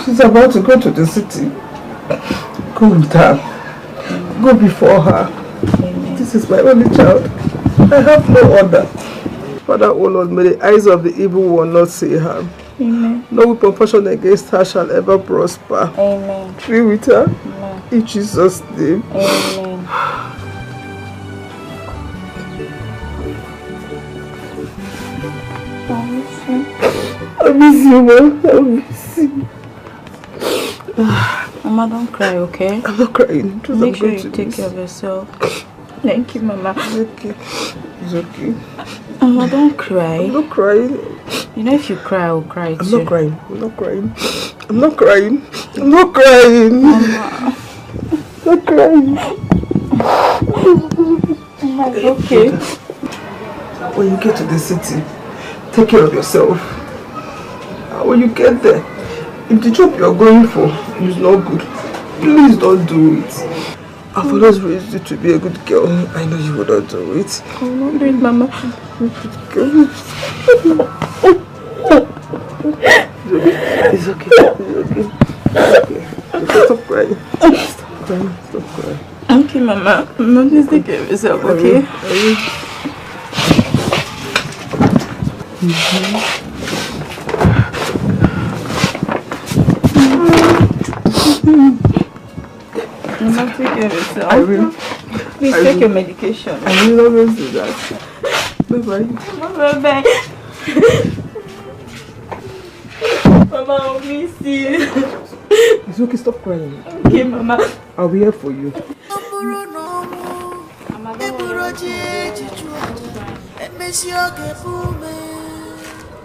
She's about to go to the city. Go with her. Go before her. Amen. This is my only child. I have no other. Father, O Lord, may the eyes of the evil one not see her. Amen. No weapon fashioned against her shall ever prosper. Amen. Be with her. Amen. In Jesus' name. Amen. I miss you, Mom. I miss you. Mama, don't cry, okay? I'm not crying. Just Make sure you take care of yourself. Thank you, Mama. It's okay. It's okay. Mama, don't cry. I'm not crying. You know, if you cry, I'll cry too. I'm not crying. I'm not crying. I'm not crying. I'm not crying. Mama. I'm not crying. Mama, it's okay. When you get to the city, take care of yourself. When you get there, if the job you're going for is not good, please don't do it. I've always raised you to be a good girl. I know you would not do it. I will not do it, Mama. Good girl. It's okay. It's okay. It's okay. Stop crying. Stop crying. Stop crying. Okay, Mama. Mama, please take care of yourself, okay? Mama, take care of yourself. I will. Please take your medication. I will always do that. Bye-bye. Bye-bye. Mama, I'll miss you. It's okay, stop crying. Okay, Mama. I'll be here for you.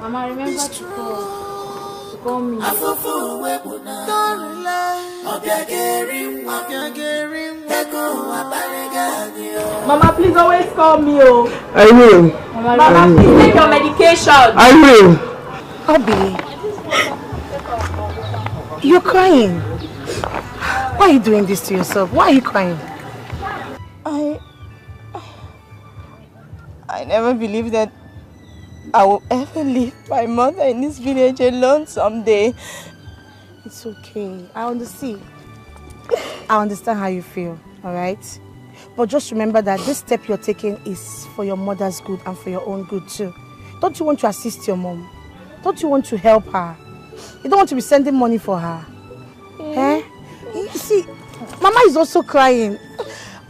Mama, remember to call me. Mama, please always call me. Oh. I will. Mama, please take your medication. I will. Obi, you're crying. Why are you doing this to yourself? Why are you crying? I never believed that I will ever leave my mother in this village alone someday. It's okay. I understand. I understand how you feel, alright? But just remember that this step you're taking is for your mother's good and for your own good too. Don't you want to assist your mom? Don't you want to help her? You don't want to be sending money for her? Eh? You see, Mama is also crying.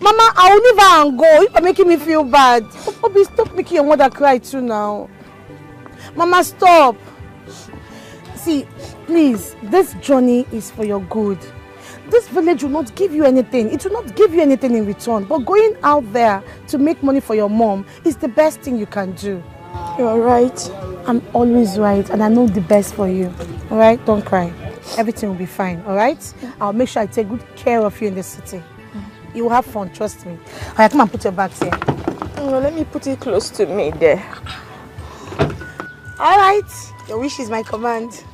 Mama, I will leave her and go. You're making me feel bad. Obi, stop making your mother cry too now. Mama, stop. See, please, this journey is for your good. This village will not give you anything. It will not give you anything in return. But going out there to make money for your mom is the best thing you can do. You're right. I'm always right and I know the best for you. Alright? Don't cry. Everything will be fine. Alright? I'll make sure I take good care of you in the city. You will have fun, trust me. Alright, come and put your bags here. Well, let me put it close to me there. Alright. Your wish is my command.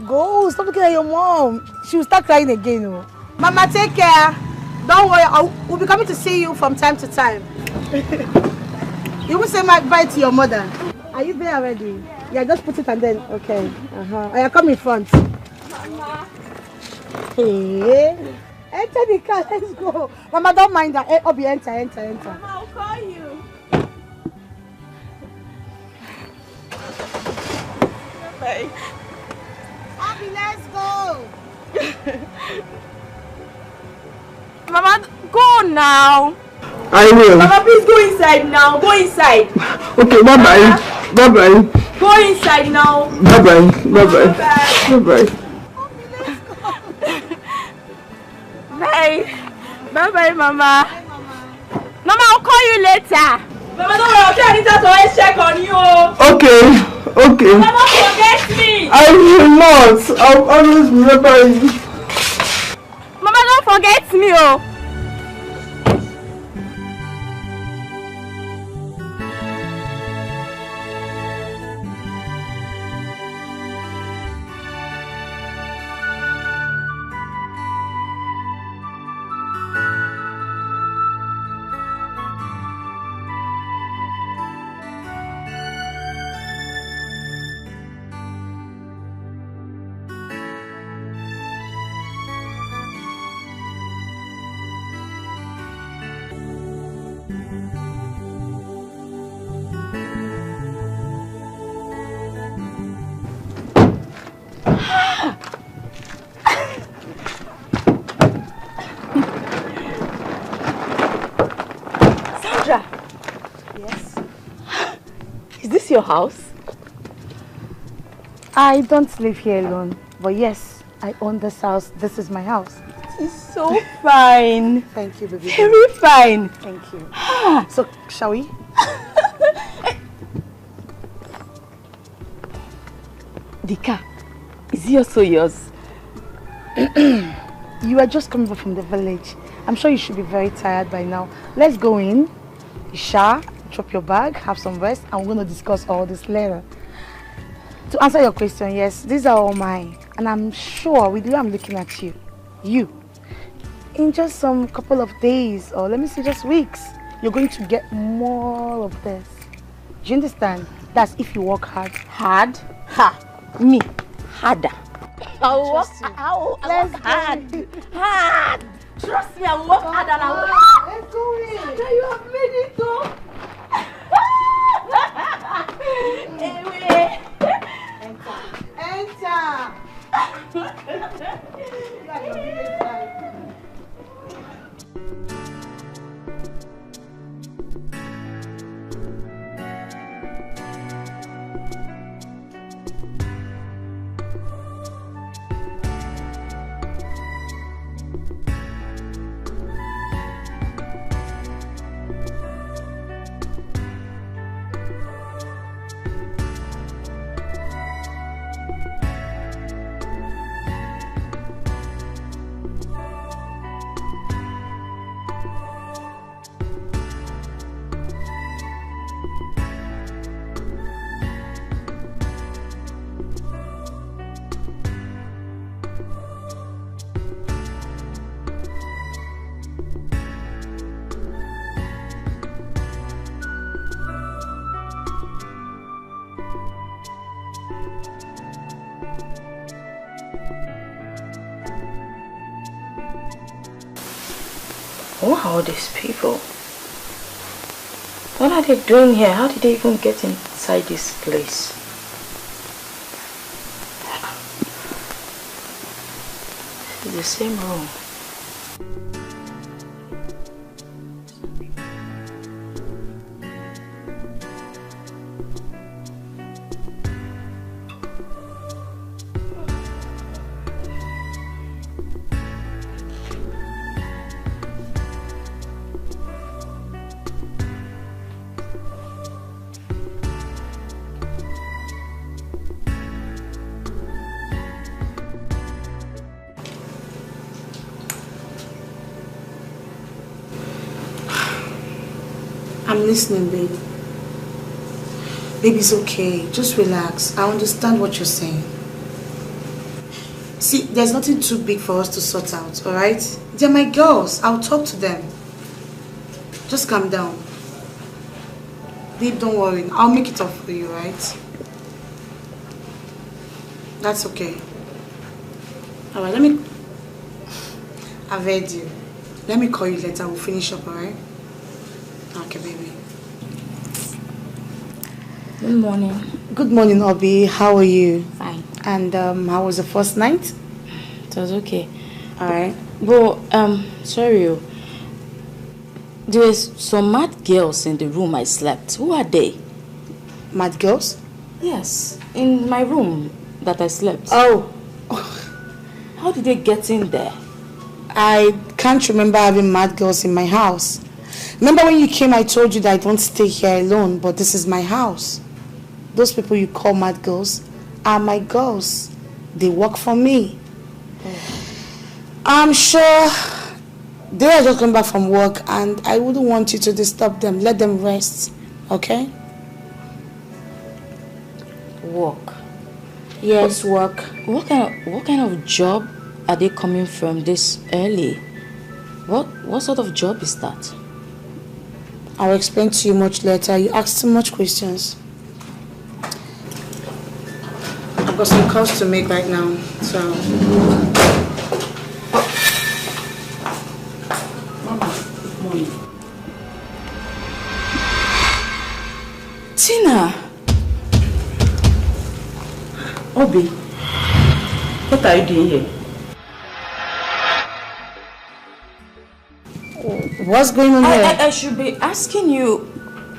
Go, stop looking at your mom. She will start crying again. Oh. Mama, take care. Don't worry, we'll be coming to see you from time to time. You will say my bye to your mother. Are you there already? Yeah, just put it and then, okay. I come in front. Mama. Hey. Enter the car, let's go. Mama, don't mind that. Hey, Obi, enter. Mama, I'll call you. Bye. Obi, let's go. Mama, go now. I will. Mama, please go inside now. Go inside. Okay, bye-bye. Bye-bye. Go inside now. Bye-bye. Bye-bye. Bye-bye. Bye. Bye-bye, Mama. Bye, Mama. Mama, I'll call you later. Mama, don't worry. I need to always check on you. Okay. Mama, don't forget me. I will not. I'll always remember you. Mama, don't forget me, oh. your house? I don't live here alone, but yes, I own this house. This is my house. It's so fine. Thank you, baby. Very fine. Thank you. So, shall we? Dikeh, is it also yours? You are just coming back from the village. I'm sure you should be very tired by now. Let's go in, shower, drop your bag, have some rest, and we're going to discuss all this later. To answer your question, yes, these are all mine. And I'm sure with you, I'm looking at you. In just some couple of days, or let me say just weeks, you're going to get more of this. Do you understand? That's if you work hard. Hard? Ha! Me. Harder. I'll work hard. Hard. Trust me, I'll work hard and I'll work. Let's go in. Sandra, you have made it though. Anyway. Enter. You are your village life. Who are all these people? What are they doing here? How did they even get inside this place? It's the same room. I'm listening, babe. Baby, it's okay. Just relax. I understand what you're saying. See, there's nothing too big for us to sort out, alright? They're my girls. I'll talk to them. Just calm down. Babe, don't worry. I'll make it up for you, right? That's okay. Alright, I've heard you. Let me call you later. We'll finish up, alright? Okay, baby. Good morning. Good morning, Obi. How are you? Fine. And how was the first night? It was okay. Alright. But, sorry. There were some mad girls in the room I slept. Who are they? Mad girls? Yes, in my room that I slept. Oh. How did they get in there? I can't remember having mad girls in my house. Remember when you came, I told you that I don't stay here alone, but this is my house. Those people you call mad girls are my girls. They work for me. I'm sure they are just coming back from work and I wouldn't want you to disturb them. Let them rest, okay? Work? Yes, work. What kind of job are they coming from this early? What sort of job is that? I'll explain to you much later. You asked too much questions. I've got some calls to make right now, so... Mommy. Tina! Obi, what are you doing here? What's going on here? I should be asking you,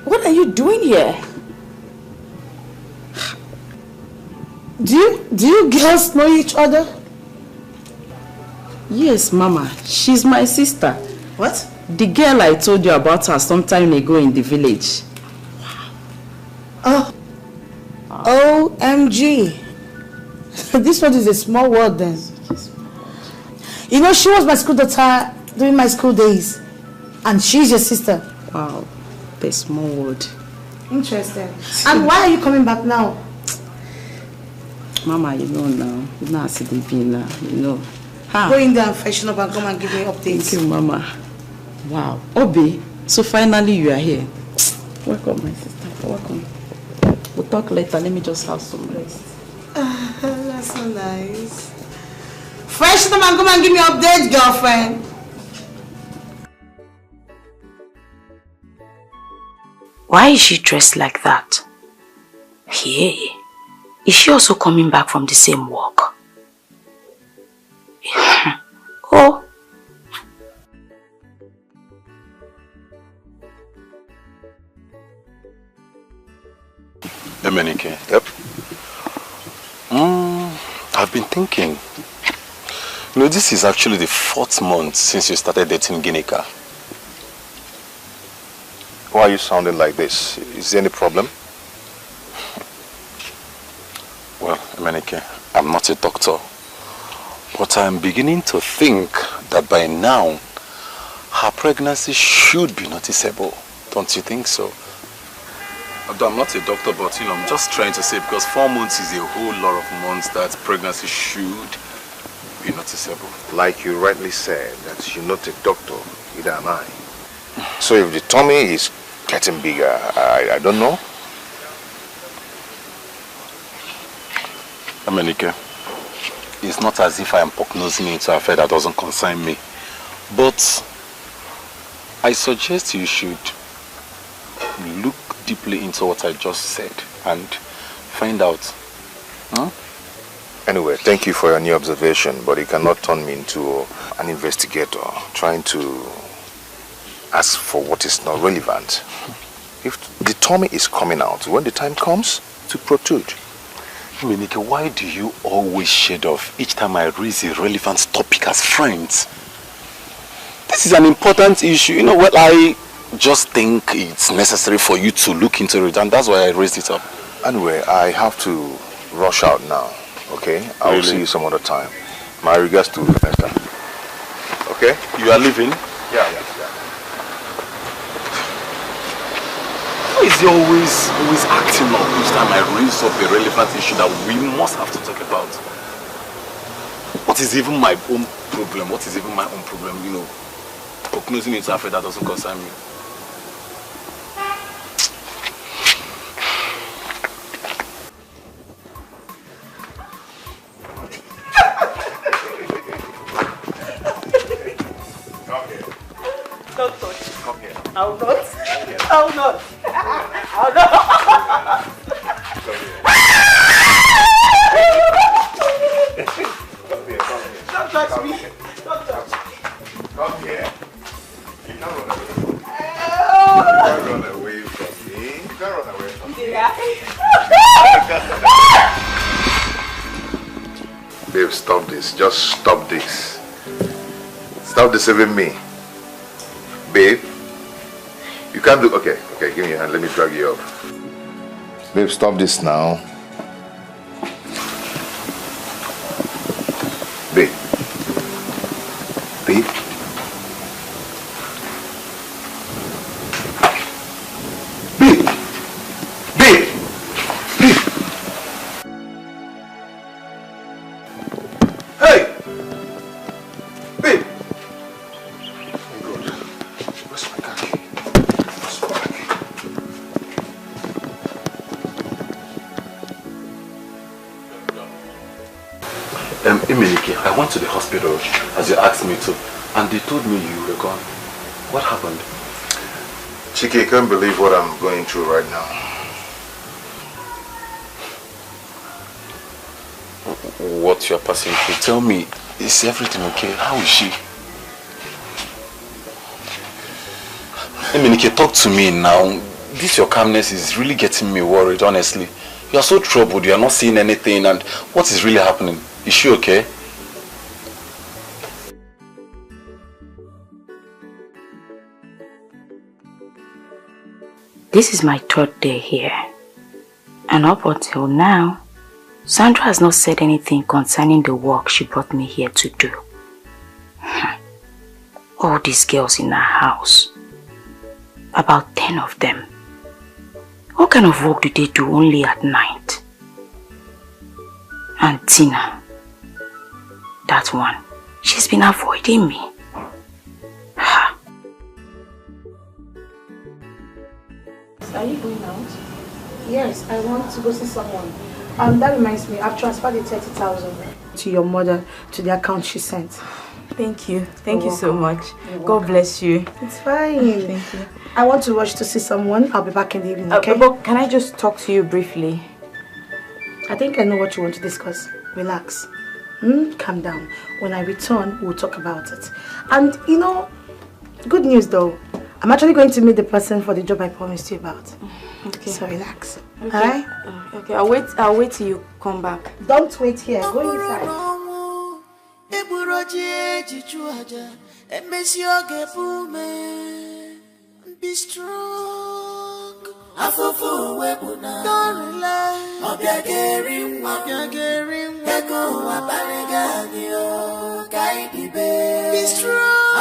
what are you doing here? Do you girls know each other? Yes, Mama. She's my sister. What? The girl I told you about her some time ago in the village. Oh. OMG. This one is a small world then. You know, she was my school daughter during my school days. And she's your sister. Wow. The small world. Interesting. And why are you coming back now? Mama, you know now. You know how they be now. You know. Go in there and freshen up and come and give me updates. Thank you, Mama. Wow. Obi, so finally you are here. Welcome, my sister. Welcome. We'll talk later. Let me just have some rest. That's so nice. Freshen up and come and give me updates, girlfriend. Why is she dressed like that? Hey, is she also coming back from the same work? Oh. Emenike. Yep. I've been thinking. You know, this is actually the 4th month since you started dating Ginika. Why are you sounding like this? Is there any problem? Well, Emenike, I'm not a doctor. But I'm beginning to think that by now, her pregnancy should be noticeable. Don't you think so? Although I'm not a doctor, but you know, I'm just trying to say, because 4 months is a whole lot of months, that pregnancy should be noticeable. Like you rightly said, that you're not a doctor, neither am I. So if the tummy is getting bigger, I don't know. Emenike, it's not as if I am prognosing into an affair that doesn't concern me. But I suggest you should look deeply into what I just said and find out. Huh? Anyway, thank you for your new observation, but it cannot turn me into an investigator trying to ask for what is not relevant. If the tummy is coming out, when the time comes to protrude. Emenike, why do you always shade off each time I raise a relevant topic as friends? This is an important issue. You know what, I just think it's necessary for you to look into it, and that's why I raised it up. Anyway, I have to rush out now, okay? I will see you some other time. My regards to Esther. Okay? You are leaving? Yeah. Why is he always acting up each time I raise up a relevant issue that we must have to talk about? What is even my own problem? What is even my own problem? You know, prognosing into affair that doesn't concern me. Don't touch. Come here. I will not. I will not. I will not. Don't touch me. Don't touch me. Come here. You can't run away from me. You can't run away from me. You can't run away from me. Babe, stop this. Just stop this. Stop deceiving me. Babe, you can't do... Okay, give me your hand. Let me drag you up. Babe, stop this now. Babe. Babe. Babe. Babe. Babe. Hey. Babe. Oh God. Where's my car key? Where's my car key? Emenike, I went to the hospital as you asked me to, and they told me you were gone. What happened? Chike, I can't believe what I'm going through right now. What you're passing through? Tell me, is everything okay? How is she? Emenike, talk to me now. This your calmness is really getting me worried, honestly. You are so troubled, you are not seeing anything, and what is really happening? Is she okay? This is my 3rd day here. And up until now, Sandra has not said anything concerning the work she brought me here to do. All these girls in our house, about 10 of them. What kind of work do they do only at night? And Tina, that one, she's been avoiding me. Are you going out? Yes, I want to go see someone. That reminds me, I've transferred the 30,000 to your mother, to the account she sent. Thank you. Thank you so much. God bless you. It's fine. Thank you. I want to rush to see someone. I'll be back in the evening, okay? But can I just talk to you briefly? I think I know what you want to discuss. Relax. Calm down. When I return, we'll talk about it. And, you know, good news though. I'm actually going to meet the person for the job I promised you about. Okay. So relax. Okay. Alright? Okay, I'll wait till you come back. Don't wait here. Go inside. Be strong. Don't relax. Be strong.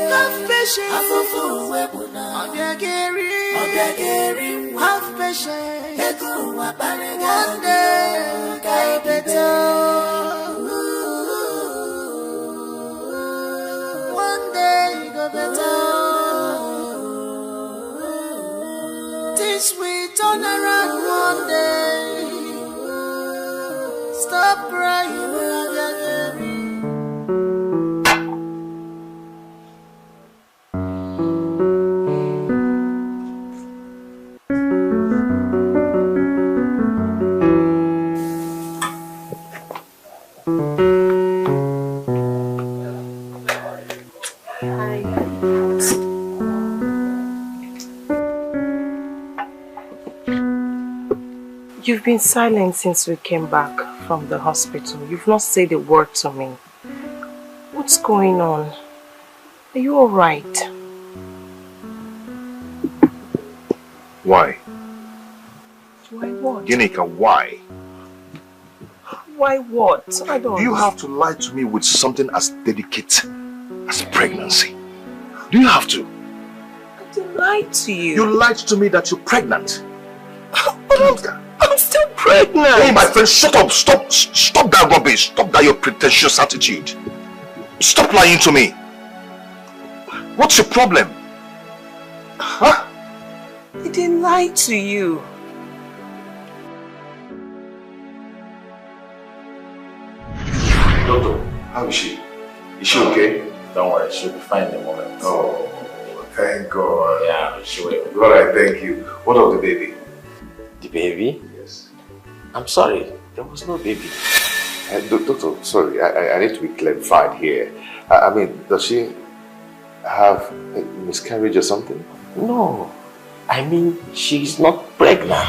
Have patience. Have patience. One day, get better. One day, go better. Things will turn around one day. Stop crying. You've been silent since we came back from the hospital. You've not said a word to me. What's going on? Are you alright? Why? Why what? Ginika, why? Why what? I don't. Do you have to lie to me with something as delicate as pregnancy? Do you have to? I didn't lie to you. You lied to me that you're pregnant. I'm still pregnant. Hey, my friend, shut up. Stop that rubbish. Stop that your pretentious attitude. Stop lying to me. What's your problem? Huh? I didn't lie to you. Doctor, how is she? Is she okay? Don't worry, she'll be fine in a moment. Oh, thank God. Yeah, she will. Alright, thank you. What of the baby? The baby? Yes. I'm sorry, there was no baby. Doctor, sorry, I need to be clarified here. I mean, does she have a miscarriage or something? No, I mean, she's not pregnant.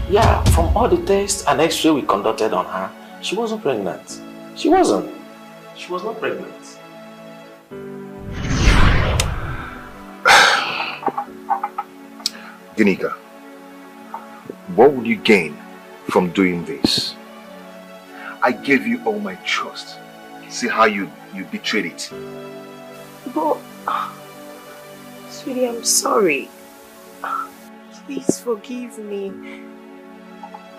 Yeah, from all the tests and x-ray we conducted on her, she wasn't pregnant. She wasn't. She was not pregnant. Ginika, what would you gain from doing this? I gave you all my trust. See how you betrayed it. But, sweetie, I'm sorry. Please forgive me.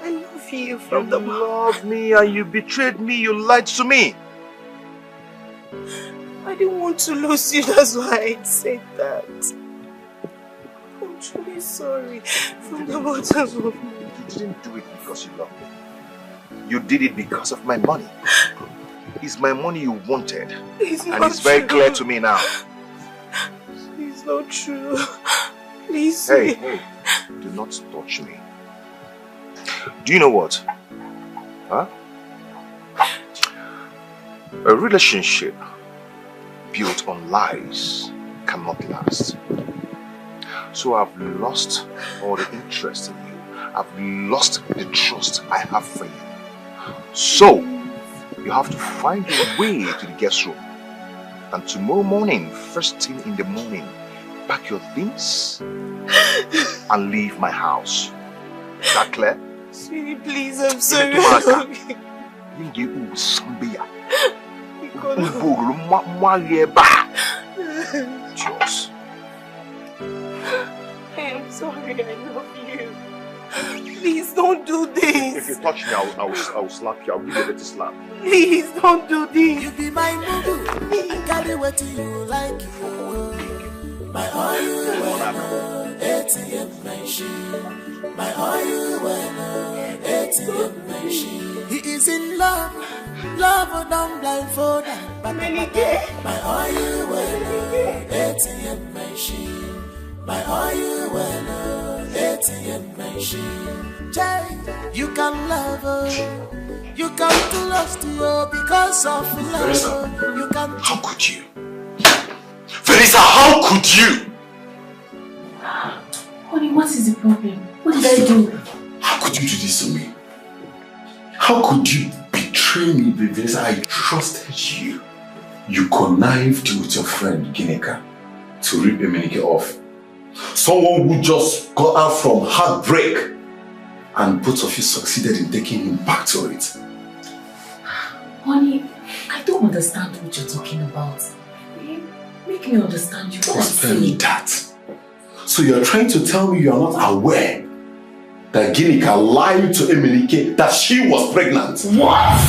I love you from the You love me and you betrayed me. You lied to me. I didn't want to lose you, that's why I said that. I'm truly sorry from the bottom of me. You didn't do it because you love me. You did it because of my money. It's my money you wanted. And it's very clear to me now. It's not true. Please. Hey, do not touch me. Do you know what? Huh? A relationship built on lies cannot last. So I've lost all the interest in you. I've lost the trust I have for you. So, you have to find your way to the guest room. And tomorrow morning, first thing in the morning, pack your things and leave my house. Is that clear? Sweetie, please, I'm sorry. Cheers. Hey, I'm sorry, I love you. Please don't do this. If you touch me, I'll slap you. I'll give you a little slap. Please don't do this. You be my moo. I carry what you like. My oil ATM machine. My oil ATM machine. He is in love. Love don't blindfold. My oil ATM machine. My oil ATM machine. You can love her. You can trust her because of love. You can. How could you? Felisa, how could you? Honey, what is the problem? What did I do? How could you do this to me? How could you betray me, Felisa? I trusted you. You connived with your friend Gineka to rip Emenike off. Someone who just got out from heartbreak, and both of you succeeded in taking him back to it. Honey, I don't understand what you're talking about. Make me understand you. Spare me that. So you're trying to tell me you are not aware that Gineka lied to Emenike that she was pregnant? What?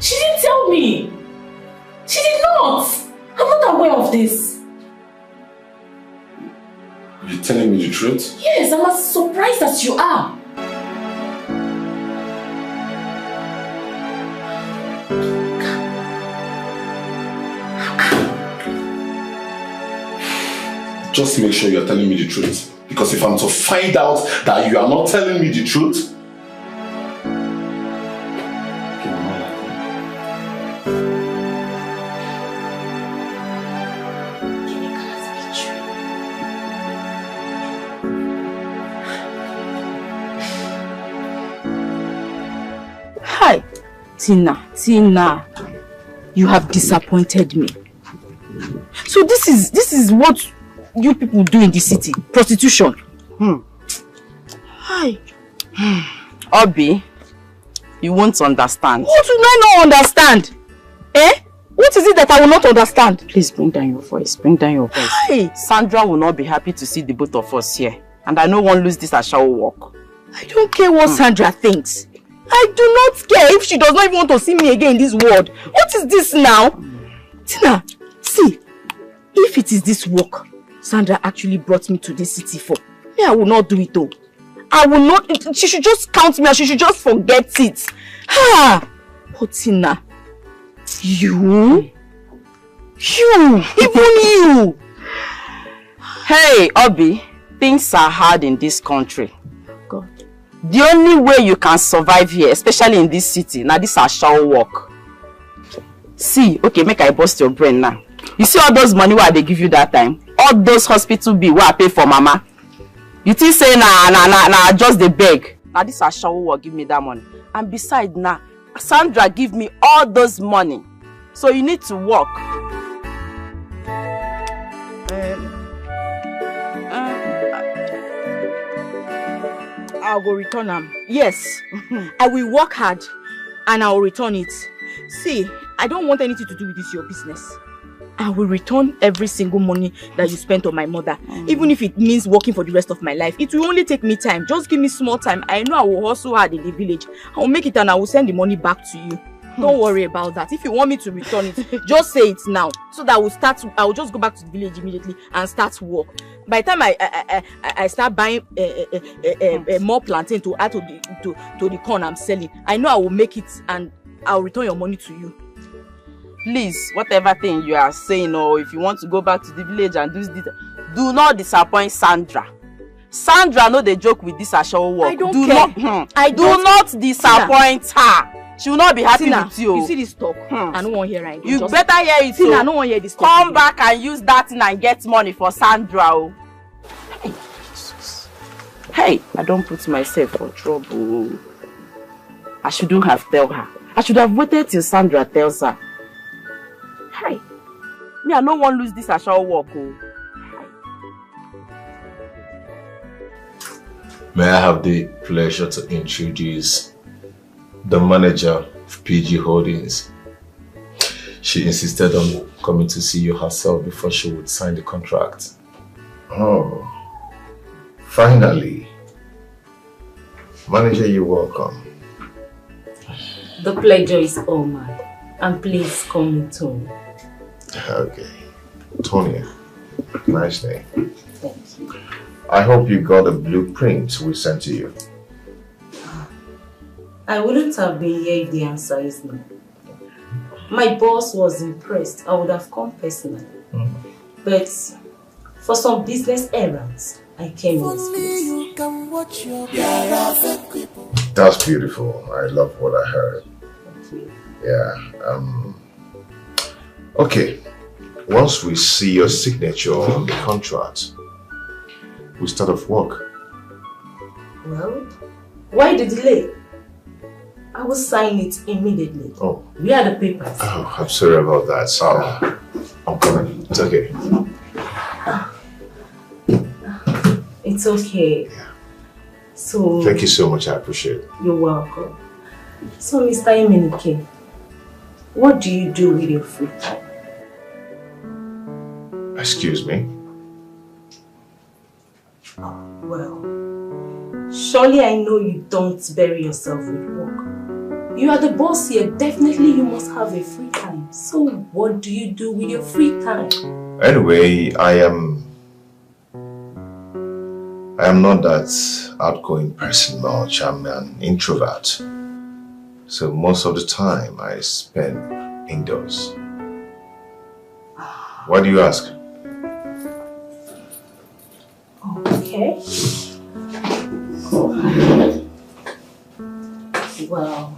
She didn't tell me. She did not. I'm not aware of this. You're telling me the truth? Yes, I'm as surprised as you are. Just make sure you're telling me the truth. Because if I'm to find out that you are not telling me the truth, Hi, Tina, you have disappointed me. So this is what you people do in the city, prostitution. Hi. Obi, you won't understand. What will I not understand? Eh? What is it that I will not understand? Please bring down your voice. Bring down your voice. Hi. Sandra will not be happy to see the both of us here. And I no one lose this as shall walk. I don't care what Sandra thinks. I do not care if she does not even want to see me again in this world. What is this now? Tina, see, if it is this work Sandra actually brought me to this city for, me, I will not do it though. I will not. She should just count me and she should just forget it. Ha! But Tina, you, even you. Hey, Obi, things are hard in this country. God. The only way you can survive here, especially in this city, now this shall work. See, okay, make I bust your brain now. You see all those money where they give you that time? All those hospital bill where I pay for mama. You think say nah, just the beg. Now this shall work, give me that money. And besides now, Sandra give me all those money. So you need to work. I will return them. Yes, I will work hard and I will return it. See, I don't want anything to do with this your business. I will return every single money that you spent on my mother. Even if it means working for the rest of my life. It will only take me time. Just give me small time. I know I will hustle hard in the village. I will make it and I will send the money back to you. Don't worry about that. If you want me to return it, just say it now. So that I will just go back to the village immediately and start work. By the time I start buying more plantain to add to the corn I'm selling, I know I will make it and I'll return your money to you. Please, whatever thing you are saying, or if you want to go back to the village and do this, do not disappoint Sandra. Sandra, no, they joke with this Ashawo work. I don't care. Do not disappoint her. She will not be happy Tina, with you. You see this talk? I don't want to hear it. You better hear it. Tina, I don't want to hear this talk. Come back and use that thing and get money for Sandra. Oh. Hey, I don't put myself for trouble. I shouldn't have told her. I should have waited till Sandra tells her. Hey, me, I don't want to lose this. I shall walk. Oh. May I have the pleasure to introduce the manager of PG Holdings. She insisted on coming to see you herself before she would sign the contract. Oh, finally. Manager, you're welcome. The pleasure is all mine. And please call me Tony. Okay. Tonya, nice name. Thank you. I hope you got the blueprint we sent to you. I wouldn't have been here if the answer is no. My boss was impressed. I would have come personally. But for some business errands, I came in this place. That's beautiful. I love what I heard. Yeah. Okay. Once we see your signature on the contract, we start off work. Well, why the delay? I will sign it immediately. Oh. Where are the papers? Oh, I'm sorry about that. I'm coming. It's okay. It's okay. Yeah. So thank you so much. I appreciate it. You're welcome. So, Mr. Emenike, what do you do with your free time? Excuse me? Well, surely I know you don't bury yourself with work. You are the boss here. Definitely you must have a free time. So what do you do with your free time? Anyway, I am not that outgoing person much. I'm an introvert. So most of the time I spend indoors. Why do you ask? Okay. Cool. Well,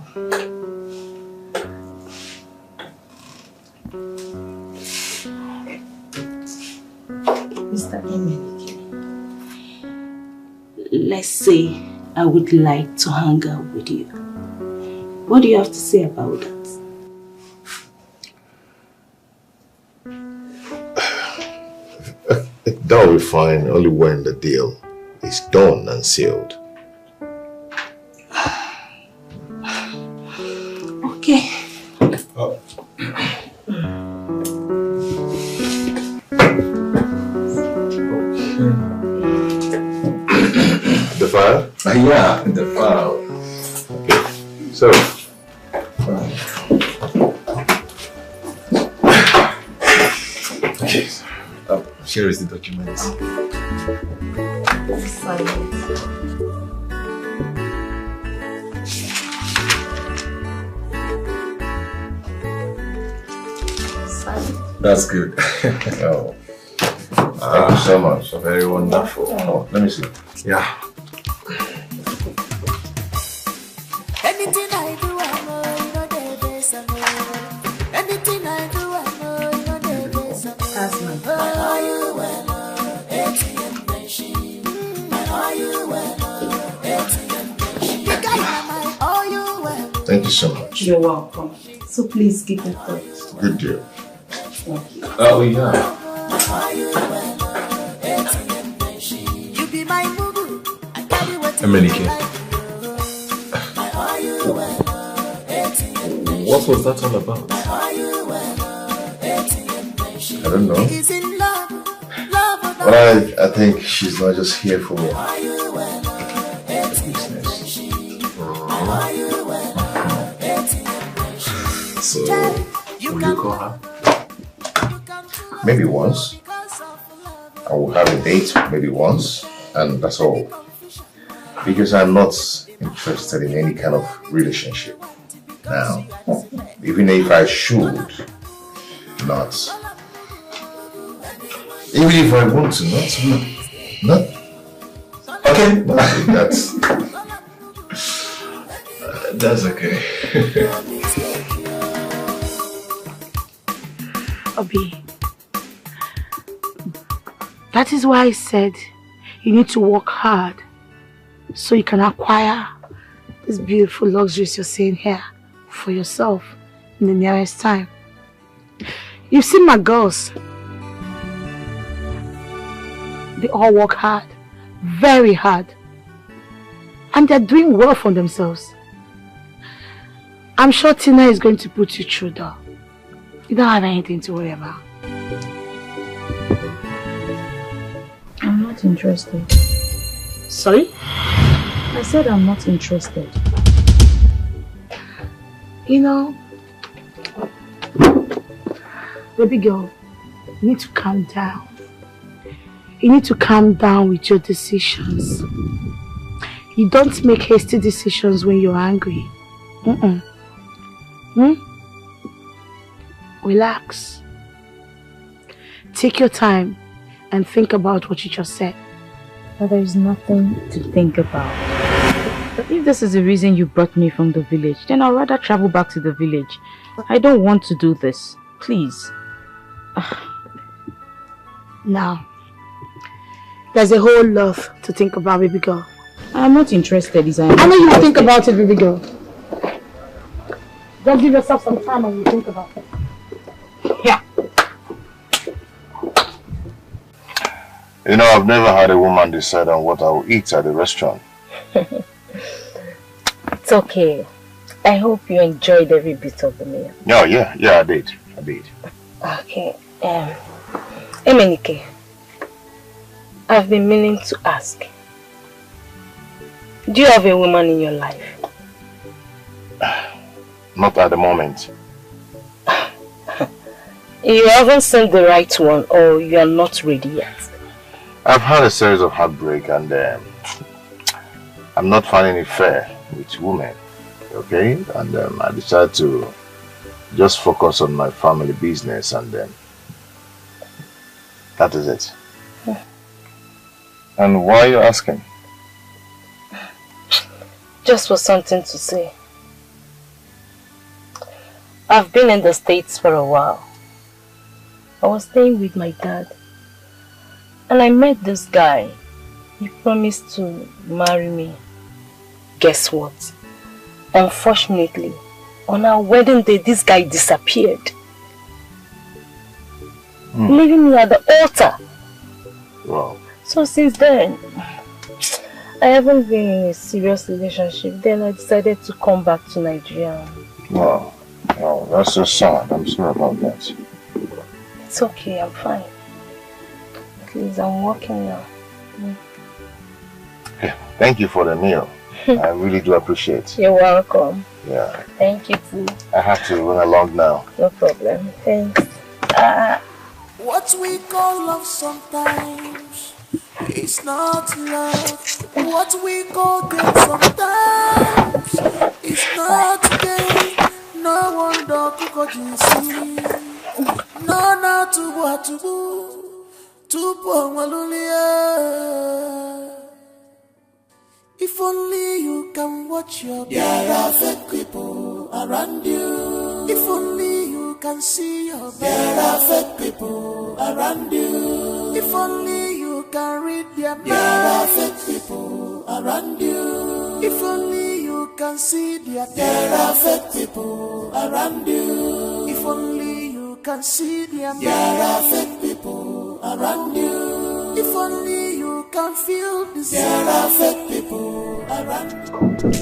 Mr. Emenike, let's say I would like to hang out with you. What do you have to say about that? That will be fine only when the deal is done and sealed. Okay. Oh. The file? Yeah, the file. Okay. So. Okay. Here is the document. That's good. Oh. Thank you so much. Very wonderful. Oh, let me see. Yeah. Anything I do, I know you know the best I know. Anything I do, I know you know the best I know. That's my are you well? ATM machine. Are you well? ATM machine. Are you well? Thank you so much. You're welcome. So please keep in touch. Good deal. Thank you. Oh yeah. Are you well? ATM machine. You be my boo-boo. I carry what you Emenike. What was that all about? I don't know. But I think she's not just here for business. So, will you call her? Maybe once. I will have a date maybe once, and that's all. Because I'm not interested in any kind of relationship now. Even if I should not. Even if I want to not. Okay, that's That's okay. Obi, that is why I said you need to work hard so you can acquire this beautiful luxuries you're seeing here for yourself in the nearest time. You've seen my girls. They all work hard, very hard, and they're doing well for themselves. I'm sure Tina is going to put you through though. You don't have anything to worry about. I'm not interested. Sorry? I said I'm not interested. You know, baby girl, you need to calm down. You need to calm down with your decisions. You don't make hasty decisions when you're angry. Relax. Take your time and think about what you just said. But there is nothing to think about. But if this is the reason you brought me from the village, then I'd rather travel back to the village. I don't want to do this. Please. Now, there's a whole lot to think about, baby girl. I'm not interested, Isa. I know you will think about it, baby girl. Just give yourself some time and you think about it. Yeah. You know, I've never had a woman decide on what I will eat at the restaurant. It's okay. I hope you enjoyed every bit of the meal. Oh, yeah, I did. Okay. Emenike, I've been meaning to ask. Do you have a woman in your life? Not at the moment. You haven't seen the right one, or you are not ready yet? I've had a series of heartbreak and I'm not finding it fair with women, okay? And I decided to just focus on my family business and that is it. Yeah. And why are you asking? Just for something to say. I've been in the States for a while. I was staying with my dad. And I met this guy. He promised to marry me. Guess what? Unfortunately, on our wedding day, this guy disappeared. Leaving me at the altar. Wow. So since then, I haven't been in a serious relationship. Then I decided to come back to Nigeria. Wow. Oh, that's so sad. I'm sorry about that. It's okay, I'm fine. Please, I'm working now. Yeah, thank you for the meal. I really do appreciate it. You're welcome. Yeah. Thank you too. I have to run along now. No problem. Thanks. What we call love sometimes is not love. What we call good sometimes is not gay. No wonder to see. No, not to what to do. To if only you can watch your there are fake people around you. If only you can see your there are fake people around you. If only you can read their mind. There are fake people around you. If only you can see their there are fake people around you. If only you can see their mind. There are fake people around you. If only you can feel this. There are fake people around you.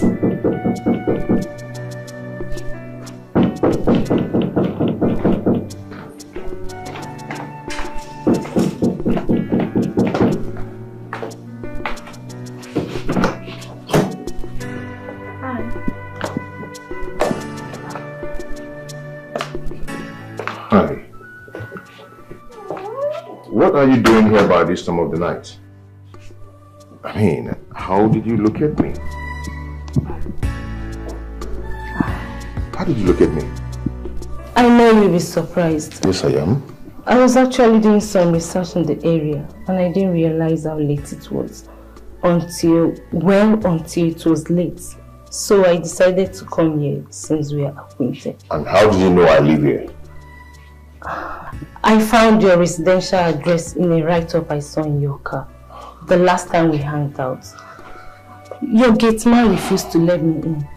Hi. What are you doing here by this time of the night? I mean, how did you look at me? How did you look at me? I know you'll be surprised. Yes, I am. I was actually doing some research in the area and I didn't realize how late it was until it was late. So I decided to come here since we are acquainted. And how did you know I live here? I found your residential address in a write-up I saw in your car the last time we hung out. Your gate man refused to let me in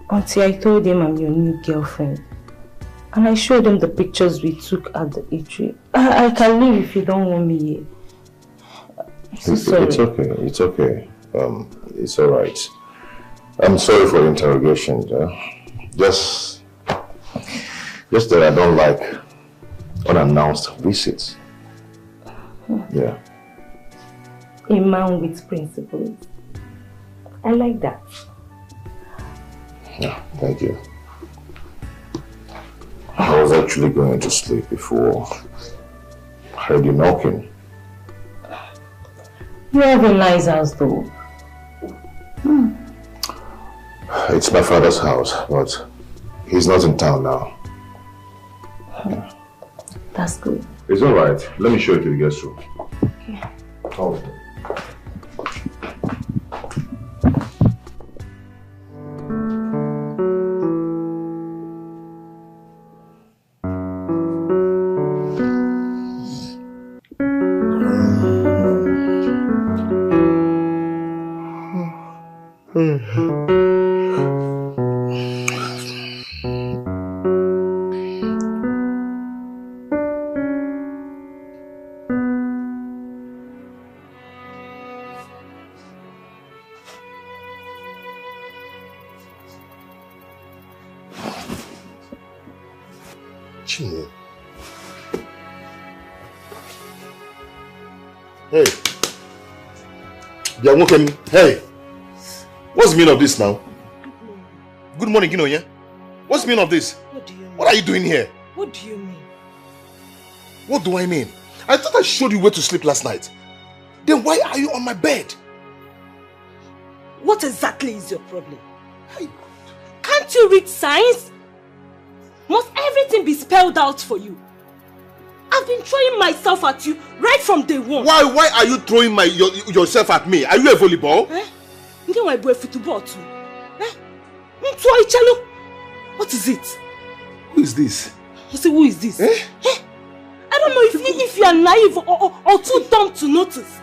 until I told him I'm your new girlfriend. And I showed him the pictures we took at the eatery. I can leave if you don't want me here. I'm so sorry. It's okay. It's okay. It's alright. I'm sorry for the interrogation. Just that I don't like unannounced visits. Yeah. A man with principles. I like that. Yeah, thank you. I was actually going to sleep before I heard you knocking. You have a nice house though. It's my father's house, but he's not in town now. That's good. It's alright. Let me show you to the guest room. Okay. Oh. Hey. Hey. What's the meaning of this now? Good morning, Ginoye. What's the meaning of this? What do you mean? What are you doing here? What do you mean? What do I mean? I thought I showed you where to sleep last night. Then why are you on my bed? What exactly is your problem? Can't you read signs? Must everything be spelled out for you? I've been throwing myself at you right from day one. Why are you throwing yourself at me? Are you a volleyball? What is it? Who is this? I say, who is this? I don't know if you are naive or too dumb to notice.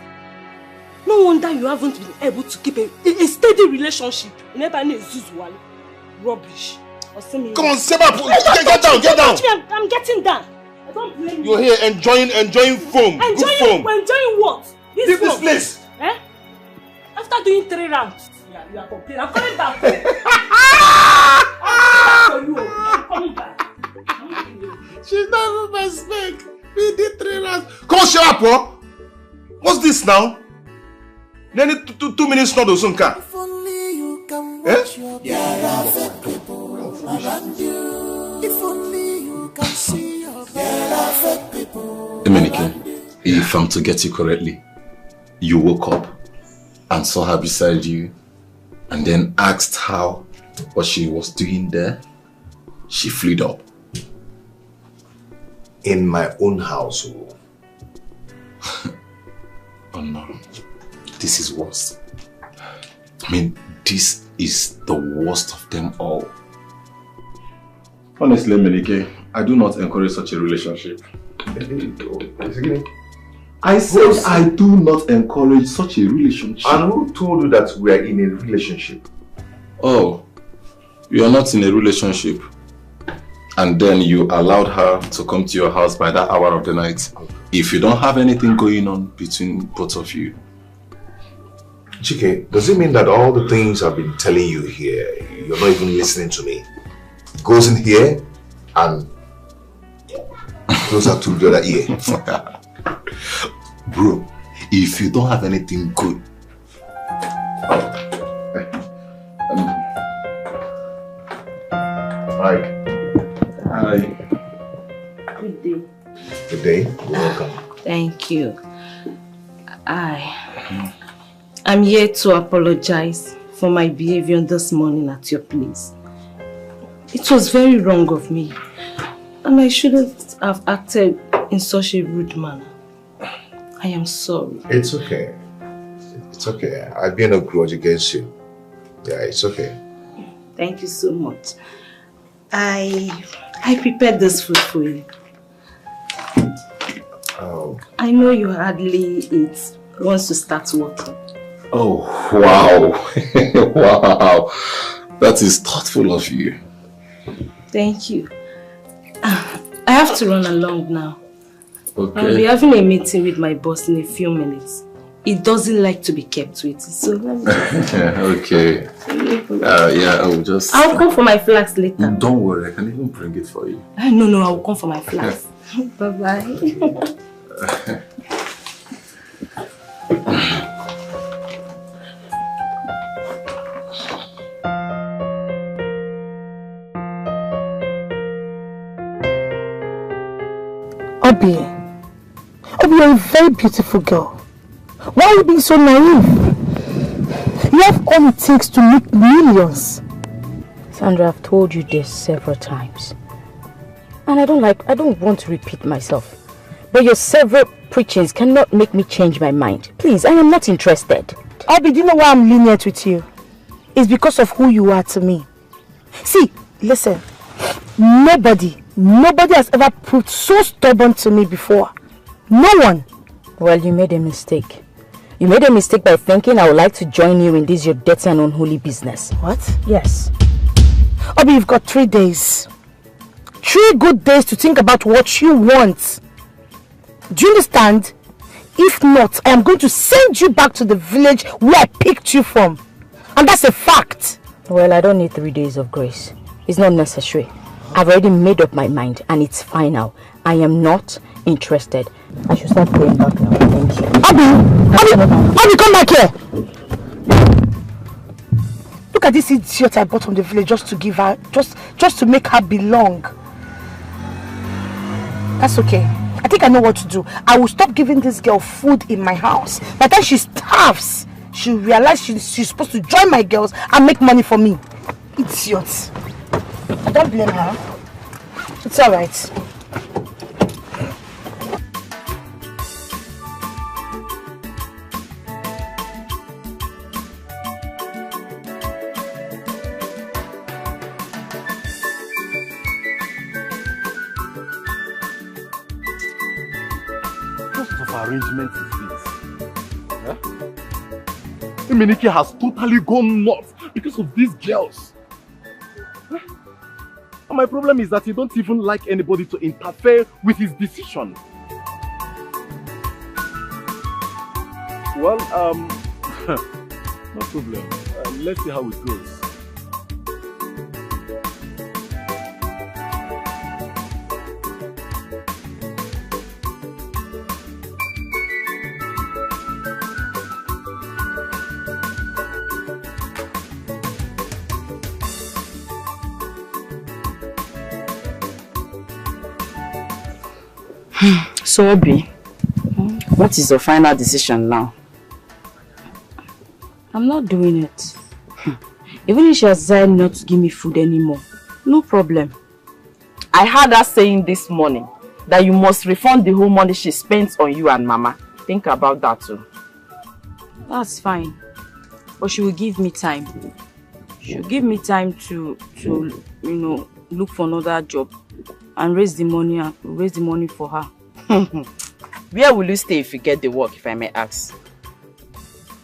No wonder you haven't been able to keep a steady relationship. Rubbish. Come on, Seba, get down. I'm getting down. I don't blame you. You're here enjoying foam. Good foam. Enjoying what? Leave this place. Eh? After doing 3 rounds, you are complaining. I'm coming back. I'm coming back. She's not even my snake. We did 3 rounds. Come on, shut up, huh? What's this now? Then 2 minutes not soon car. If only you can watch your people around you. If only you can see your people. Emenike, if I'm to get you correctly, you woke up and saw her beside you and then asked her what she was doing there. She flew up. In my own household. Oh no, this is worse. I mean, this is the worst of them all. Honestly, Emenike, I do not encourage such a relationship. I said I do not encourage such a relationship. And who told you that we are in a relationship? Oh, you are not in a relationship. And then you allowed her to come to your house by that hour of the night. If you don't have anything going on between both of you. Chike, does it mean that all the things I've been telling you here, you're not even listening to me? Goes in here and goes out to the other ear. Bro, if you don't have anything good. Hi. Hi. Good day. Good day. You're welcome. Thank you. I'm here to apologize for my behavior this morning at your place. It was very wrong of me, and I shouldn't have acted in such a rude manner. I am sorry. It's okay. It's okay. I bear no grudge against you. Yeah, it's okay. Thank you so much. I prepared this food for you. Oh. I know you hardly eat once you start working. Oh, wow. Wow. That is thoughtful of you. Thank you. I have to run along now. Okay. I'll be having a meeting with my boss in a few minutes. He doesn't like to be kept waiting, so let me just... Okay. Yeah, I'll come for my flags later. Don't worry, I can even bring it for you. No, I'll come for my flags. Bye-bye. Obi, you're a very beautiful girl. Why are you being so naive? You have all it takes to make millions. Sandra, I've told you this several times. And I don't want to repeat myself. But your several preachings cannot make me change my mind. Please, I am not interested. Obi, do you know why I'm lenient with you? It's because of who you are to me. See, listen. Nobody has ever proved so stubborn to me before. No one. Well, you made a mistake. You made a mistake by thinking I would like to join you in this your dirty and unholy business. What? Yes. Obi, you've got 3 days. 3 good days to think about what you want. Do you understand? If not, I am going to send you back to the village where I picked you from. And that's a fact. Well, I don't need 3 days of grace. It's not necessary. I've already made up my mind and it's final. I am not interested. I should start going back now. Thank you. Obi, come back here. Look at this idiot I bought from the village just to give her, just to make her belong. That's okay. I think I know what to do. I will stop giving this girl food in my house. By the time she starves, she'll realize she's supposed to join my girls and make money for me. Idiot. I don't blame her. It's alright. Arrangement is this? Yeah? Emenike has totally gone nuts because of these girls. Yeah? And my problem is that he don't even like anybody to interfere with his decision. Well, no problem. Let's see how it goes. So, Obi, what is your final decision now? I'm not doing it. Even if she has decided not to give me food anymore, no problem. I heard her saying this morning that you must refund the whole money she spent on you and Mama. Think about that too. That's fine. But she will give me time. She'll give me time to look for another job and raise the money for her. Where will you stay if you get the work, if I may ask?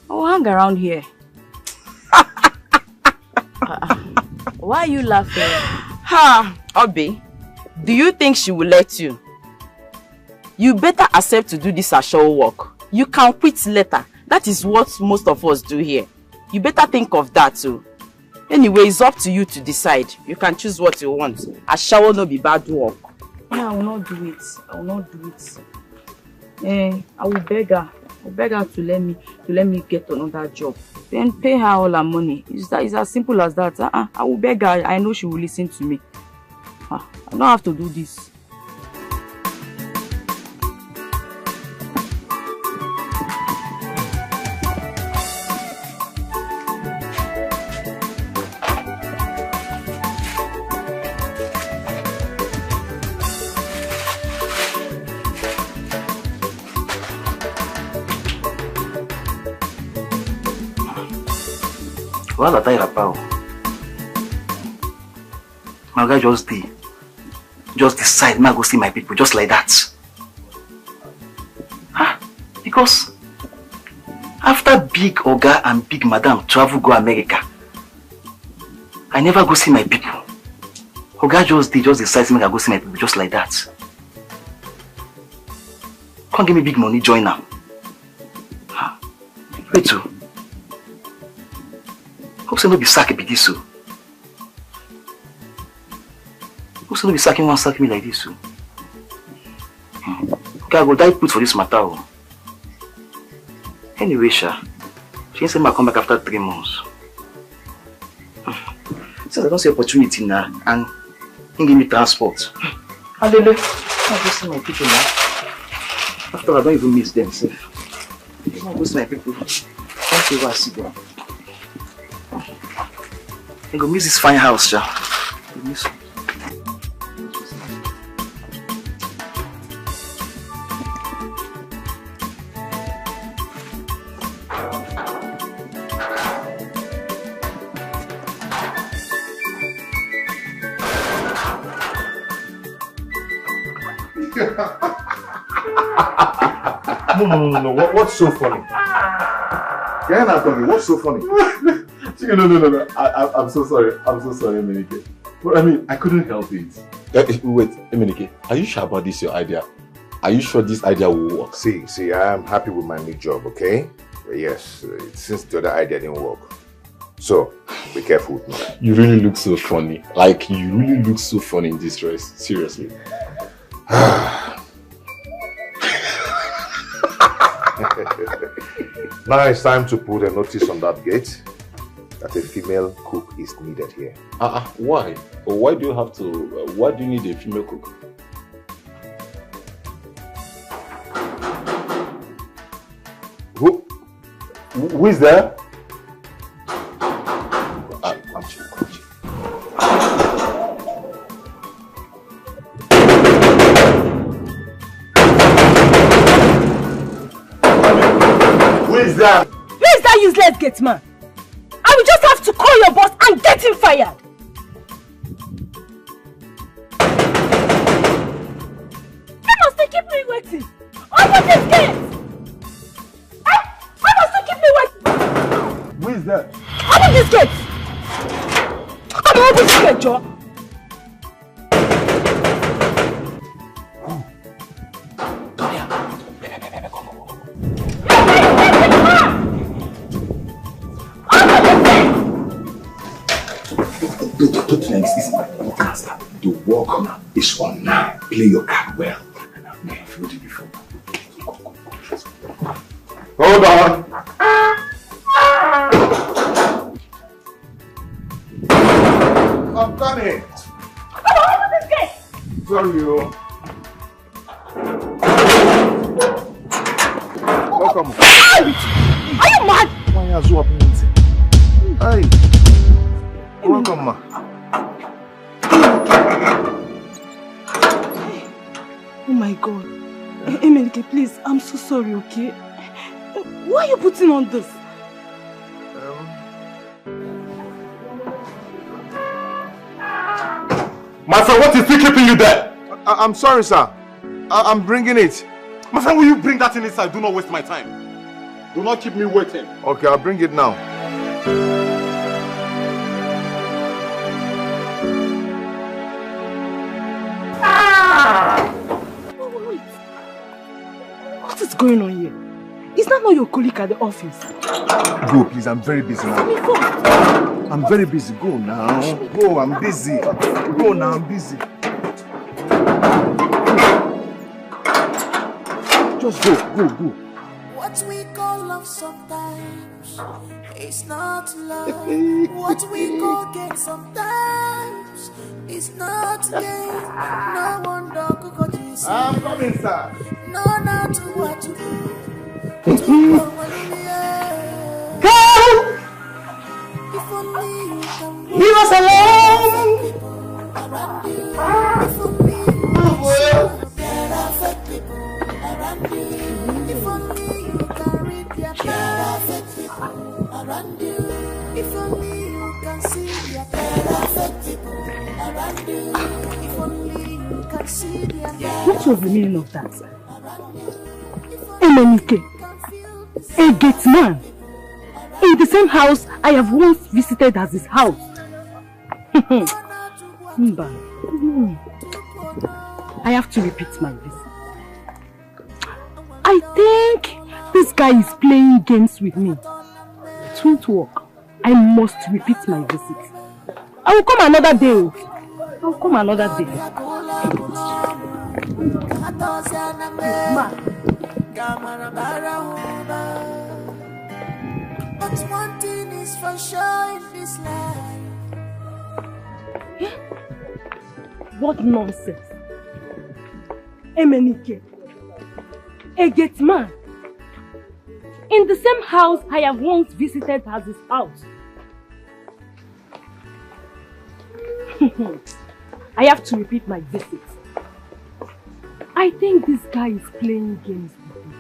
I'll hang around here. Why are you laughing? Ha! Obi, do you think she will let you? You better accept to do this show work. You can quit later. That is what most of us do here. You better think of that too. Anyway, it's up to you to decide. You can choose what you want. A shower no be bad work. Yeah, I will not do it. I will not do it. I will beg her. I will beg her to let me get another job. Then pay her all her money. It's as simple as that. I will beg her. I know she will listen to me. I don't have to do this. Well, I tell you about. My guy just decide me go see my people just like that. Huh? Because after big Oga and big Madam travel go America, I never go see my people. Oga just decide me go see my people just like that. Can't give me big money, join now. Wait too. Hope so no be sack be this so. Hope so no be sack me like this so. Okay, I go die put for this matter. Anyway, Sha, she said I come back after 3 months. Since I don't see opportunity now and he give me transport. And then I go see my people now. After I don't even miss them, safe. I go see my people. Don't ever see them. I go miss this fine house, Sha. I miss it. No. What's so funny? Yeah, not funny. What's so funny? No. I'm so sorry. I'm so sorry, Emenike. But I mean, I couldn't help it. Wait, Emenike, are you sure about this, your idea? Are you sure this idea will work? See, I am happy with my new job, okay? But yes, since the other idea didn't work. So, be careful with me. You really look so funny. Like, you really look so funny in this dress. Seriously. Now it's time to put a notice on that gate that a female cook is needed here. Why? Why do you have to? Why do you need a female cook? Who is there? Who is that? Who is that useless GATEMAN? I will just have to call your boss and get him fired. Why must they keep me waiting? Open this gate! Why must they keep me waiting? Who is that? Open this gate! Come on, open this gate, Joe. Don't like this, my master. The work is on now. Play your card well. I've never felt it before. Hold on. I'm coming. Come on, open this gate. Sorry, you. Welcome. Are you mad? Why are you up? Hey. Welcome, ma. Oh my God. Emenike, please, I'm so sorry, okay? Why are you putting on this? My friend, what is still keeping you there? I'm sorry, sir. I'm bringing it. My friend, will you bring that in inside? Do not waste my time. Do not keep me waiting. Okay, I'll bring it now. Wait. What is going on here? Is that not your colleague at the office? Go, please. I'm very busy now. I'm very busy. Go now. Go, I'm busy. Go now, I'm busy. Just go. What we call love sometimes is not love. What we call get sometimes is not gain. No wonder could you see. I'm coming, sir. No, not to what to do. Leave us alone. Around you. There are fake people around you. If only you can read their fake people around you. If only What was the meaning of that? MNK, a gate man, in the same house I have once visited as his house. I have to repeat my visit. I think this guy is playing games with me. It won't work. I must repeat my visit. I will come another day. I will come another day. But one thing is for sure in this life. What nonsense. MNK, a gate man, in the same house I have once visited as his house. I have to repeat my visit. I think this guy is playing games with me.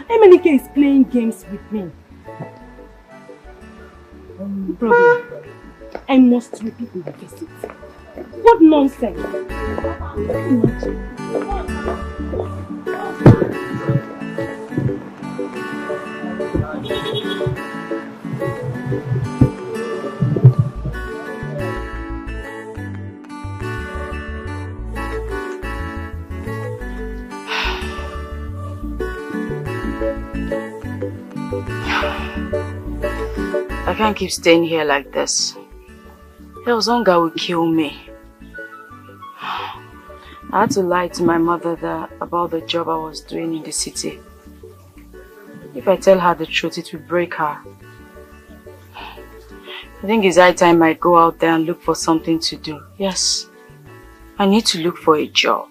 MNK is playing games with me. Problem. I must repeat my visit. What nonsense! I can't keep staying here like this. Else hunger will kill me. I had to lie to my mother about the job I was doing in the city. If I tell her the truth, it will break her. I think it's high time I go out there and look for something to do. Yes, I need to look for a job.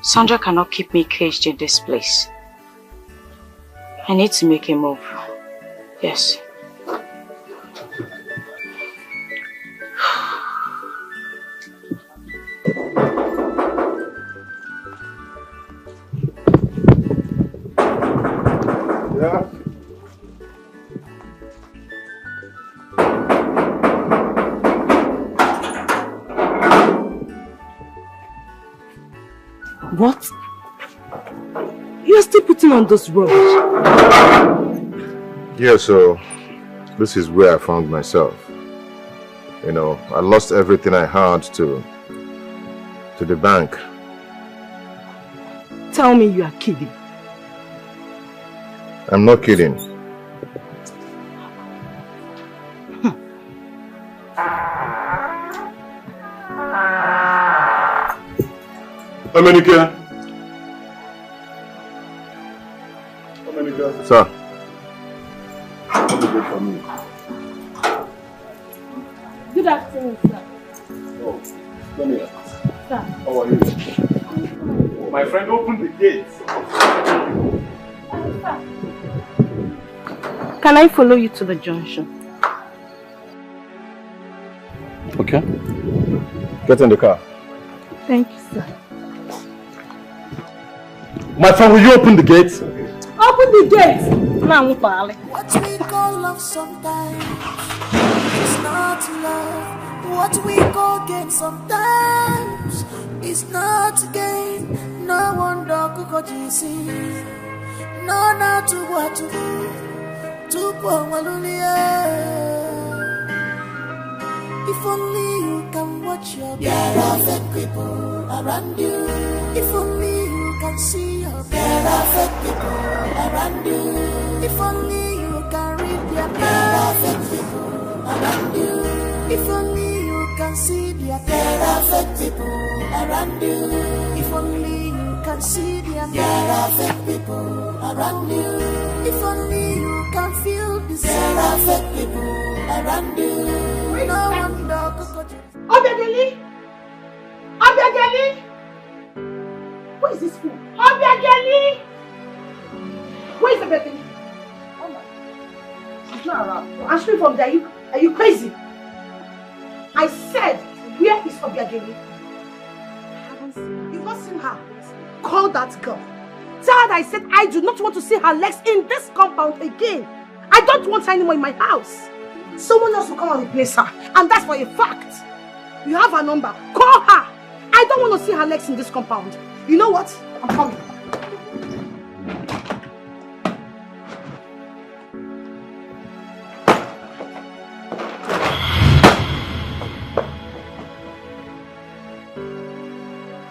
Sandra cannot keep me caged in this place. I need to make a move. Yes. What? You're still putting on those rubbish? Yeah, so this is where I found myself. You know, I lost everything I had to the bank. Tell me you are kidding. I'm not kidding. America. Sir. What is it for me? Good afternoon, sir. Oh, come here. Sir. How are you? My friend, open the gates. Can I follow you to the junction? Okay. Get in the car. Thank you, sir. My friend, will you open the gates? Open the gates! Now, what we call love sometimes is not love. What we call game sometimes is not game. No wonder Kuko GC. No, not to what to do. To if only you can watch your there are fake people around you. If only you can see your there are fake people around you. If only you can read their there are fake people around you. If only you can see their there are fake people around you. If only you can see their there are fake people around you. If only you can feel the there are fake people around you. No wonder Obiageli! Obiageli! Who is this fool? Obiageli! Where is Obiageli? Oh my. She's not around. Answering from there. Are you crazy? I said, where is Obiageli? I haven't seen her. You've not seen her? Call that girl. Tell her that I said I do not want to see her legs in this compound again. I don't want her anymore in my house. Someone else will come and replace her. And that's for a fact. You have her number. Call her. I don't want to see her legs in this compound. You know what? I'm coming.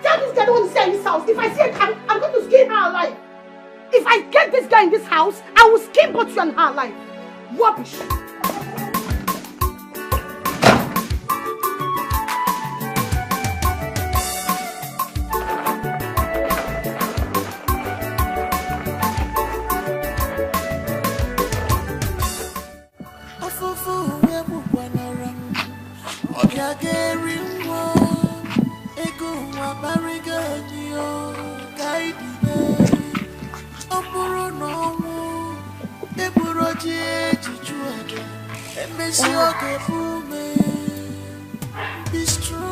Tell this guy I don't want to stay in this house. If I see it, I'm going to skin her alive. If I get this guy in this house, I will skin both you and her alive. Rubbish. Be strong.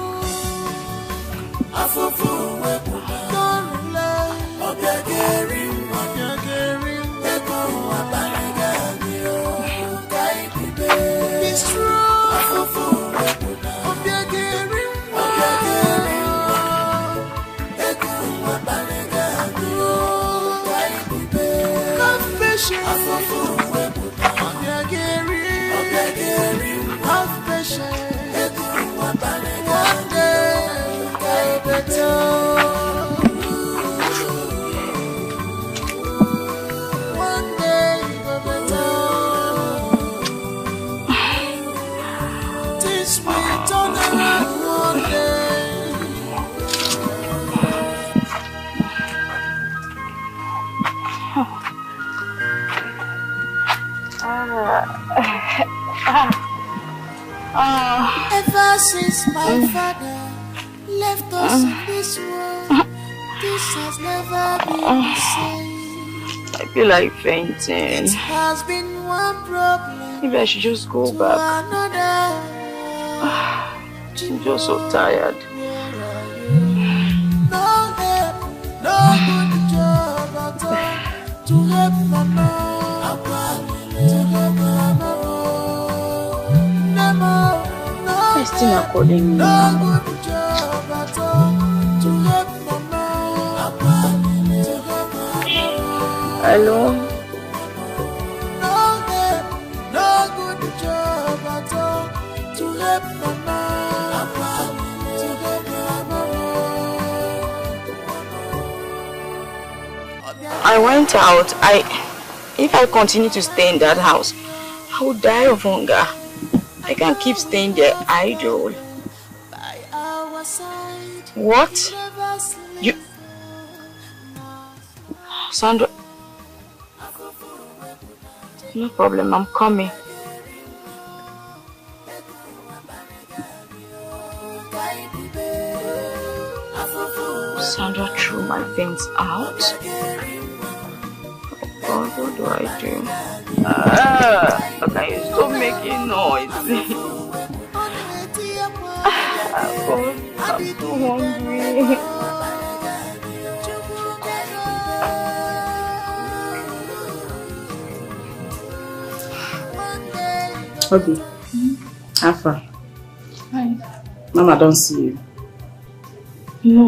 Ever since my father left us in this world, this has never been the same. I feel like fainting. It has been one problem. Maybe I should just go back. I'm just so tired. No help, no good job at all to help mama. Still according no good job at all to help mama. Hello? No help, no good job at all to help mama. I went out. If I continue to stay in that house, I will die of hunger. I can't keep staying there idle. What? You... Sandra... No problem, I'm coming. Sandra threw my veins out. Oh God, what do I do? Can you stop making noise? God, I'm so hungry. Okay. Alpha. Hi. Mama don't see you. No.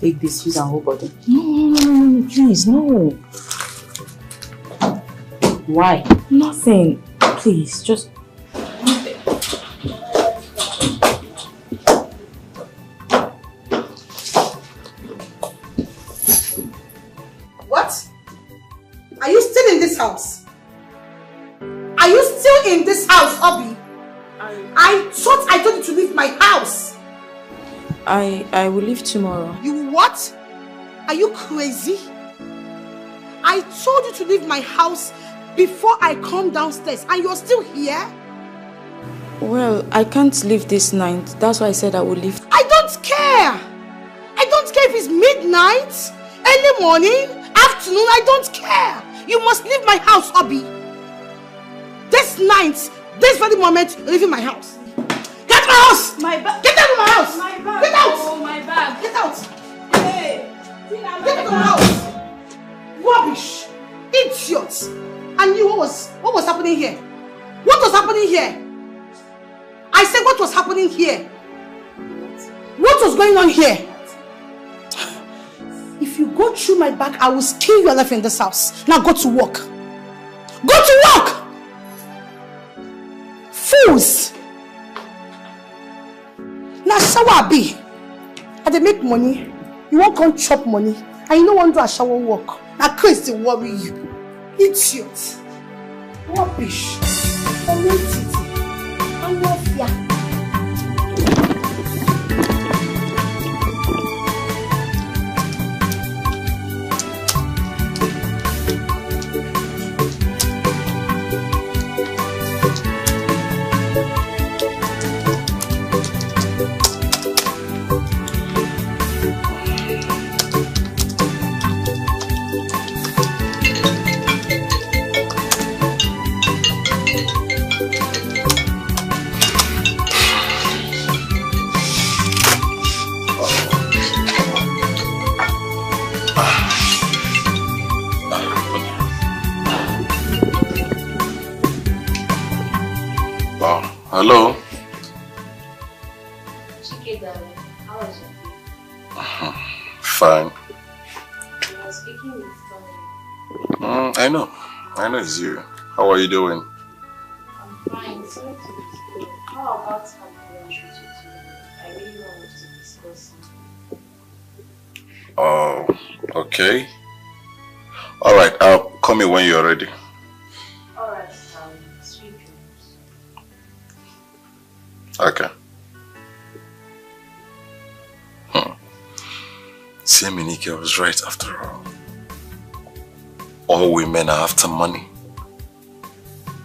Take this, use our whole body. No, please, no. Why? Nothing. Please, just... What? Are you still in this house? Are you still in this house, Obi? I thought I told you to leave my house. I will leave tomorrow. You what? Are you crazy? I told you to leave my house before I come downstairs and you're still here? Well, I can't leave this night. That's why I said I will leave. I don't care. I don't care if it's midnight, early morning, afternoon. I don't care. You must leave my house, Obi. This night, this very moment, you're leaving my house. Get my house! My bag! Get out of my house! My bag! Get out! Oh, my bag! Get out! Hey! Get out of my house! Rubbish! Idiots! And you, what was happening here? What was was happening here? I said what was happening here? What was going on here? If you go through my back, I will skin your life in this house. Now go to work. Go to work! Fools! Now shower be. I dey make money. You won't come chop money. And you don't want to do a shower work. Now crazy worry you. Idiot. Rubbish. I'm not fear. Hello? Dikeh, darling. How is it? Fine. You are speaking with Tony. I know it's you. How are you doing? I'm fine. Sorry to disturb. How about having lunch with you today? I really want us to discuss something. Oh, okay. Alright, I'll call me when you're ready. Alright, sweet dreams. Okay. See, Minike was right after all. All women are after money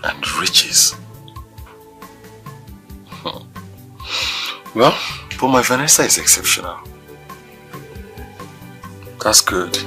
and riches. Well, but my Vanessa is exceptional. That's good.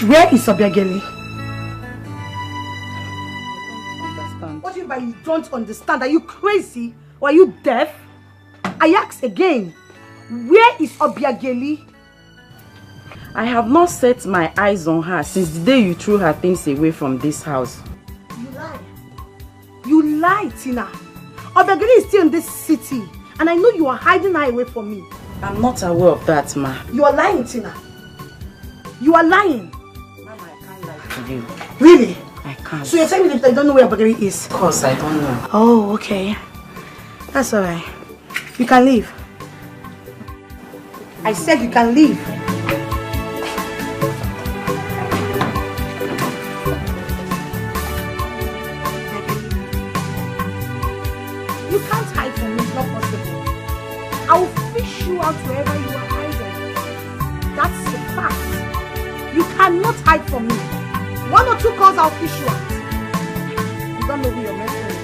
Where is Obiageli? Understand. What do you mean by you don't understand? Are you crazy? Or are you deaf? I ask again. Where is Obiageli? I have not set my eyes on her since the day you threw her things away from this house. You lie. You lie, Tina. Obiageli is still in this city. And I know you are hiding her away from me. I'm not aware of that, ma. You are lying, Tina. You are lying. Mama, I can't lie to you. Really? I can't. So you're telling me that I don't know where Obiageli is? Of course, I don't know. Oh, okay. That's alright. You can leave. I said you can leave. You can't hide from me, it's not possible. I will fish you out wherever you are hiding. That's the fact. You cannot hide from me. 1 or 2 calls, I'll fish you out. You don't know who you're messing with.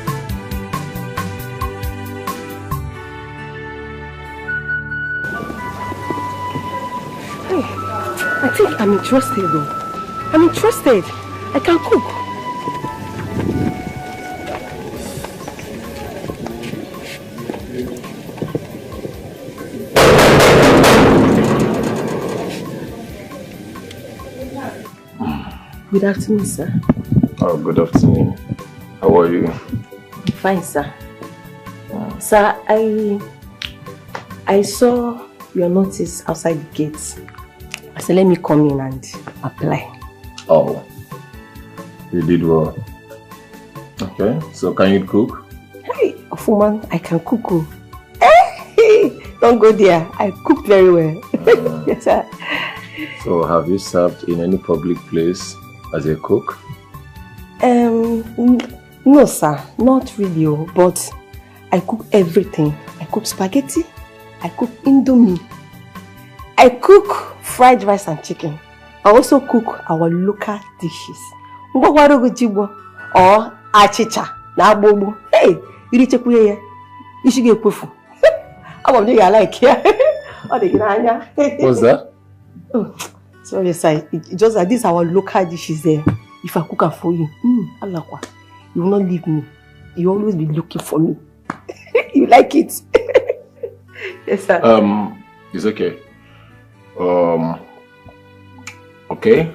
Hey, I think I'm interested though. I'm interested. I can cook. Good afternoon, sir. Oh, good afternoon. How are you? I'm fine, sir. Sir, I saw your notice outside the gate. I said, let me come in and apply. Oh, you did well. Okay, so can you cook? Hey, woman, I can cook. Hey, don't go there. I cook very well. Yes, sir. So have you served in any public place as a cook? No, sir, not really, but I cook everything. I cook spaghetti, I cook indomie, I cook fried rice and chicken. I also cook our local dishes. Or achicha, na bobo. Hey, you check here. You should get pufu. I want you like here. What's that? Oh, Sorry, sir. It's just that these are our local dishes there. If I cook it for you, Alakwa, you will not leave me. You will always be looking for me. You like it? Yes, sir. It's okay. Okay.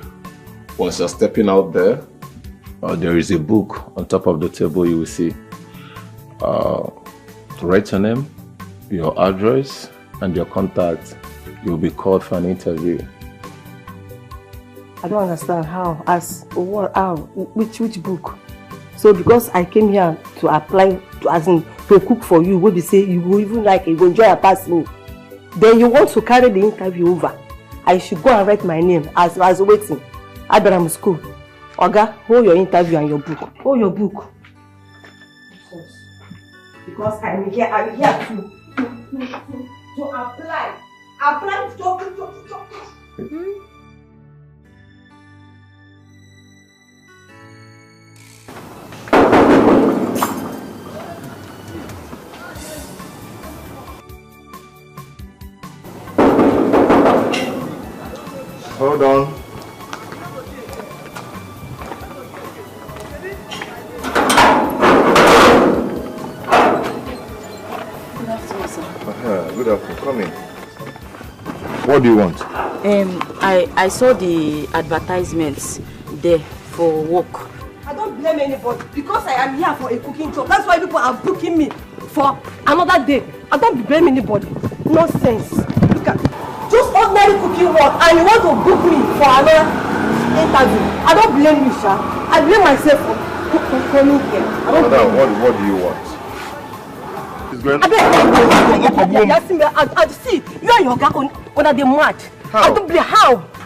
Once you're stepping out there, there is a book on top of the table. You will see. Write your name, your address, and your contact. You will be called for an interview. I don't understand how. As what? How? Which book? So because I came here to apply to cook for you, what you say you will even like it, you will enjoy and pass me. Then you want to carry the interview over. I should go and write my name as waiting. Abraham school. Oga, hold your interview and your book. Hold your book. Because I'm here to apply. Apply to. Hold on. Good afternoon, sir. Good afternoon. Come in. What do you want? I saw the advertisements there for work. I don't blame anybody because I am here for a cooking job. That's why people are booking me for another day. I don't blame anybody. Nonsense. Look at just ordinary cooking work and you want to book me for another interview. I don't blame you, sir. I blame myself for coming here. What do you want? See, you and your guy under the mad. How?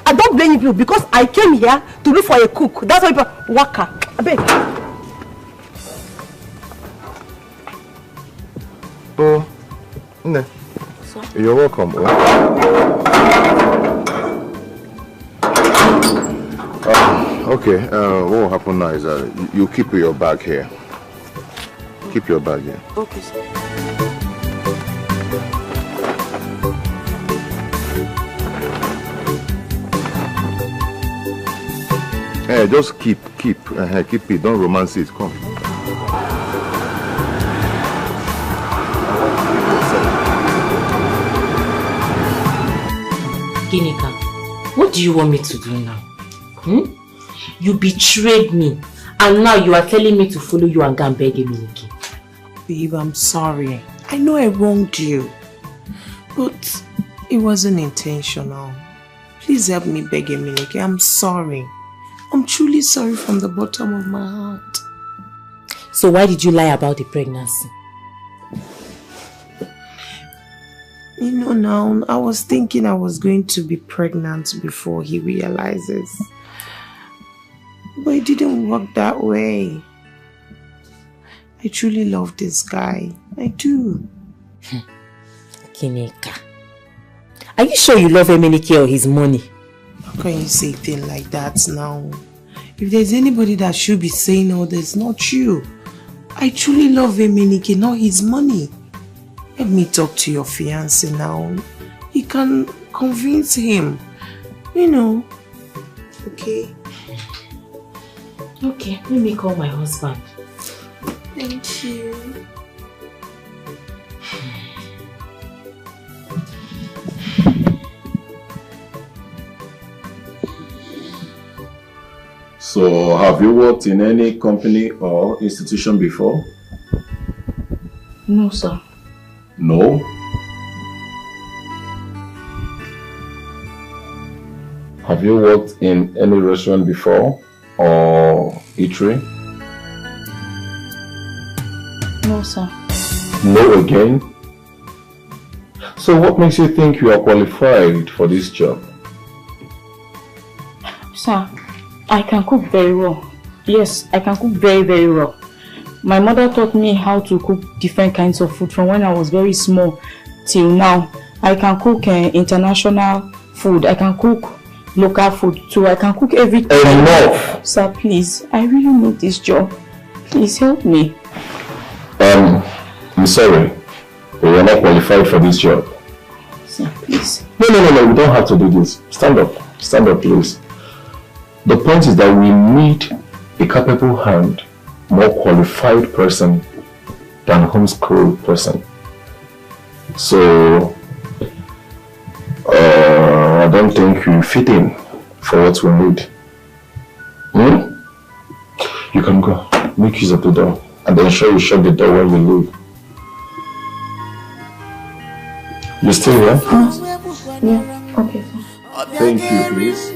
I don't blame you because I came here to look for a cook. That's why people work. I beg. Oh, no. You're welcome. Okay, what will happen now is that you keep your bag here. Keep your bag here. Okay, sir. Hey, just keep it. Don't romance it. Come. Ginika, what do you want me to do now? You betrayed me, and now you are telling me to follow you and go and beg Eminike. Babe, I'm sorry. I know I wronged you, but it wasn't intentional. Please help me beg Eminike. I'm sorry. I'm truly sorry from the bottom of my heart. So why did you lie about the pregnancy? You know now, I was thinking I was going to be pregnant before he realizes. But it didn't work that way. I truly love this guy. I do. Ginika, are you sure you love Eminike or his money? How can you say things like that now? If there's anybody that should be saying all this, not you. I truly love Eminike, not his money. Let me talk to your fiancé now. You can convince him. You know. Okay? Okay, let me call my husband. Thank you. So, have you worked in any company or institution before? No, sir. No? Have you worked in any restaurant before or eatery? No, sir. No again? So what makes you think you are qualified for this job? Sir, I can cook very well. Yes, I can cook very, very well. My mother taught me how to cook different kinds of food from when I was very small till now. I can cook international food. I can cook local food too. I can cook everything. Enough! Sir, please, I really need this job. Please help me. I'm sorry, but you're not qualified for this job. Sir, please. No, you don't have to do this. Stand up. Sandra, please. The point is that we need a capable hand, more qualified person than homeschool person. So, I don't think you fit in for what we need. You can go. Make use of the door. And ensure you shut the door when you leave. You still here? Yeah. Okay. Thank you, please.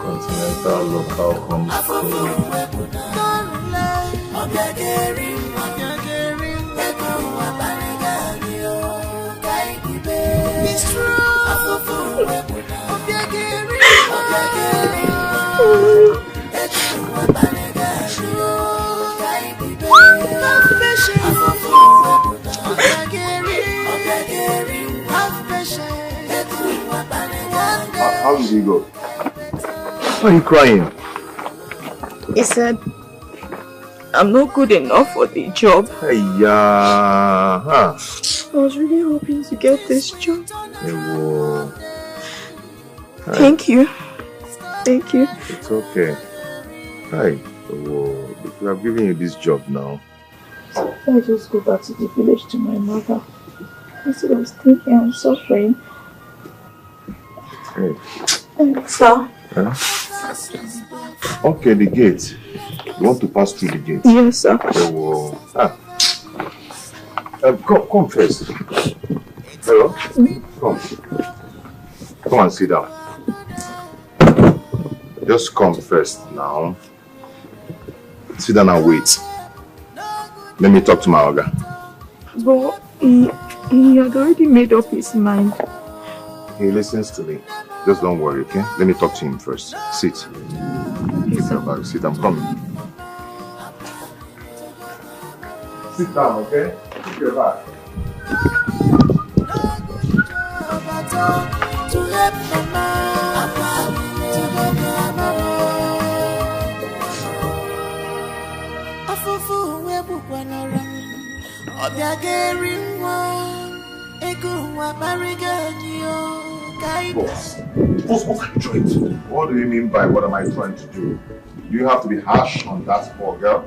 Continental local homeschool. How did he go? Why are you crying? He said, I'm not good enough for the job. Hey, huh? I was really hoping to get this job. Hey, Thank you. Thank you. It's okay. Hi. We have given you this job now. I just go back to the village to my mother. Instead of thinking I'm suffering. Hey. Sir? Huh? Okay, the gate. You want to pass through the gate? Yes, sir. Come first. Hello? Come and sit down. Just come first now. Sit down and wait. Let me talk to my Oga. But he had already made up his mind. He listens to me. Just don't worry, okay? Let me talk to him first. Sit. Take your bag. Sit. I'm coming. Sit down, okay? Take your bag. Boss, what are you trying to do? What do you mean by what am I trying to do? Do you have to be harsh on that poor girl?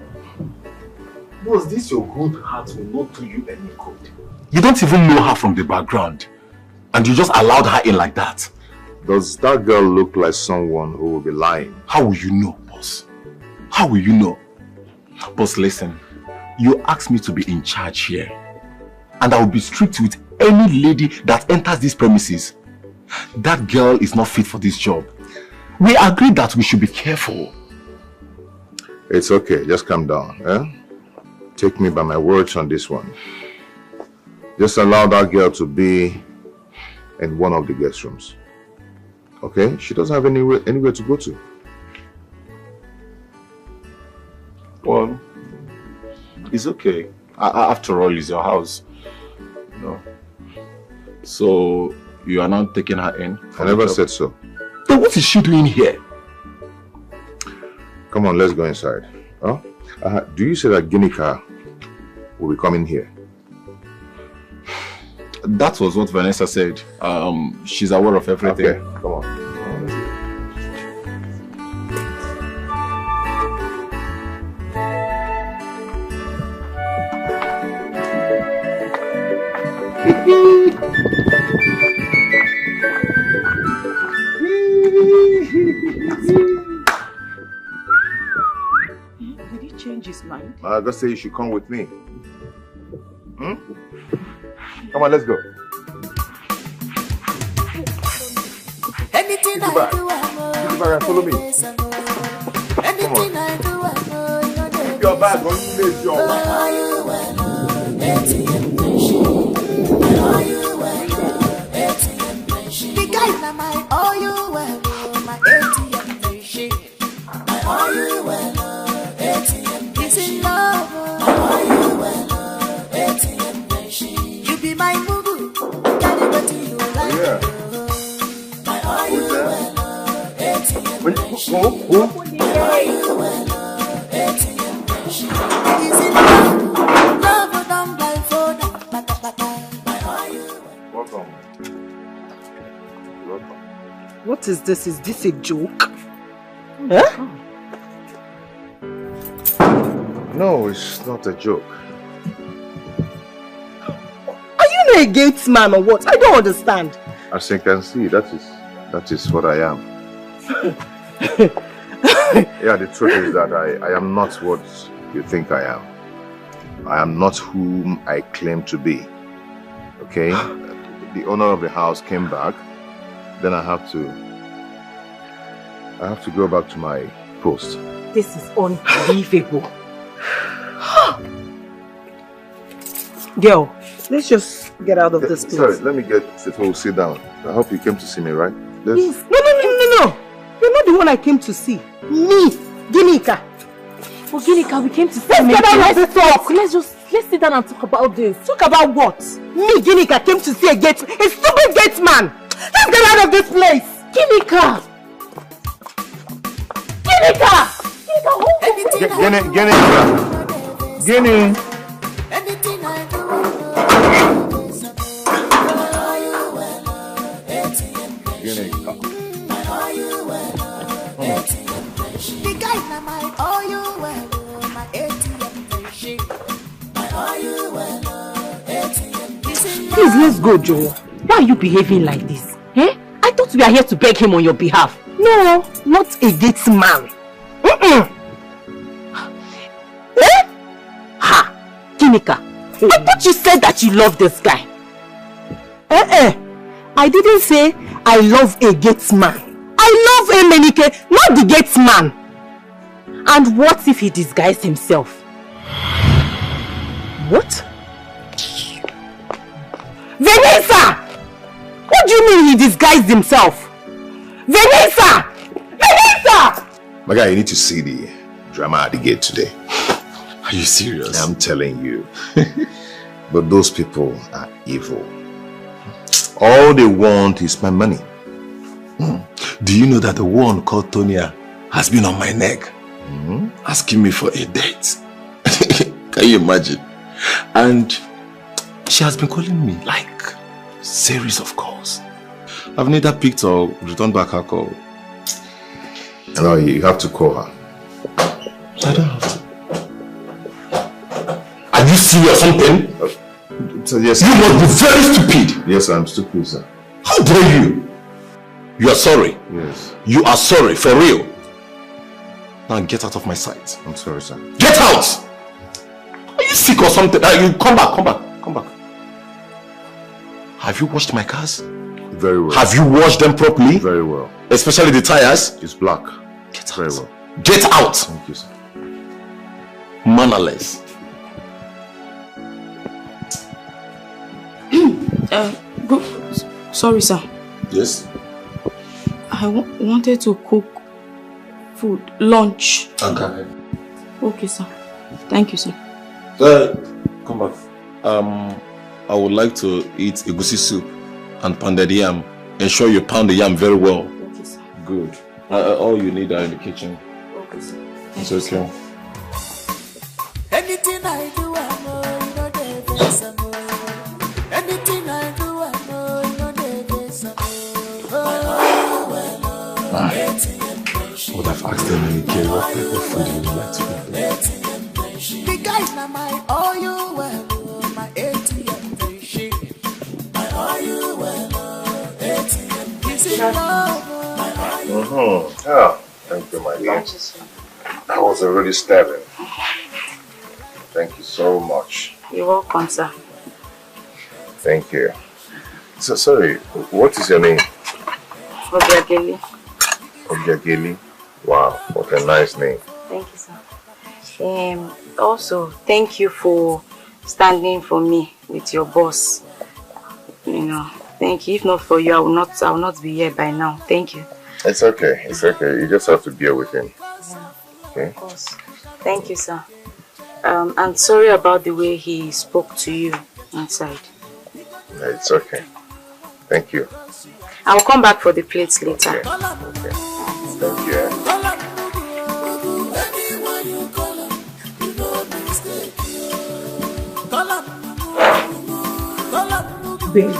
Boss, this your good heart will not do you any good. You don't even know her from the background. And you just allowed her in like that. Does that girl look like someone who will be lying? How will you know, boss? How will you know? Boss, listen. You asked me to be in charge here. And I will be strict with any lady that enters these premises. That girl is not fit for this job. We agreed that we should be careful. It's okay. Just calm down. Eh? Take me by my words on this one. Just allow that girl to be in one of the guest rooms. Okay? She doesn't have anywhere to go to. Well, it's okay. After all, it's your house. No. So, you are not taking her in? I never said so. Then what is she doing here? Come on, let's go inside. Huh? Do you say that Ginika will be coming here? That was what Vanessa said. She's aware of everything. Okay, come on. Did he change his mind? I just say you should come with me. Come on, let's go. Anything I do, follow me. Come on. Keep your bag on you, place your the guy na my all you well, my ATM machine. My all you well, ATM is in love. My all you well, ATM machine. You be my boo, carry what you like. Yeah. My all you well, ATM machine. Welcome. What is this? Is this a joke? Huh? No, it's not a joke. Are you a gatesman or what? I don't understand. As you can see, that is what I am. Yeah, the truth is that I am not what you think I am. I am not whom I claim to be. Okay? The owner of the house came back. Then I have to go back to my post. This is unbelievable. Girl, let's just get out of this place. Sorry, let me get settled. Sit down. I hope you came to see me, right? Yes. No. You're not the one I came to see. Me, Ginika. For Ginika, we came to see me. Let's talk. Let's sit down and talk about this. Talk about what? Me, Ginika, came to see a stupid gate man. Let's get out of this place. Ginika! Guinea. Please, let's go, Joe. Why are you behaving like this? Eh? I thought we are here to beg him on your behalf. No, not a gate man. Eh? Ha! Ginika, I thought you said that you love this guy. I didn't say I love a gate man. I love Emenike, not the gate man. And what if he disguised himself? What? Vanessa! What do you mean he disguised himself? Vanessa! My guy, you need to see the drama at the gate today. Are you serious? I'm telling you. But those people are evil. All they want is my money. Do you know that the one called Tonya has been on my neck? Asking me for a date. Can you imagine? And she has been calling me like series of calls. I've neither picked or returned back her call. No, you have to call her. I don't have to. Are you serious or something? So yes, you must be very stupid. Yes, I'm stupid, sir. How dare you? You are sorry. Yes. You are sorry, for real. Now get out of my sight. I'm sorry, sir. Get out! Are you sick or something? You come back. Have you washed my cars? Very well. Have you washed them properly? Very well. Especially the tires? It's black. Get out. Very well. Get out! Thank you, sir. Mannerless. Sorry, sir. Yes? I wanted to cook food, lunch. Okay. Okay, sir. Thank you, sir. Come back. I would like to eat egusi soup and pounded yam. Ensure you pound the yam very well. Okay, sir. Good. All you need are in the kitchen. Okay, sir. It's okay. Anything I do, I know you know they face a move. Anything I do, I know you know they face a move. I would have asked them any care what type of food you would like to prepare. The guys now my all you well, my ATM machine. My all you well, ATM. This is love. Oh, thank you, my dear. I was already starving. Thank you so much. You're welcome, sir. Thank you. So, sorry, what is your name? Obiageli. Obiageli? Wow, what a nice name. Thank you, sir. Also, thank you for standing for me with your boss. You know, thank you. If not for you, I will not be here by now. Thank you. It's okay. It's okay. You just have to bear with him. Yeah, okay? Of course. Thank you, sir. I'm sorry about the way he spoke to you inside. It's okay. Thank you. I'll come back for the plates later. Okay. Thank you. Babe,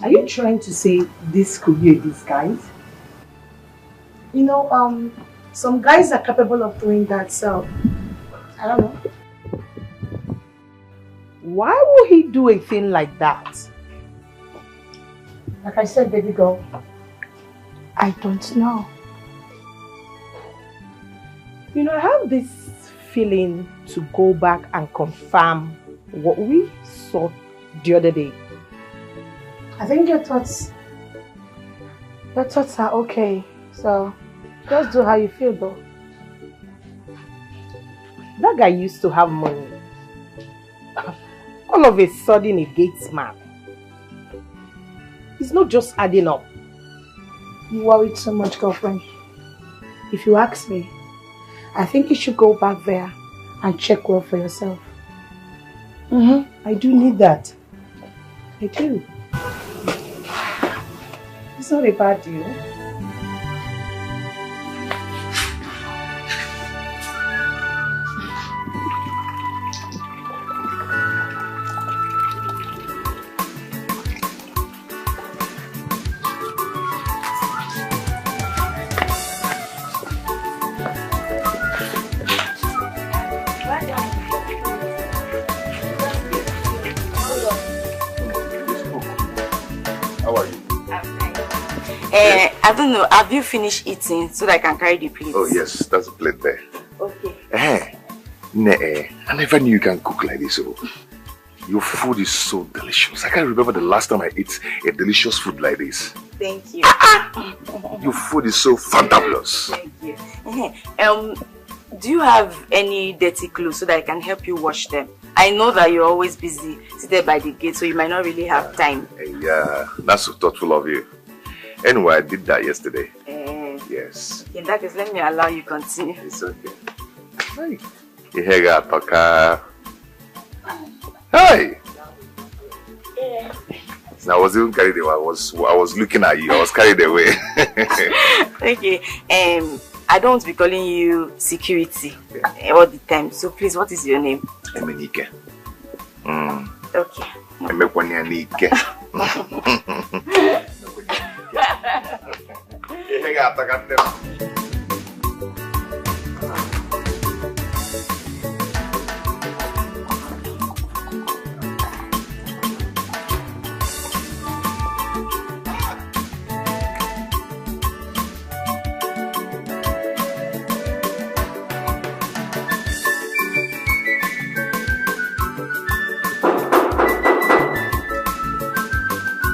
are you trying to say this could be a disguise? You know, some guys are capable of doing that, so I don't know. Why would he do a thing like that? Like I said, baby girl, I don't know. You know, I have this feeling to go back and confirm what we saw the other day. I think your thoughts are okay. So just do how you feel though. That guy used to have money. All of a sudden, a gatesman. It's not just adding up. You worry too much, girlfriend. If you ask me, I think you should go back there and check well for yourself. I do need that. I do. It's not a bad deal. I don't know, have you finished eating so that I can carry the plate? Oh yes, that's a plate there. Okay. I never knew you can cook like this. Oh. Your food is so delicious. I can't remember the last time I ate a delicious food like this. Thank you. Your food is so fantabulous. Thank you. Do you have any dirty clothes so that I can help you wash them? I know that you're always busy seated by the gate, so you might not really have time. Yeah, that's so thoughtful of you. Anyway, I did that yesterday. Yes. In that case, let me allow you continue. It's okay. Hey. Hey! Yeah. Now, I was even carried away. I was looking at you. I was carried away. Okay. I don't want to be calling you security all the time. So please, what is your name? Emenike. Okay. Emenike.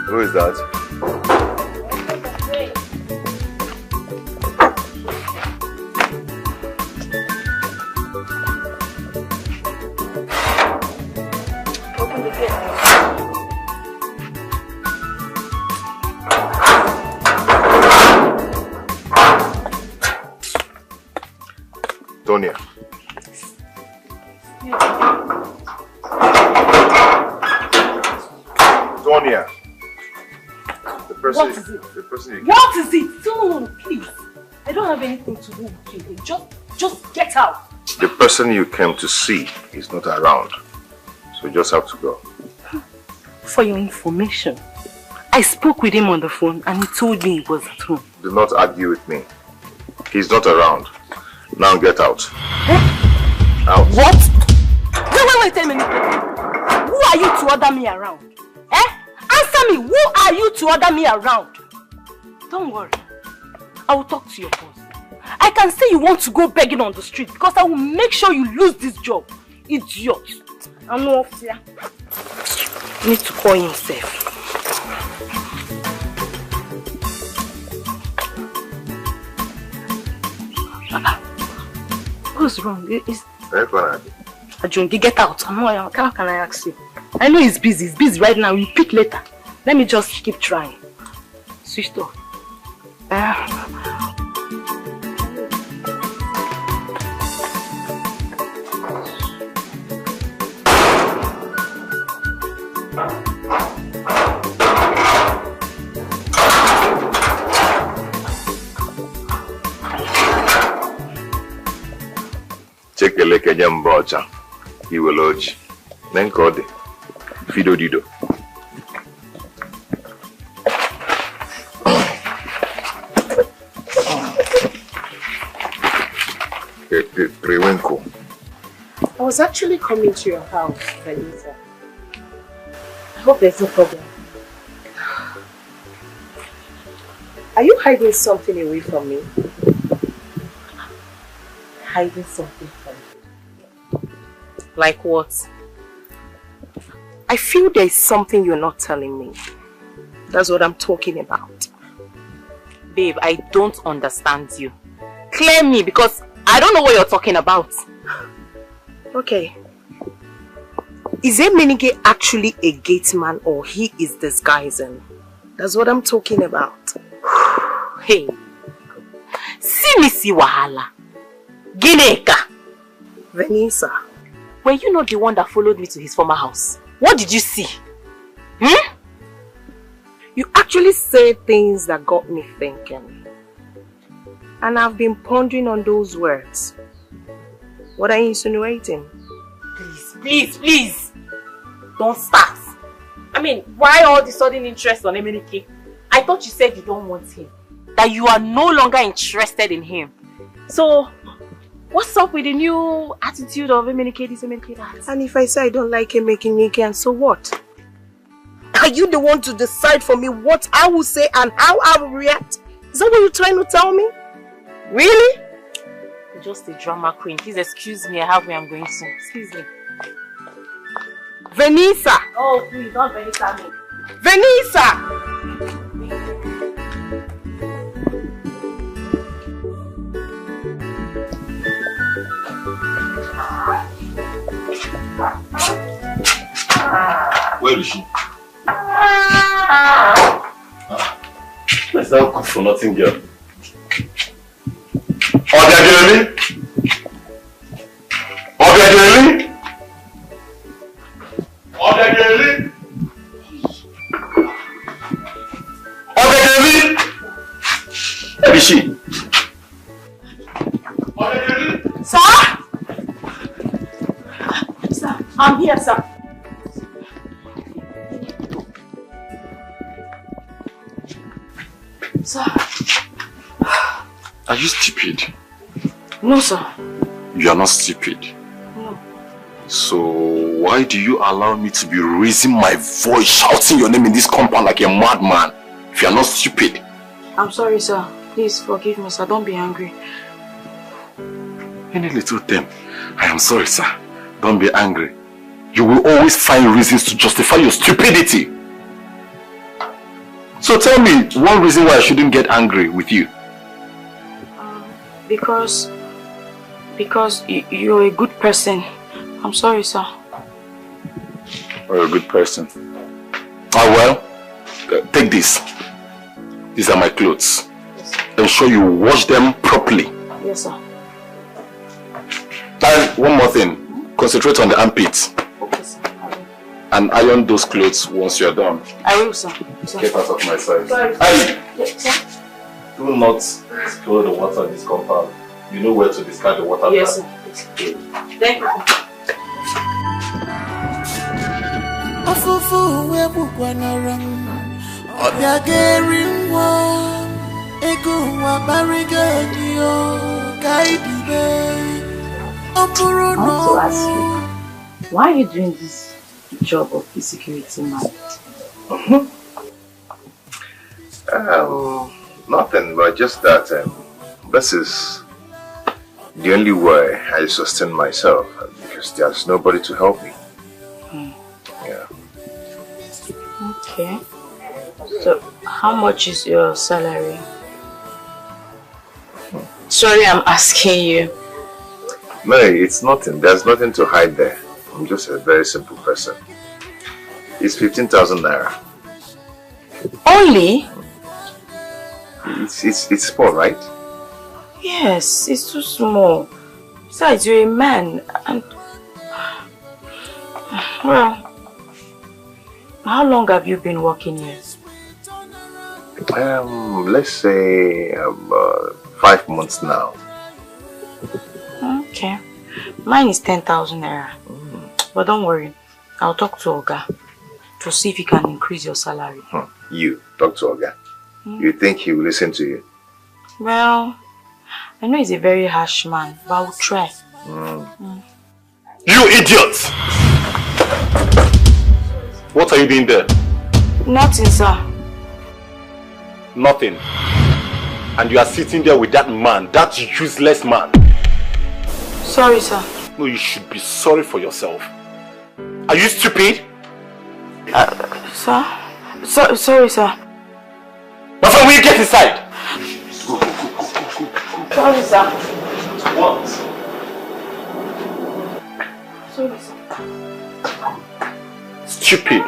Who is that? Tonya. Tonya. What is it? The person you What is it? No, please. I don't have anything to do with you. Just get out. The person you came to see is not around. So you just have to go. For your information, I spoke with him on the phone and he told me he was at home. Do not argue with me. He's not around. Now get out. Out. What? Wait a minute. Who are you to order me around? Answer me, who are you to order me around? Don't worry. I will talk to your boss. I can say you want to go begging on the street because I will make sure you lose this job. Idiot. I'm not off here. I need to call himself. What's wrong? Ajungi, get out. How can I ask you? I know he's busy. He's busy right now. You pick later. Let me just keep trying. Switch off. Check a leke jambocha. He will lodge. Then call the Fido Dido. Rewenko. I was actually coming to your house, Vanessa. I hope there's no problem. Are you hiding something away from me? Hiding something from me? Like what? I feel there's something you're not telling me. That's what I'm talking about. Babe, I don't understand you. Clear me, because I don't know what you're talking about. Okay. Is Emenike actually a gate man or he is disguising? That's what I'm talking about. Hey. See me see wahala. Gineka. Vanessa. Were you not the one that followed me to his former house? What did you see? You actually said things that got me thinking. And I've been pondering on those words. What are you insinuating? Please. Don't start. I mean, why all the sudden interest on Emenike? I thought you said you don't want him. That you are no longer interested in him. So, what's up with the new attitude of Emenike this, Emenike that? And if I say I don't like him making Nike, and so what? Are you the one to decide for me what I will say and how I will react? Is that what you're trying to tell me? Really? You're just a drama queen. Please excuse me, I have where I'm going to. Excuse me. Vanessa! Oh, please, don't Vanessa me. Vanessa! Where is she? Let's now cook for nothing, girl. Obiageli? Where is she? Sir? Sir, I'm here, sir. Sir. Are you stupid? No, sir. You are not stupid. No. So why do you allow me to be raising my voice, shouting your name in this compound like a madman if you are not stupid? I'm sorry, sir. Please forgive me, sir. Don't be angry. Any little thing. I am sorry, sir. Don't be angry. You will always find reasons to justify your stupidity. So tell me, one reason why I shouldn't get angry with you? Because you're a good person. I'm sorry, sir. You're a good person. Oh well, take this. These are my clothes. Yes, Ensure you wash them properly. yes, sir. And one more thing, concentrate on the armpits. Okay, sir. And iron those clothes once you're done. I will, sir. Get out of my sight. Sorry. Hey! Yes, sir. Do not spill the water in this compound. You know where to discard the water. Yes, sir. Thank you. Ofufu webu kwanaram Obiageri nwa Ego wa bariga niyo Kaibibe Opuru no. I want to ask you, why are you doing this job of the security man? Nothing, but just that this is the only way I sustain myself because there's nobody to help me. Yeah. Okay. So, how much is your salary? Sorry, I'm asking you. No, it's nothing. There's nothing to hide there. I'm just a very simple person. It's 15,000 naira. Only? It's small, right? Yes, it's too small. Besides, you're a man and... Well, how long have you been working here? Let's say 5 months now. Okay. Mine is 10,000 naira. But don't worry, I'll talk to Oga to see if he can increase your salary. You talk to Oga. You think he will listen to you? Well, I know he's a very harsh man, but I will try. You idiot! What are you doing there? Nothing, sir. Nothing. And you are sitting there with that man, that useless man. Sorry, sir. No, you should be sorry for yourself. Are you stupid? Sir? Sorry, sir. My friend, will you get inside? Sorry, sir. What? Sorry, sir. Stupid.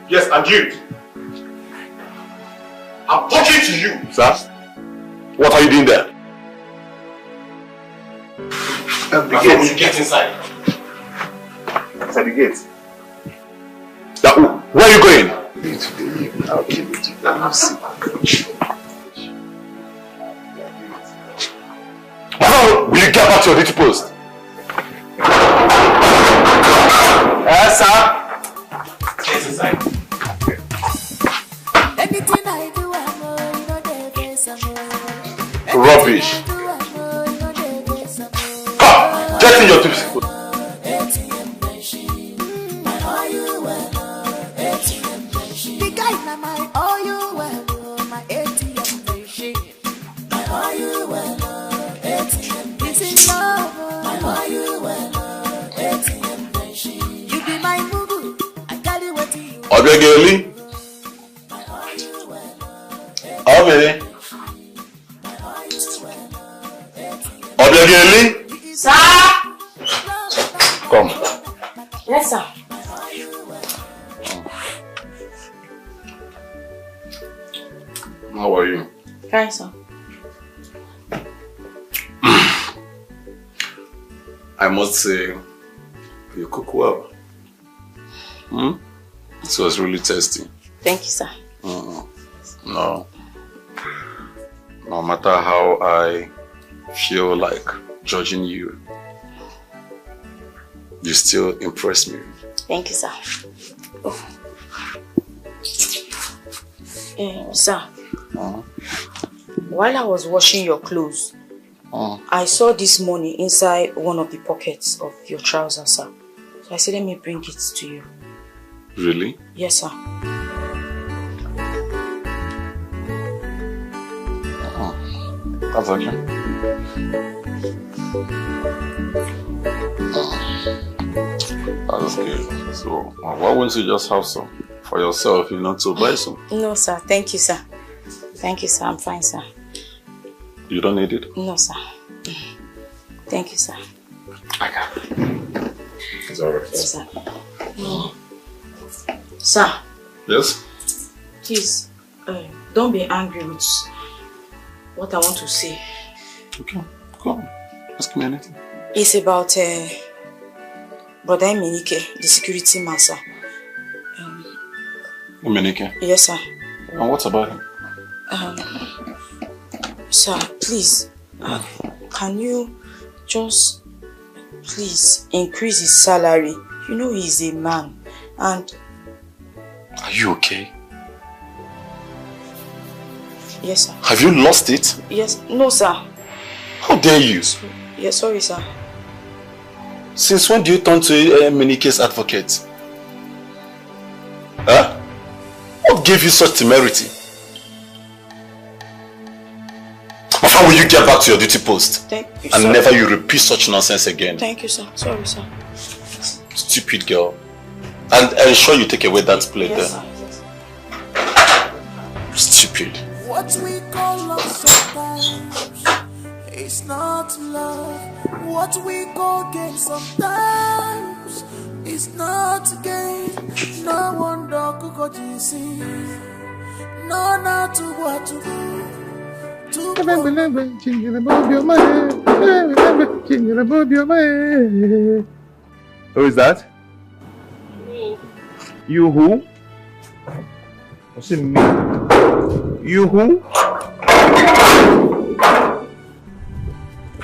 Yes, and you. I'm talking to you, sir. What are you doing there? The gate. Will you get inside? Inside the gate. Where are you going? I'll keep it. I'll see. Will you get back to your duty post? Yes, sir. Get inside. Anything I do, I know, you know, they Rubbish. Come, get in your duty post. The guy na my all you well, my ATM machine. My all you well, ATM machine. My all you well, ATM machine. You be my mugu, I carry what you. Obiageli. Obi. Obiageli. Sir. Come. Yes, sir. How are you? Fine, sir. I must say, you cook well. It was really tasty. Thank you, sir. No matter how I feel like judging you, you still impress me. Thank you, sir. Sir, while I was washing your clothes, I saw this money inside one of the pockets of your trousers, sir. So I said, let me bring it to you. Really? Yes, sir. That's okay. That's good. So, why wouldn't you just have some for yourself, you know, to buy some? No, sir. Thank you, sir. Thank you, sir. I'm fine, sir. You don't need it? No, sir. Thank you, sir. I got it. It's alright. Yes, sir. Sir. Yes? Please, don't be angry with what I want to say. Okay, go on. Ask me anything. It's about Brother Imenike, the security man, sir. Imenike? Yes, sir. And what about him? Sir, please, can you just please increase his salary? You know he's a man, and... Are you okay? Yes, sir. Have you lost it? Yes. No, sir. How dare you? Yes, sorry, sir. Since when do you turn to Imenike's advocate? Huh? What gave you such temerity? How will you get back to your duty post? Thank you, and sir. never you repeat such nonsense again? Thank you, sir. Sorry, sir. Stupid girl. And ensure you take away that plate yes, there. Sir. Stupid. What we call love sometimes is not love. What we call gain sometimes is not gain. No wonder could you see. No, not to what to do. Who is that? Me. You who? What's it me? You who?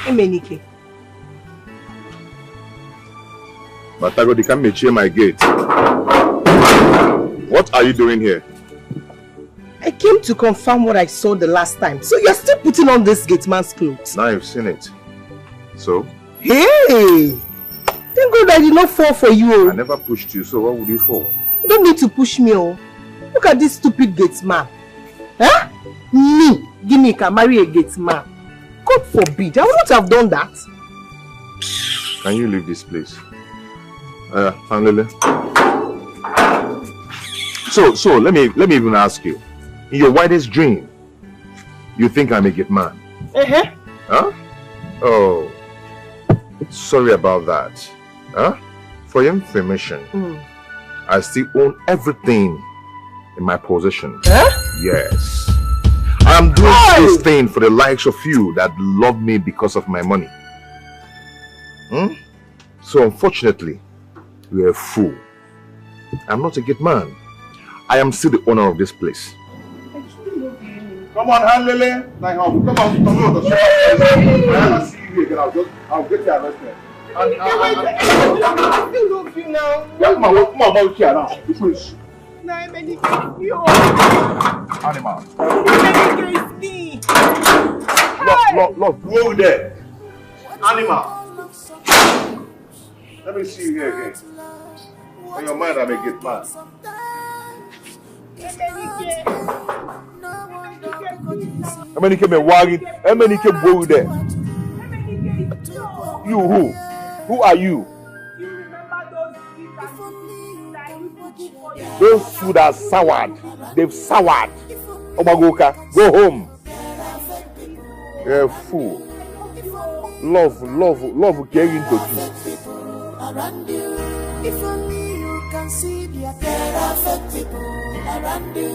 Imenike. Matagodi, come and cheer my gate. What are you doing here? I came to confirm what I saw the last time. So you're still putting on this gateman's clothes? Now you've seen it. So? Hey! Thank God I did not fall for you. I never pushed you, so what would you fall? You don't need to push me. Oh. Look at this stupid gateman. Huh? Me, Guinea can marry a gateman. God forbid. I would not have done that. Can you leave this place? Lele. So let me even ask you. In your wildest dream, you think I'm a gate man? Huh? Oh, sorry about that. Huh? For your information, I still own everything in my possession. Huh? Yes. I'm doing this thing for the likes of you that love me because of my money. So unfortunately, you're a fool. I'm not a gate man. I am still the owner of this place. Come on, Lele. Come on. I see you again. I'll get you arrested. I still love you now. Yeah, come on, here now. Please. Animal. Look, go there. Animal. Let me see you here again. In your mind, I'm a gate man. How many came wagging? How many came go there? You who? Who are you? Those food are soured. They've soured. Omagoka, go home. You're a fool. Love getting into you. If only you can see there are fake people around you.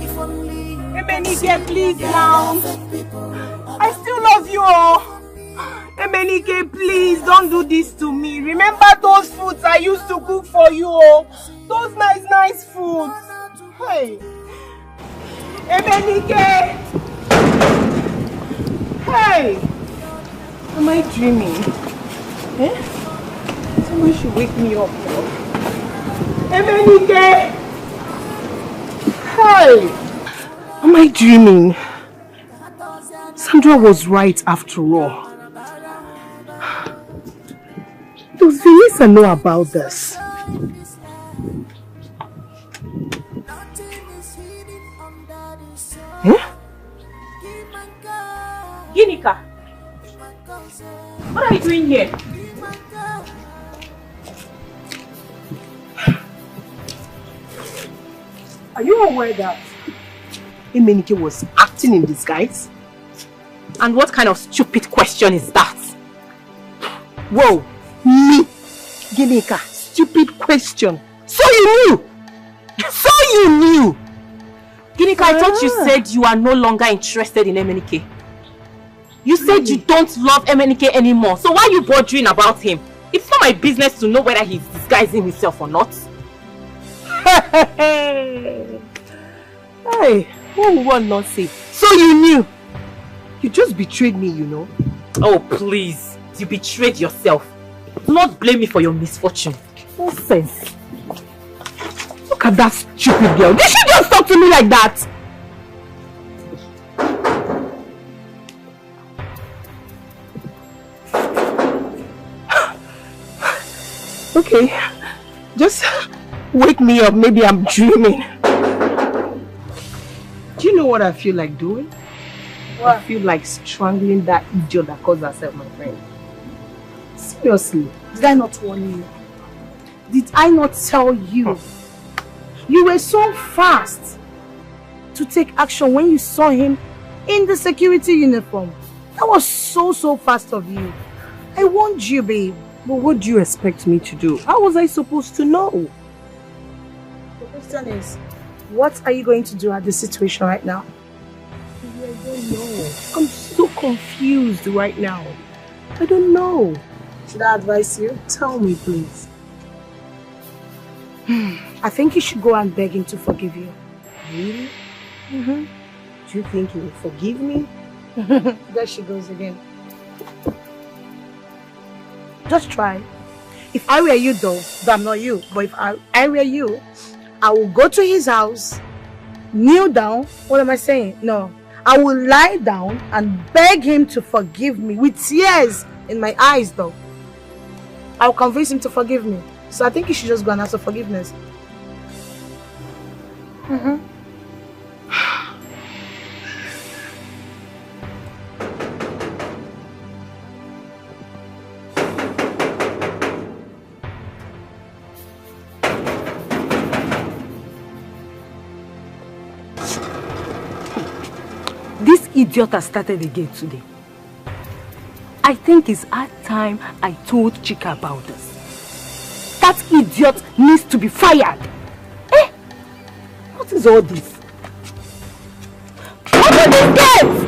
If only you Emenike, please now. I still love you all. Emenike, please don't do this to me. Remember those foods I used to cook for you all. Those nice foods. Hey. Emenike. Hey. Am I dreaming? Someone should wake me up. Emenike! Hey! Am I dreaming? Sandra was right after all. Does Vanessa know about this? Ginika, what are you doing here? Are you aware that Emenike was acting in disguise? And what kind of stupid question is that? Whoa, me, Ginika, stupid question. So you knew? So you knew? Ginika, I thought you said you are no longer interested in Emenike. You said you don't love Emenike anymore. So why are you bothering about him? It's not my business to know whether he's disguising himself or not. Hey, what would one not say? So you knew? You just betrayed me, you know. Oh, please. You betrayed yourself. Do not blame me for your misfortune. Nonsense. Look at that stupid girl. Did she just talk to me like that? Okay, just wake me up. Maybe I'm dreaming. Do you know what I feel like doing? What? I feel like strangling that idiot that calls herself my friend. Seriously. Did I not warn you? Did I not tell you? You were so fast to take action when you saw him in the security uniform. That was so fast of you. I warned you, babe. But what do you expect me to do? How was I supposed to know? The question is, what are you going to do at this situation right now? I don't know. I'm so confused right now. I don't know. Should I advise you? Tell me, please. I think you should go and beg him to forgive you. Really? Do you think he will forgive me? There she goes again. Just try. If I were you though I'm not you, but if I were you, I will go to his house Kneel down? What am I saying? No. I will lie down and beg him to forgive me with tears in my eyes though. I'll convince him to forgive me. So I think you should just go and ask for forgiveness. This idiot has started again today. I think it's high time I told Chika about this. That idiot needs to be fired. Eh? What is all this? Open this gate!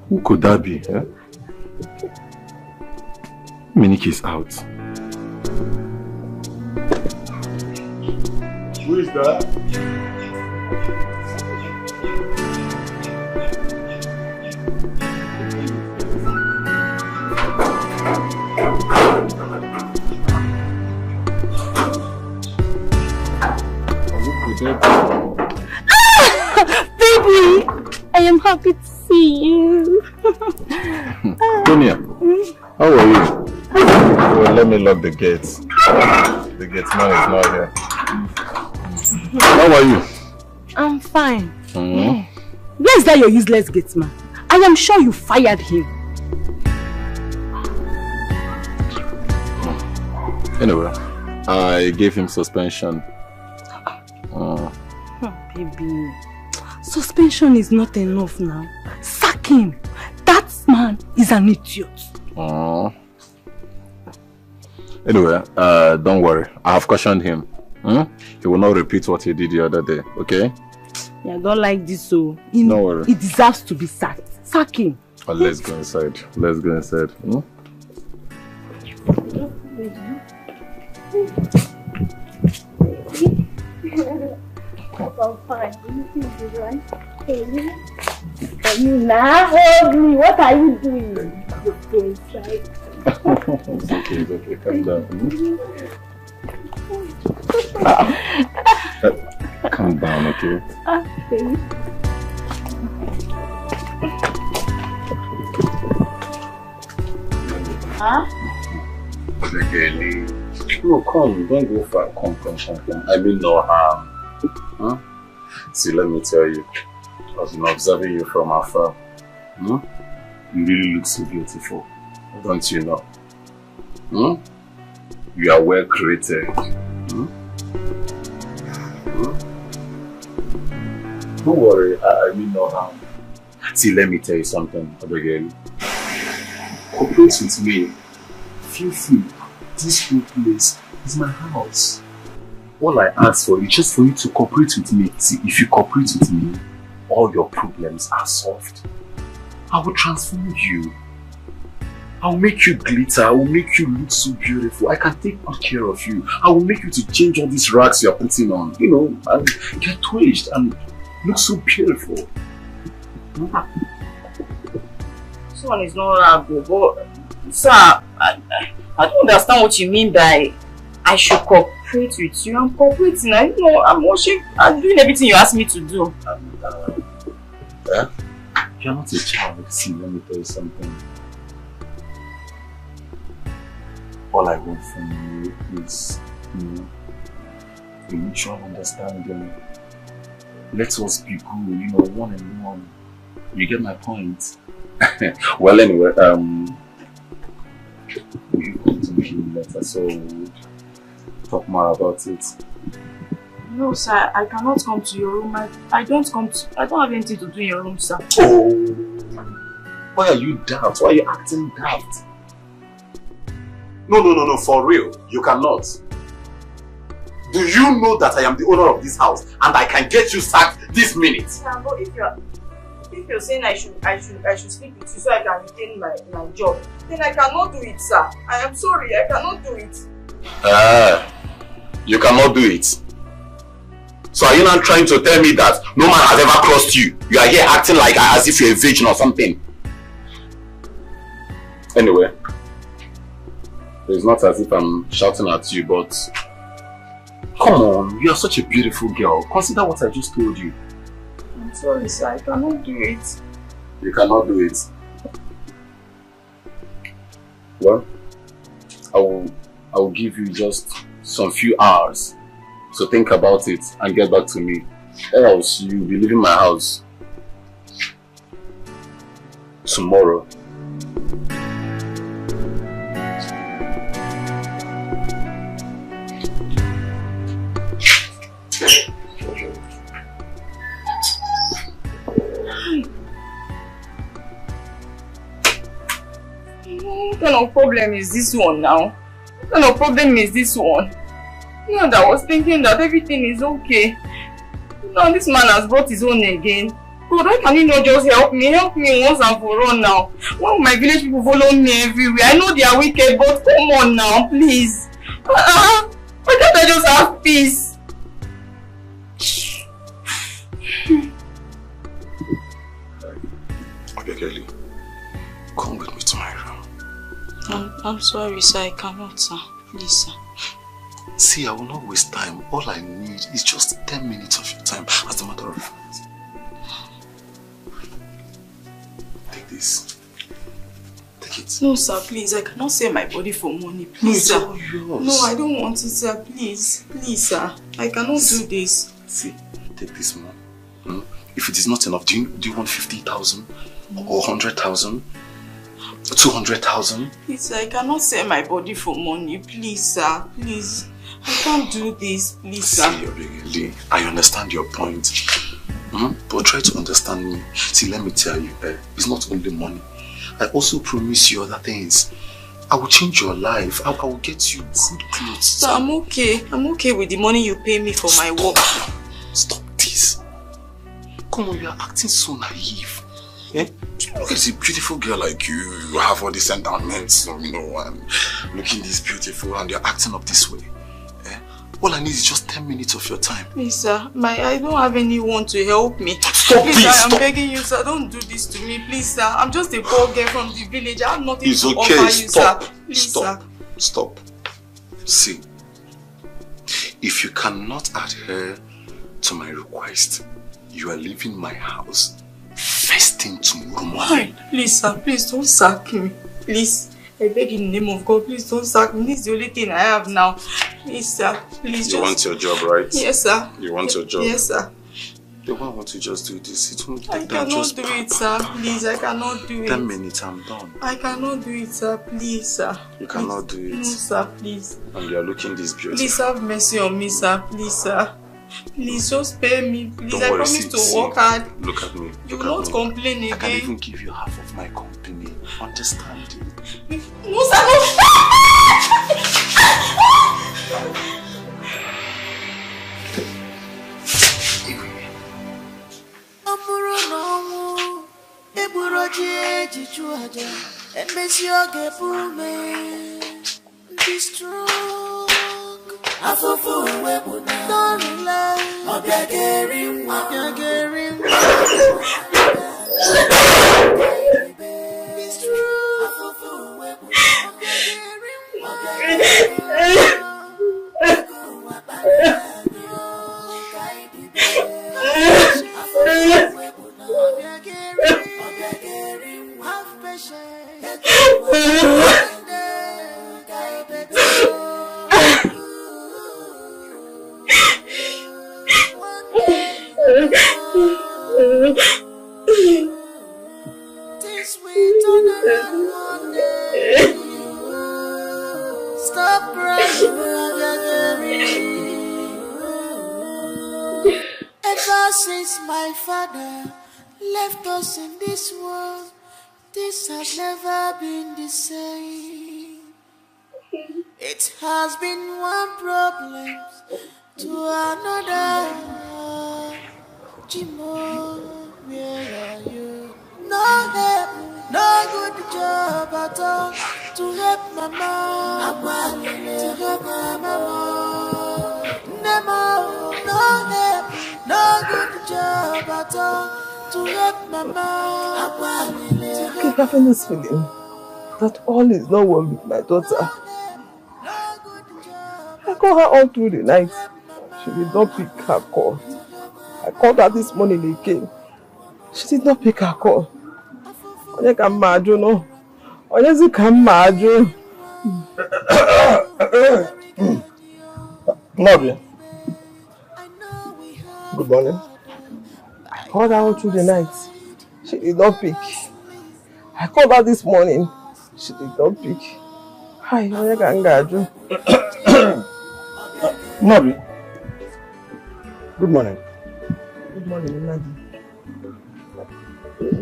Who could that be? Eh? Miniki is out. Who is that? Baby, I am happy to see you. Tonya, how are you? Well, let me lock the gates. The gateman is not here. How are you? I'm fine. Where is that your useless gateman? I am sure you fired him. Anyway, I gave him suspension. Oh, baby. Suspension is not enough now. Sack him. That man is an idiot. Anyway, don't worry. I have cautioned him. He will not repeat what he did the other day, okay? Yeah, I don't like this, so don't worry. He deserves to be sacked. Sack him. Oh, let's go inside. Let's go inside. I'm fine. You right? You now hold me. What are you doing? Let's go inside. It's okay, calm down. Calm down, okay? Okay. No, come, don't go for confrontation. I mean no harm. See, let me tell you, I've been observing you from afar. You really look so beautiful, don't you know? You are well created. Don't worry, I mean no harm. See, let me tell you something, Abigail. Cooperate with me. Feel free. This whole place is my house. All I ask for is just for you to cooperate with me. See, if you cooperate with me, all your problems are solved. I will transform you. I will make you glitter. I will make you look so beautiful. I can take good care of you. I will make you to change all these rags you are putting on, you know, and get twitched and look so beautiful. This one is not rag, but sir, I don't understand what you mean by I should cooperate with you. I'm cooperating. I know I'm watching. I'm doing everything you asked me to do. You're not a child. See, let me tell you something. All I want from you is, a mutual understanding. Let us be good, one and one. You get my point? Well, anyway, you come to me later, so we'll talk more about it. No, sir, I cannot come to your room. I don't have anything to do in your room, sir. Oh, why are you daft? Why are you acting daft? No, for real, you cannot. Do you know that I am the owner of this house and I can get you sacked this minute? Sir, but if you're saying I should speak with you so I can retain my job, then I cannot do it, sir. I am sorry, I cannot do it. You cannot do it. So are you not trying to tell me that no man has ever crossed you? You are here acting like as if you're a virgin or something. Anyway, it's not as if I'm shouting at you, but come on, you are such a beautiful girl. Consider what I just told you. I'm sorry, sir. I cannot do it. You cannot do it. Well, I will give you just some few hours to think about it and get back to me. Else you'll be leaving my house tomorrow. What kind of problem is this one now? What kind of problem is this one? You know that I was thinking that everything is okay. Now this man has brought his own again. God, why can you not just help me? Help me once and for all now. Why will my village people follow me everywhere? I know they are wicked, but come on now, please. Why can't I just have peace? Okay, Kelly, come with me to my room. I'm sorry, sir. I cannot, sir. Please, sir. See, I will not waste time. All I need is just 10 minutes of your time, as a matter of fact. Take this. Take it. No, sir, please. I cannot sell my body for money. Please, no, sir. It's all yours. No, I don't want it, sir. Please. Please, sir. I cannot do this. See, take this, man. If it is not enough, do you want 50,000? Or 100,000? 200,000? Please, I cannot sell my body for money. Please, sir. Please. I can't do this. Please, sir. See, I understand your point. But try to understand me. See, let me tell you, it's not only money. I also promise you other things. I will change your life. I will get you good clothes. Sir, I'm okay. I'm okay with the money you pay me for my work. Stop this. Come on, you are acting so naive. Look at a beautiful girl like you. You have all these endowments, you know, and looking this beautiful, and you're acting up this way. All I need is just 10 minutes of your time. Please, sir. I don't have anyone to help me. Stop please, this! I am begging you, sir. Don't do this to me. Please, sir. I'm just a poor girl from the village. I have nothing to offer you, stop. sir. Please, Stop. sir. Stop. See, if you cannot adhere to my request, you are leaving my house first thing tomorrow morning. Please, sir. Please don't sack me. Please. I beg in the name of God, please don't sack me. This is the only thing I have now. Please, sir. Please, You want your job, right? Yes, sir. You want your job? Yes, sir. They won't want to just do this. It won't I take them cannot just do it, sir. Please, I cannot do it. 10 minutes, I'm done. I cannot do it, sir. Please, sir. You cannot do it. No, sir. Please. And you are looking this beautiful. Please have mercy on me, sir. Please, sir. Please, just spare me. Please, Don't I worry, promise to see, work hard. Look at me. You will not complain again. I can even give you half of my company. Understand it? No, sir, no. Be strong. Don't rely. Be have patience. This will turn around one day. Stop crying, ever since my father left us in this world, this has never been the same. It has been one problem to another. Jimo, where are you? No help, no good job at all to help my mom, to help my mama. No help, keep having this feeling that all is not well with my daughter. I called her all through the night. She did not pick her call. I called her this morning again. She did not pick her call. Onye ka mmadụ no. Onye zi ka mmadụ. Nobby. Good morning. I called her all through the night. She did not pick. I called her this morning. She did not pick. Hi, onye ka ngaju. Nobby. Good morning. Good morning, Nadi.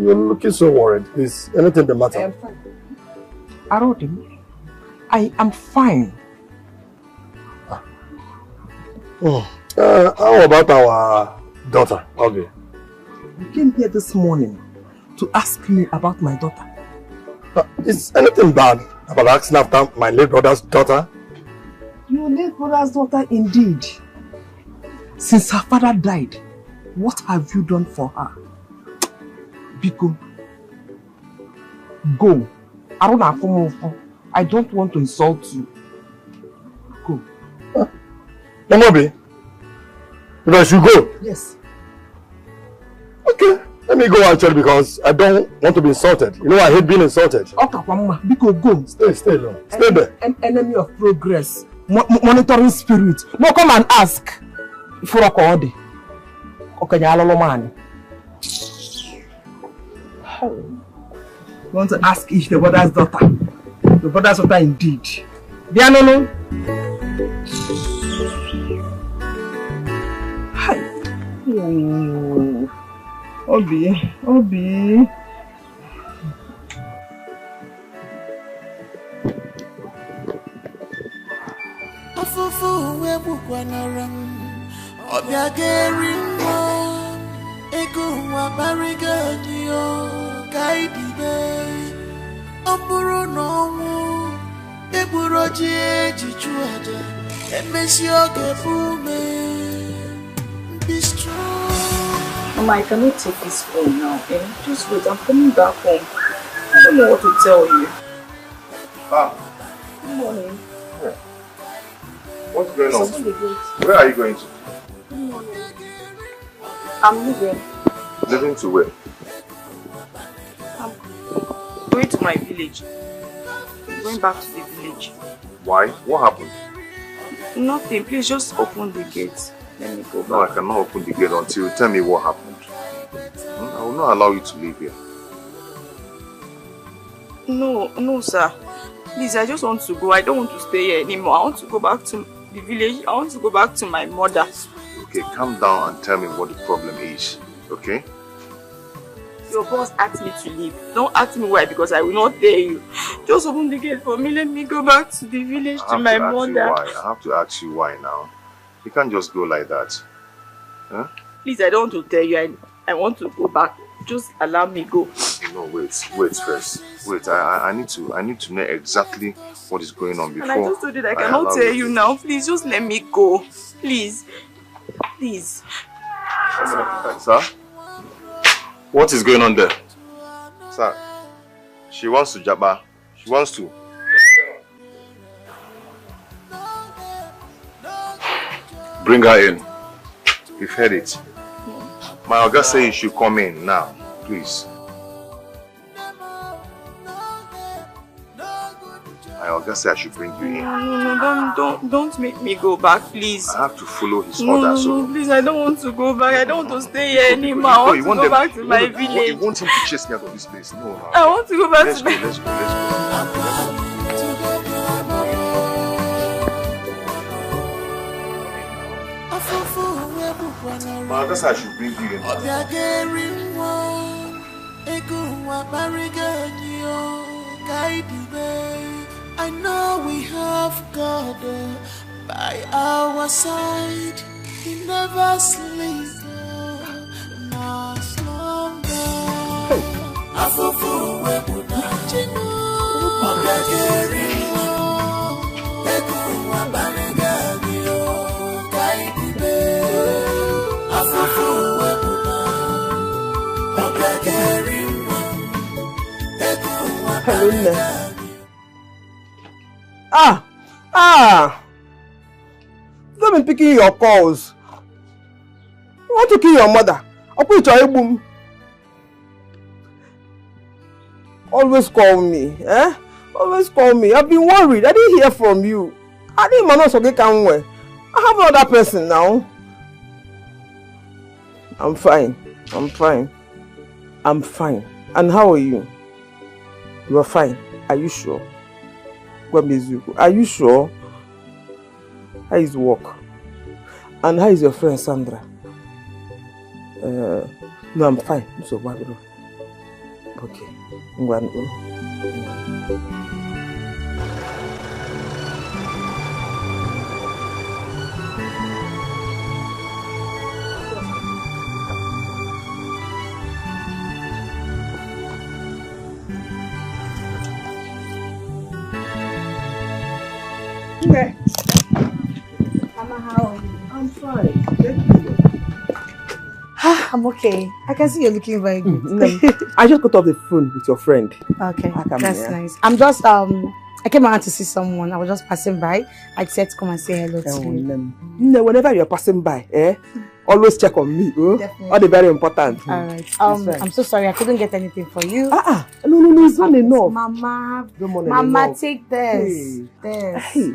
You're looking so worried. Is anything the matter? I am fine. Arodim, I am fine. How about our daughter? Okay. You came here this morning to ask me about my daughter. Is anything bad about asking after my late brother's daughter? Your late brother's daughter indeed. Since her father died, what have you done for her? Biko, go. I don't want to insult you. Go. Namobi, if I should go? Yes. Okay, let me go actually because I don't want to be insulted. You know I hate being insulted. Okay, Biko, go. Stay alone. Stay there. An enemy of progress. Monitoring spirit. No, come and ask. For a code. Okay, man. You want to ask if the brother's daughter. The brother's daughter indeed. Bianono. Hi. Oh. Obi. Afufu webu kwanaram. Obiageri mwa. Ego wa bariga niyo. Kaidibe. Amburu nomu. Eburo eji chuada. Emesi oge fume. Be strong. Mama, I cannot take this phone now. Just wait, I'm coming back home. I don't know what to tell you. Good morning. Yeah. What's going on? Where are you going to? Good morning. I'm leaving. Leaving to where? I'm going to my village. I'm going back to the village. Why? What happened? Nothing. Please just open the gate. Let me go back. No, I cannot open the gate until you tell me what happened. I will not allow you to leave here. No, sir. Please, I just want to go. I don't want to stay here anymore. I want to go back to the village. I want to go back to my mother. Okay, calm down and tell me what the problem is. Okay? Your boss asked me to leave. Don't ask me why, because I will not tell you. Just open the gate for me. Let me go back to the village to my mother. I have to ask you why now. You can't just go like that. Huh? Please, I don't want to tell you. I want to go back. Just allow me go. No, wait first. Wait, I need to know exactly what is going on before. And I just told you that I cannot tell you now. Please, just let me go. Please. Sir? What is going on there? Sir, she wants to jabba. She wants to. Bring her in. You've heard it. My Oga says you should come in now, please. My Oga says I should bring you in. No, don't make me go back, please. I have to follow his orders. No, please, I don't want to go back. I don't want to stay here anymore. I want to go back to my village. You want him to chase me out of this place? No. I want to go back to my... Let's go. My Oga says I should bring you in. I know we have God by our side. He never sleeps nor slumber. Afufu webuna chinu ogageri eku wabanegani o kaidibe. Afufu webuna They've been picking your calls. You want to kill your mother? I'll put your boom. Always call me, eh? Always call me. I've been worried. I didn't hear from you. I didn't manage to get I have another person now. I'm fine. I'm fine. And how are you? You are fine. Are you sure? Are you sure? How is work? And how is your friend Sandra? No, I'm fine. So bad. Okay. I'm going to go. Okay. Mama, how are you? I'm fine. Thank you. I'm okay. I can see you're looking very good. I just got off the phone with your friend. Okay, that's nice. I'm just I came out to see someone. I was just passing by. I said to come and say hello to you. Whenever you're passing by, always check on me. Definitely. All the very important. Alright. I'm so sorry I couldn't get anything for you. No, it's not enough. Mama, take this. Hey.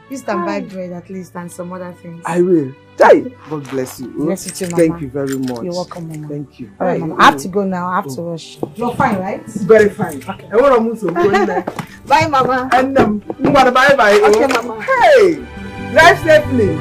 Use and buy bread at least and some other things. I will. God bless you. Bless you too, Mama. Thank you very much. You're welcome, Mama. Thank you. Alright, Mama. I have to go now. I have to rush. You're fine, right? Very fine. Okay. I want to move some there. Bye, Mama. And bye. Okay, Mama. Hey, drive safely.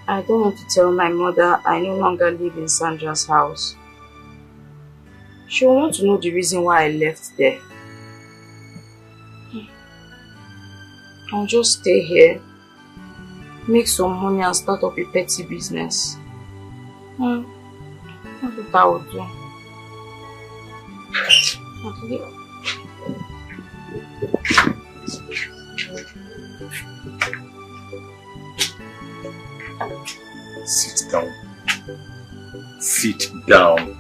I don't want to tell my mother I no longer live in Sandra's house. She will want to know the reason why I left there. I'll just stay here, make some money and start up a petty business. That's what I would do. Sit down. Sit down.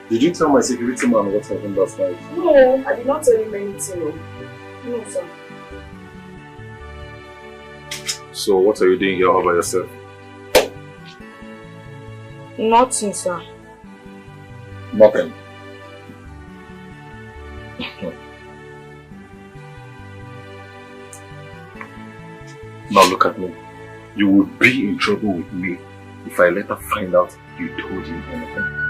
Did you tell my security man what happened last night? No, I did not tell him anything. No, sir. So what are you doing here all by yourself? Nothing, sir. Nothing. Now look at me. You would be in trouble with me if I let her find out you told him anything.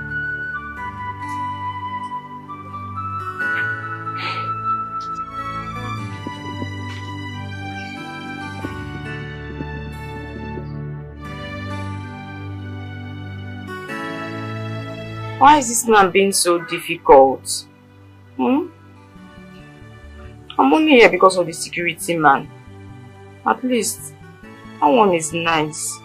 Why is this man being so difficult? I'm only here because of the security man. At least, that one is nice.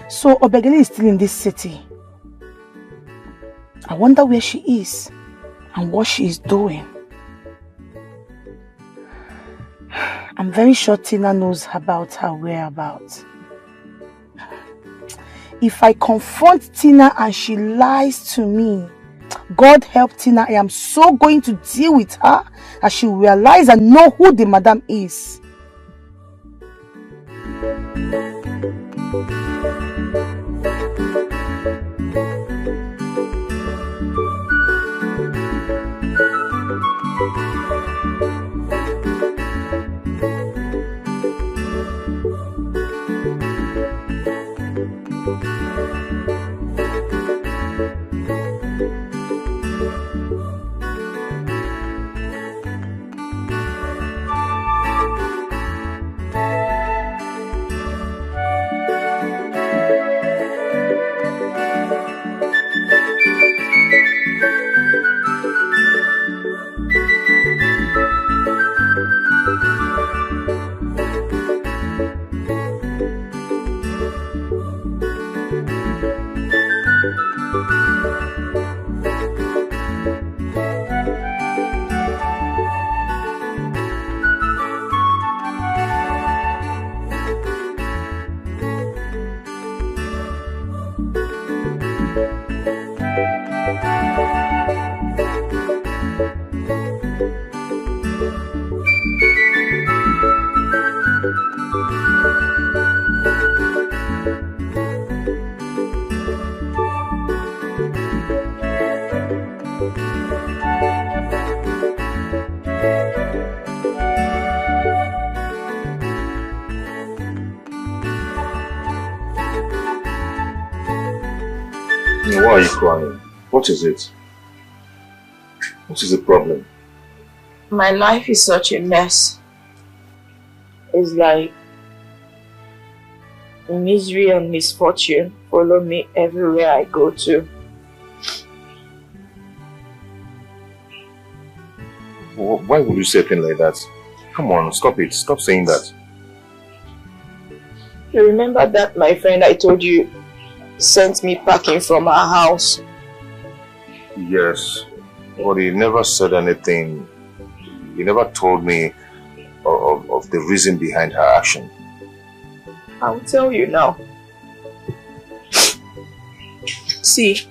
So Obegele is still in this city. I wonder where she is and what she is doing. I'm very sure Tina knows about her whereabouts. If I confront Tina and she lies to me, God help Tina, I am so going to deal with her that she will realize and know who the madam is. Why are you crying? What is it? What is the problem? My life is such a mess. It's like misery and misfortune follow me everywhere I go to. Why would you say a thing like that? Come on, stop it. Stop saying that. You remember that my friend I told you sent me packing from her house? Yes, but he never said anything. He never told me of the reason behind her action. I'll tell you now. See,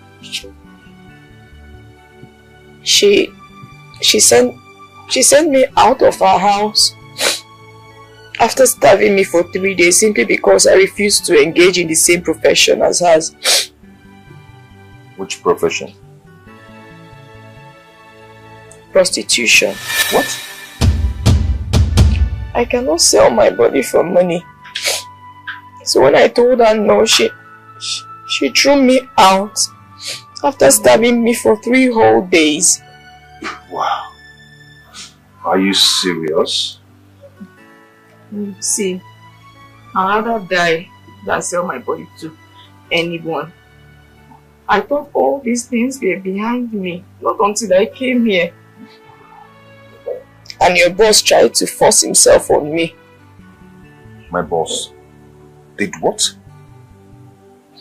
she sent me out of her house after starving me for 3 days simply because I refused to engage in the same profession as hers. Which profession? Prostitution. What? I cannot sell my body for money. So when I told her no, she threw me out after starving me for 3 whole days. Wow. Are you serious? See, I'd rather die than sell my body to anyone. I thought all these things were behind me, not until I came here. And your boss tried to force himself on me. My boss did what?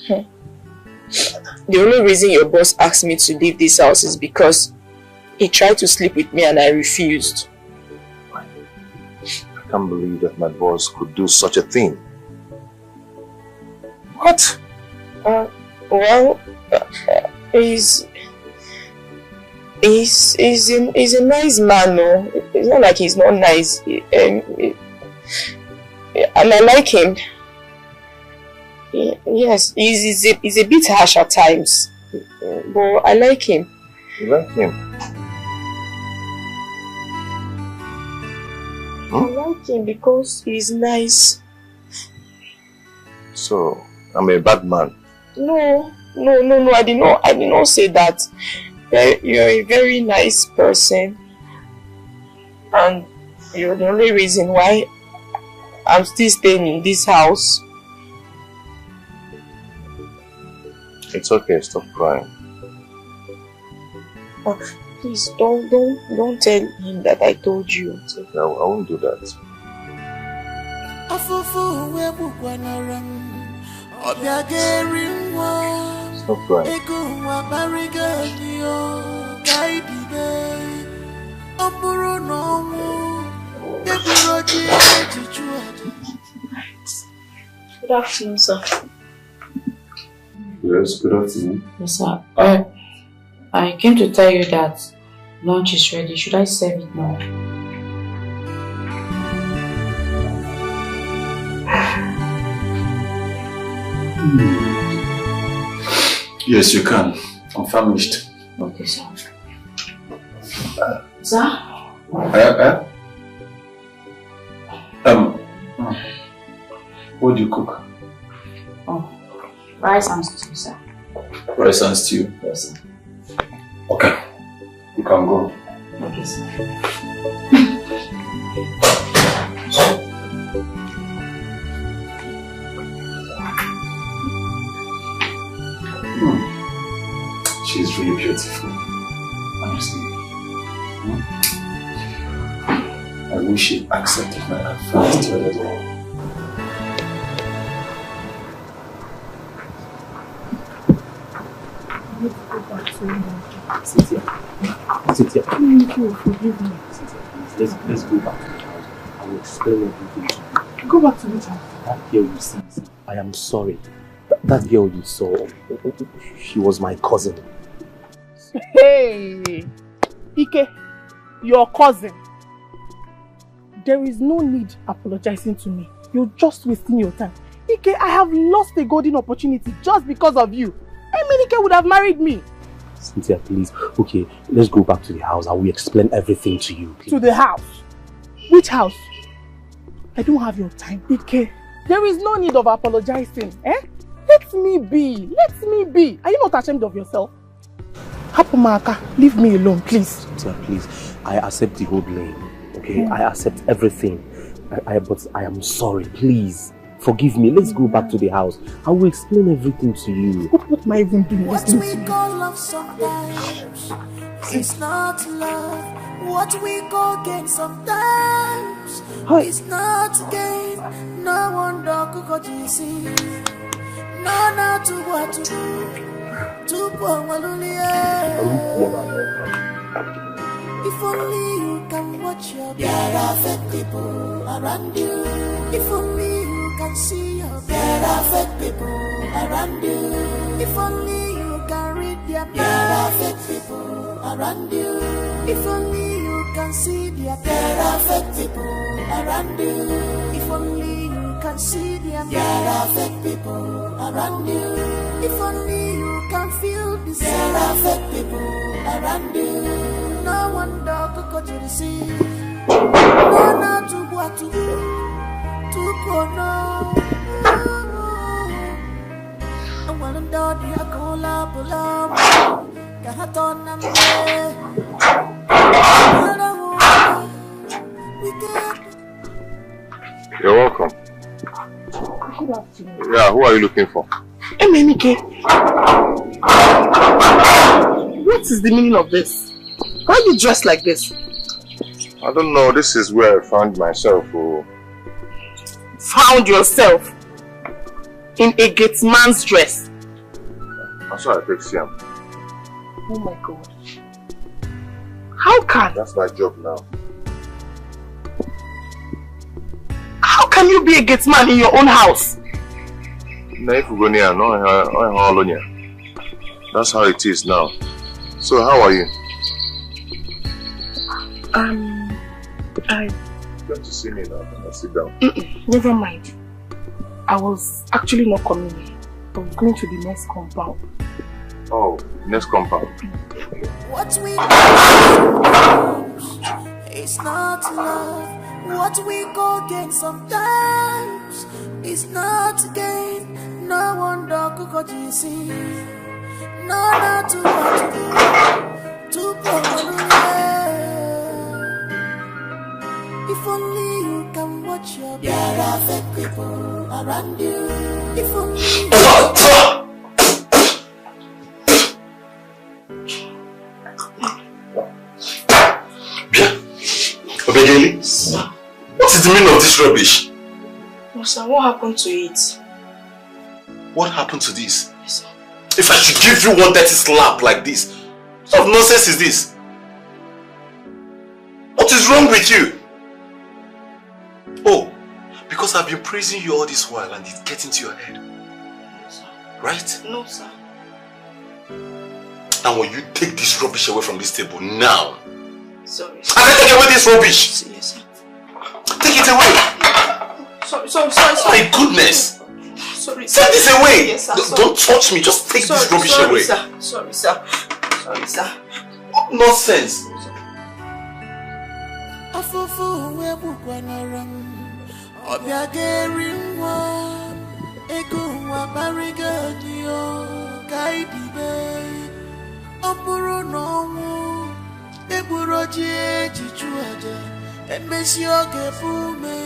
The only reason your boss asked me to leave this house is because he tried to sleep with me and I refused. I can't believe that my boss could do such a thing. What? Well, he's a nice man, no? It's not like he's not nice. And I like him. Yes, he's a bit harsh at times, but I like him. You like him? I like him because he's nice. So, I'm a bad man? No, I did not say that. You're a very nice person, and you're the only reason why I'm still staying in this house. It's okay, stop crying. Oh, please don't tell him that I told you. It's okay, I won't do that. Stop crying. Good afternoon, sir. Yes, good afternoon. Yes, sir. I came to tell you that lunch is ready. Should I serve it now? Yes, you can. I'm famished. Okay, sir. Sir? What do you cook? Oh, Rice and stew, sir. Rice and stew? Yes, sir. Okay. You can go. Okay, sir. She's really beautiful. Honestly. I wish she accepted my advice the other day. Cynthia. Cynthia. Thank you, forgive me. Cynthia, let's go back to the house. I will explain everything to you. Go back to the house. That girl you see, I am sorry. That girl you saw, she was my cousin. Hey! Ike, your cousin. There is no need apologizing to me. You're just wasting your time. Ike, I have lost a golden opportunity just because of you. Ike would have married me. Cynthia, please. Okay, let's go back to the house. I will explain everything to you. Please. To the house? Which house? I don't have your time. Ike, there is no need of apologizing. Let me be. Let me be. Are you not ashamed of yourself? Hapumaka, leave me alone, please. Cynthia, please. I accept the whole blame. Okay, I accept everything. But I am sorry. Please. Forgive me. Let's go back to the house. I will explain everything to you. What am I even doing? What we call love sometimes is not love. What we call gain sometimes is not gain. No wonder could see. No, to what to do. To if only you can watch your there are fake people around you. If only you can see your there are fake people around you. If only you can read their there are fake people around you. If only you can see their there are fake people around you. If only you can see their there are fake people around you. If only you can feel the there are fake people around you. No one dog could go to the sea. No, to what to do. To go no. I want to do the Akola Bulam. Kahaton and You're welcome. Good afternoon. Yeah, who are you looking for? Ike. What is the meaning of this? Why are you dressed like this? I don't know. This is where I found myself. Oh. Found yourself in a gateman's dress? That's why I take Siam. Oh my God. How can? That's my job now. How can you be a gateman in your own house? That's how it is now. So how are you? You got to see me now. Sit down. Never mind. I was actually not coming here. I was going to the next compound. Oh, next compound. What we it's not love. What we call gain sometimes is not gain. No one dog could you see. No, not to what to go. If only you can watch your there are fake people around you. If only What is the meaning of this rubbish? No, sir, what happened to it? What happened to this? Yes, sir. If I should give you one dirty slap like this, what sort of nonsense is this? What is wrong with you? Oh, because I've been praising you all this while and it's getting to your head. No, sir. Right? No, sir. Now will you take this rubbish away from this table now? Sorry. And then take away this rubbish! Yes, sir. Take it away! Sorry. My goodness! Sorry, sir. Take this away! Yes, sir. Don't touch me, just take this rubbish away. Sorry, sir. What nonsense! Ekuwa bariganyo kaidibe Omburu nomu Eburoje chichuaja Emesio gefume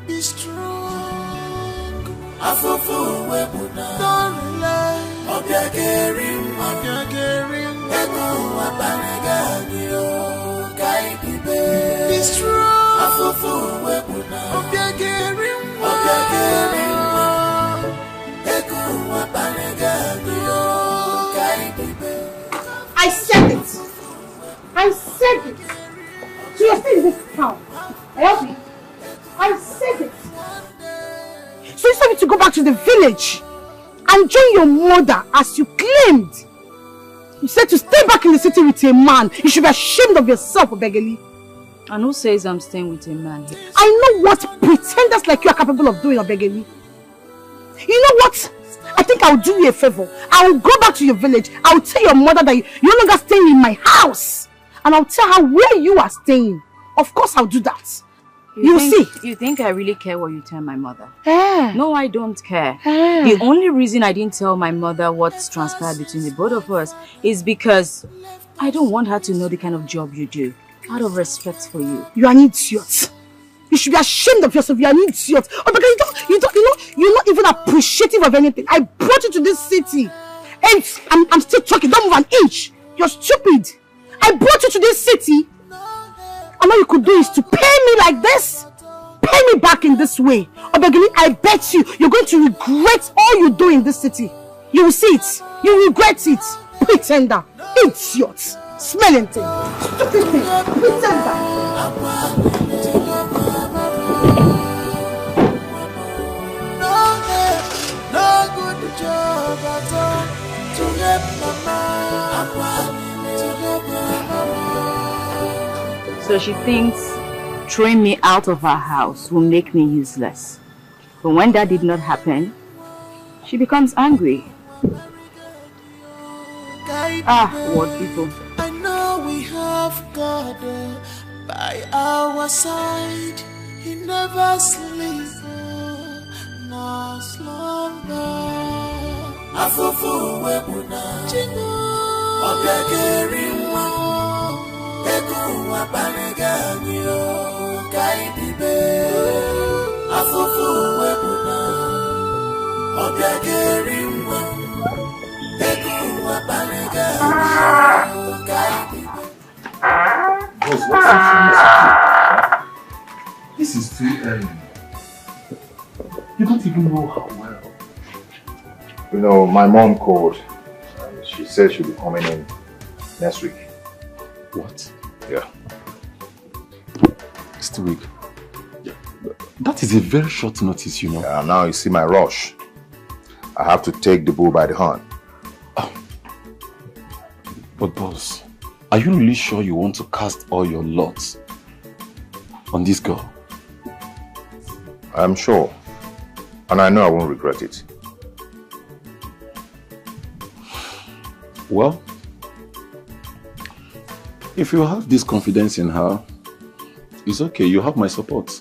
Be strong Afufu webuna Don't rely Obiagerim Ekuwa bariganyo kaidibe Be strong Afufu webuna Obiagerim I said it. I said it. So you're still in this town. Help me. I said it. So instead of to go back to the village and join your mother as you claimed, you said to stay back in the city with a man. You should be ashamed of yourself, Obegeli. And who says I'm staying with a man? I know what pretenders like you are capable of doing, Obegeli. You know what? I think I'll do you a favor. I'll go back to your village. I'll tell your mother that you're no longer staying in my house. And I'll tell her where you are staying. Of course I'll do that. You see. You think I really care what you tell my mother? Eh. No, I don't care. The only reason I didn't tell my mother what's transpired between the both of us is because I don't want her to know the kind of job you do. Out of respect for you. You are an idiot. You should be ashamed of yourself. You are an idiot. Oh, because you're not even appreciative of anything. I brought you to this city. And I'm still talking. Don't move an inch. You're stupid. I brought you to this city. And all you could do is to pay me like this. Pay me back in this way. Obegini, I bet you're going to regret all you do in this city. You will see it. You will regret it. Pretender. Idiot. Smelling thing. Stupid thing. Pretender. No good job at all to let mama. So she thinks throwing me out of her house will make me useless. But when that did not happen, she becomes angry. What people. I know we have God by our side. He never sleeps. No slumber. Afufu webuna chingo Obiagerimwa Ekuwa baniganyo Kaidibe Afufu webuna Obiagerimwa Ekuwa baniganyo Kaidibe. Boss, what's this? This is too early. You don't even know how well. You know, my mom called. She said she'll be coming in next week. What? Yeah. Next week? Yeah. That is a very short notice, you know. Yeah, now you see my rush. I have to take the bull by the horn. Oh. But boss, are you really sure you want to cast all your lots on this girl? I'm sure. And I know I won't regret it. Well, if you have this confidence in her, it's okay, you have my support.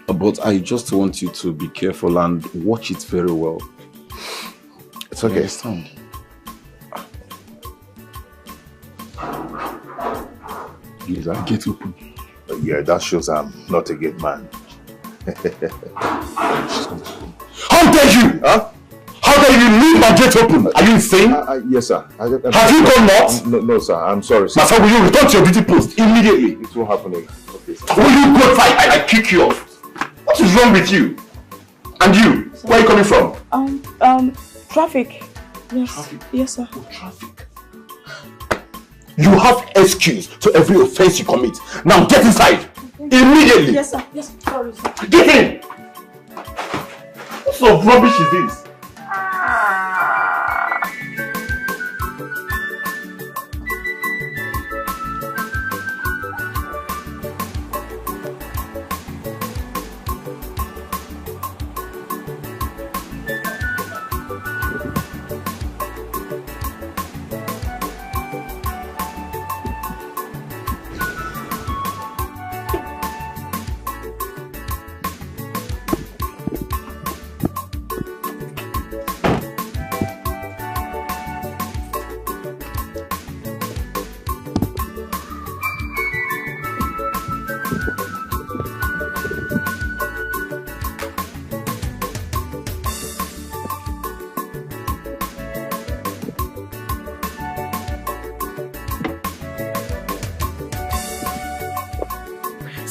But I just want you to be careful and watch it very well. It's okay. You understand? Is that gate open? Yeah, that shows I'm not a gate man. How dare you? Huh? How dare you leave my gate open? Are you insane? Yes, sir. Have you gone nuts? No, sir. I'm sorry, sir. My son, will you return to your duty post immediately? It won't happen again. Okay, sir. Will you go if I kick you off? What is wrong with you? And you? Where are you coming from? Traffic. Yes. Traffic? Yes, sir. Oh, traffic. You have excuse to every offense you commit. Now get inside. Immediately. Yes, sir. Yes, sorry, sir. Get in. What sort of rubbish is this?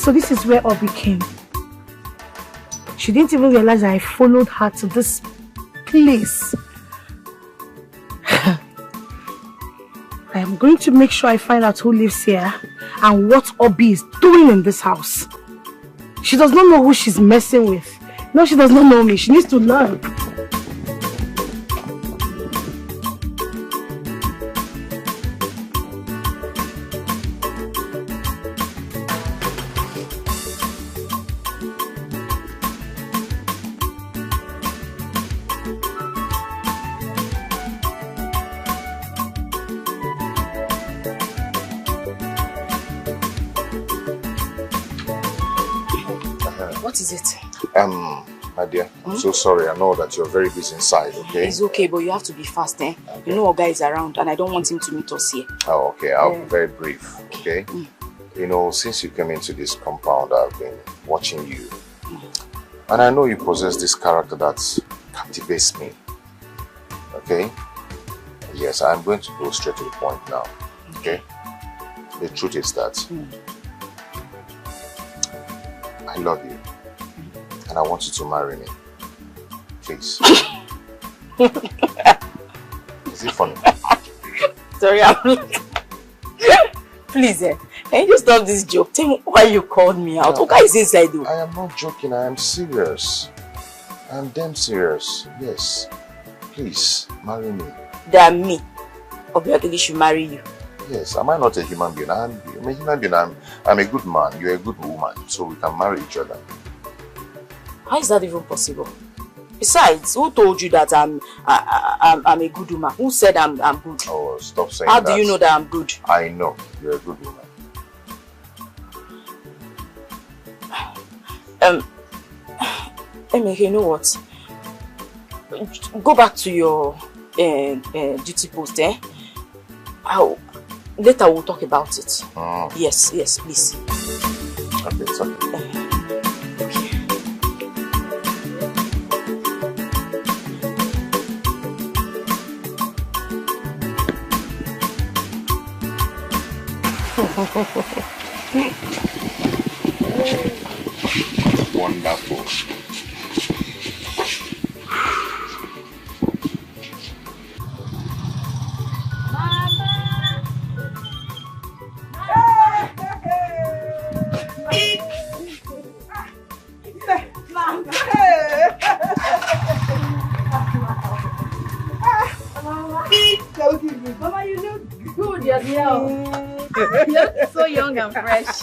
So this is where Obi came. She didn't even realize I followed her to this place. I am going to make sure I find out who lives here and what Obi is doing in this house. She does not know who she's messing with. No, she does not know me. She needs to learn. What is it? My dear, I'm so sorry. I know that you're very busy inside, okay? It's okay, but you have to be fast, eh? Okay. You know our guy is around and I don't want him to meet us here. Oh, okay. I'll be very brief, okay? You know, since you came into this compound, I've been watching you. And I know you possess this character that captivates me, okay? Yes, I'm going to go straight to the point now, okay? The truth is that I love you. And I want you to marry me. Please. Is it funny? Sorry, please, can you just stop this joke? Tell me why you called me out. What is inside though? I am not joking. I am serious. I am damn serious. Yes. Please, marry me. Damn me. Obviously, should marry you. Yes. Am I not a human being? I'm a human being. I'm a good man. You're a good woman. So we can marry each other. How is that even possible? Besides, who told you that I'm a good woman? Who said I'm good? Oh, stop saying that. How that. do you know that I'm good? I know you're a good woman. Emeka, you know what? Go back to your duty post, eh? Later we'll talk about it. Yes, please. Okay, it's okay. Wonderful. Mama, you look good yourself. You look so young and fresh.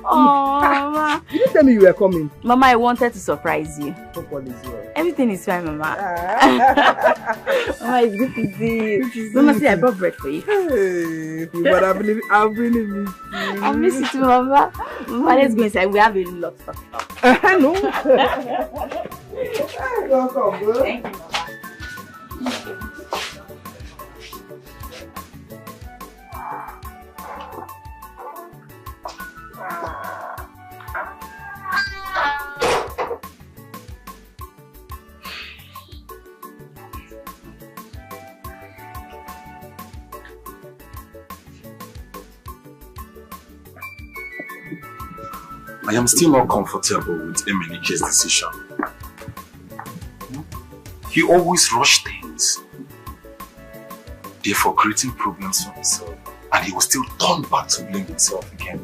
Oh, Mama. You didn't tell me you were coming. Mama, I wanted to surprise you. Everything is fine, Mama. Mama, it's good to see you. Mama, see, I brought bread for you. Hey, but I really miss you. I miss you too, Mama. Mama, let's go inside. We have a lot of stuff. No. Welcome, girl. Thank you, Mama. I am still not comfortable with Emenike's decision. He always rushed things, therefore creating problems for himself, and he will still turn back to blame himself again.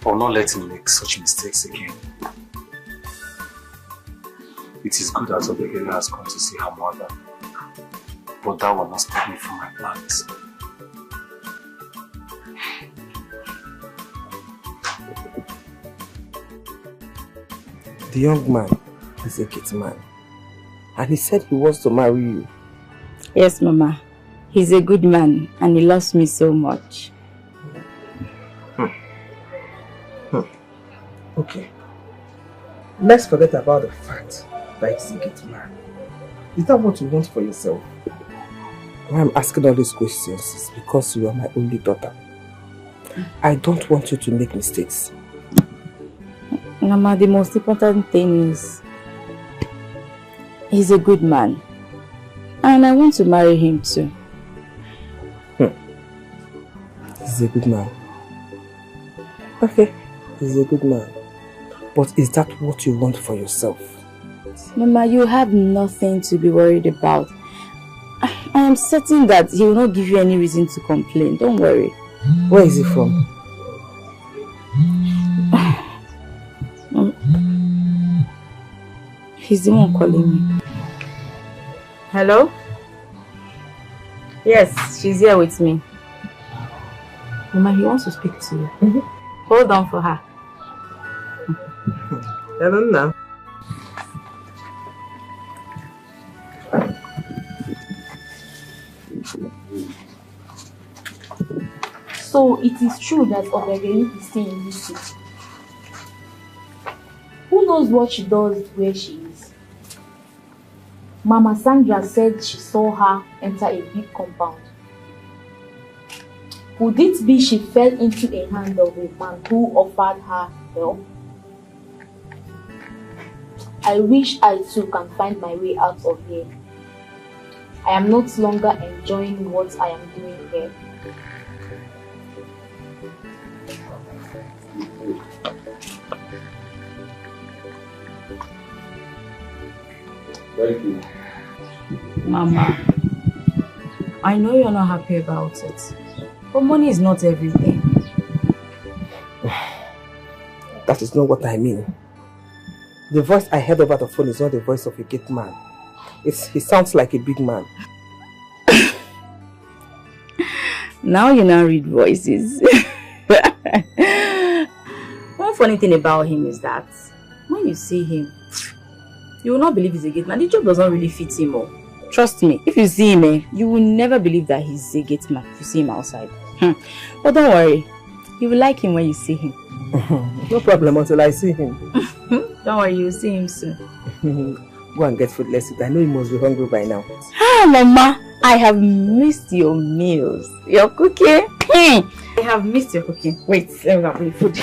I will not let him make such mistakes again. It is good that Obegele has come to see her mother, but that will not stop me from my plans. The young man is a GATEMAN, and he said he wants to marry you. Yes, Mama. He's a good man and he loves me so much. Okay. Let's forget about the fact that he's a GATEMAN. Is that what you want for yourself? Why I'm asking all these questions is because you are my only daughter. I don't want you to make mistakes. Mama, the most important thing is he's a good man and I want to marry him too. He's a good man. Okay, he's a good man. But is that what you want for yourself? Mama, you have nothing to be worried about. I am certain that he will not give you any reason to complain. Don't worry. Where is he from? He's the one calling me. Hello? Yes, she's here with me. Mama, he wants to speak to you. Hold on for her. Hello now. So it is true that Obegeni is staying in this city. Who knows what she does where she is? Mama Sandra said she saw her enter a big compound. Could it be she fell into a hand of a man who offered her help? I wish I too can find my way out of here. I am not longer enjoying what I am doing here. Very good. Mama, I know you're not happy about it, but money is not everything. That is not what I mean. The voice I heard over the phone is not the voice of a gate man. He sounds like a big man. Now you now read voices. One funny thing about him is that when you see him, you will not believe he's a gate man. The job does not really fit him. Oh. Trust me, if you see him, you will never believe that he's a gate man if you see him outside. But don't worry, you will like him when you see him. No problem until I see him. Don't worry, you'll see him soon. Go and get food, let's eat. I know you must be hungry by now. Ah, Mama, I have missed your meals. Your cooking. I have missed your cooking. Wait, let me go bring food.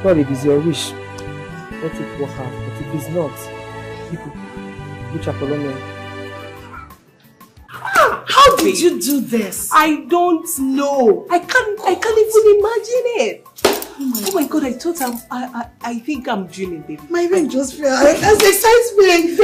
God, it is your wish. Let it work out. But if it's not, people, which are colonial. How did you do this? I don't know. I can't even imagine it. Oh my God! I think I'm dreaming, baby. My brain just fell. That's excitement.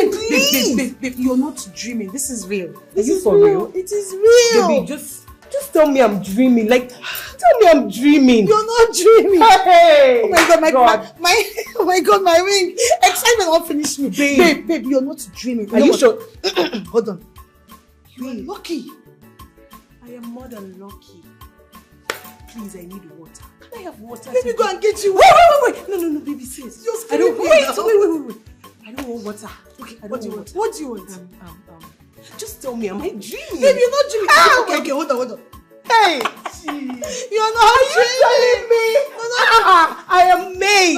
Babe, you're not dreaming. This is real. This Are you is for real. real? It is real. Baby, just tell me I'm dreaming. Like, tell me I'm dreaming. You're not dreaming. Hey! Oh my God, oh my God, my ring. Excitement won't finish me. Babe, you're not dreaming. Are you sure? Hold on. You are lucky. I am more than lucky. Please, I need water. Can I have water? Let me go and get you. Wait. No, baby, sis. I don't wait. I don't want water. Okay, I don't want water. What do you want? Just tell me, am I dreaming? Baby, you're not dreaming. Okay, hold on. Hey! You're not telling me? No. I am made.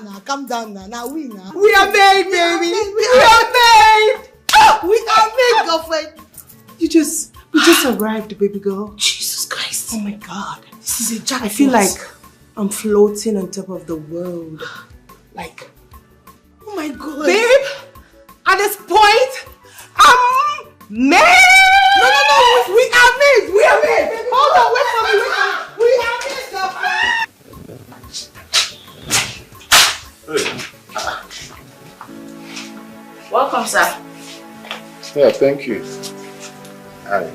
No. Calm down now. Now we now. We are made, baby. We are made. We are made, girlfriend. We just arrived, baby girl. Jesus Christ. Oh my God. This is a jackpot. I feel like I'm floating on top of the world. Like, oh my God. Babe, at this point, I'm made. No. We are made. Hold on, wait for me. We are made, girlfriend. Welcome, sir. Yeah, thank you. Hi.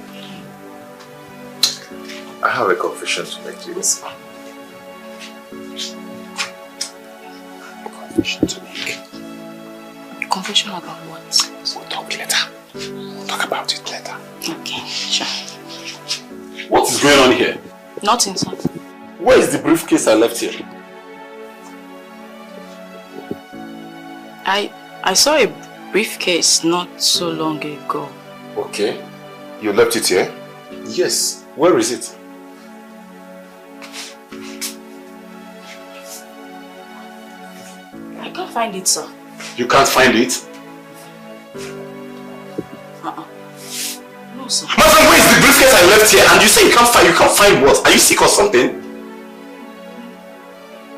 I have a confession to make to you. Confession to make. Confession about what? We'll talk later. We'll talk about it later. Okay, sure. What is going on here? Nothing, sir. Where is the briefcase I left here? I saw a briefcase not so long ago. Okay. You left it here? Yes. Where is it? I can't find it, sir. You can't find it? No, sir. Madam, where is the briefcase I left here? And you say you can't find what? Are you sick or something?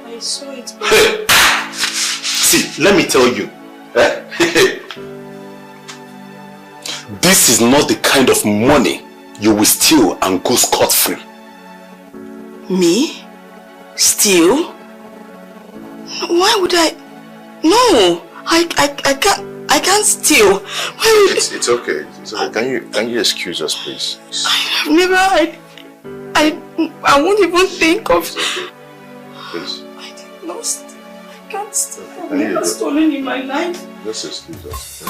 I saw it, but... Hey! See, let me tell you. This is not the kind of money you will steal and go scot-free. Me? Steal? Why would I? No, I can't steal. Why would... It's okay. It's okay. Can you excuse us, please? I've never. I won't even think of. Please. I did not steal. I can't steal. I've I need never to- stolen in my life. Just excuse us.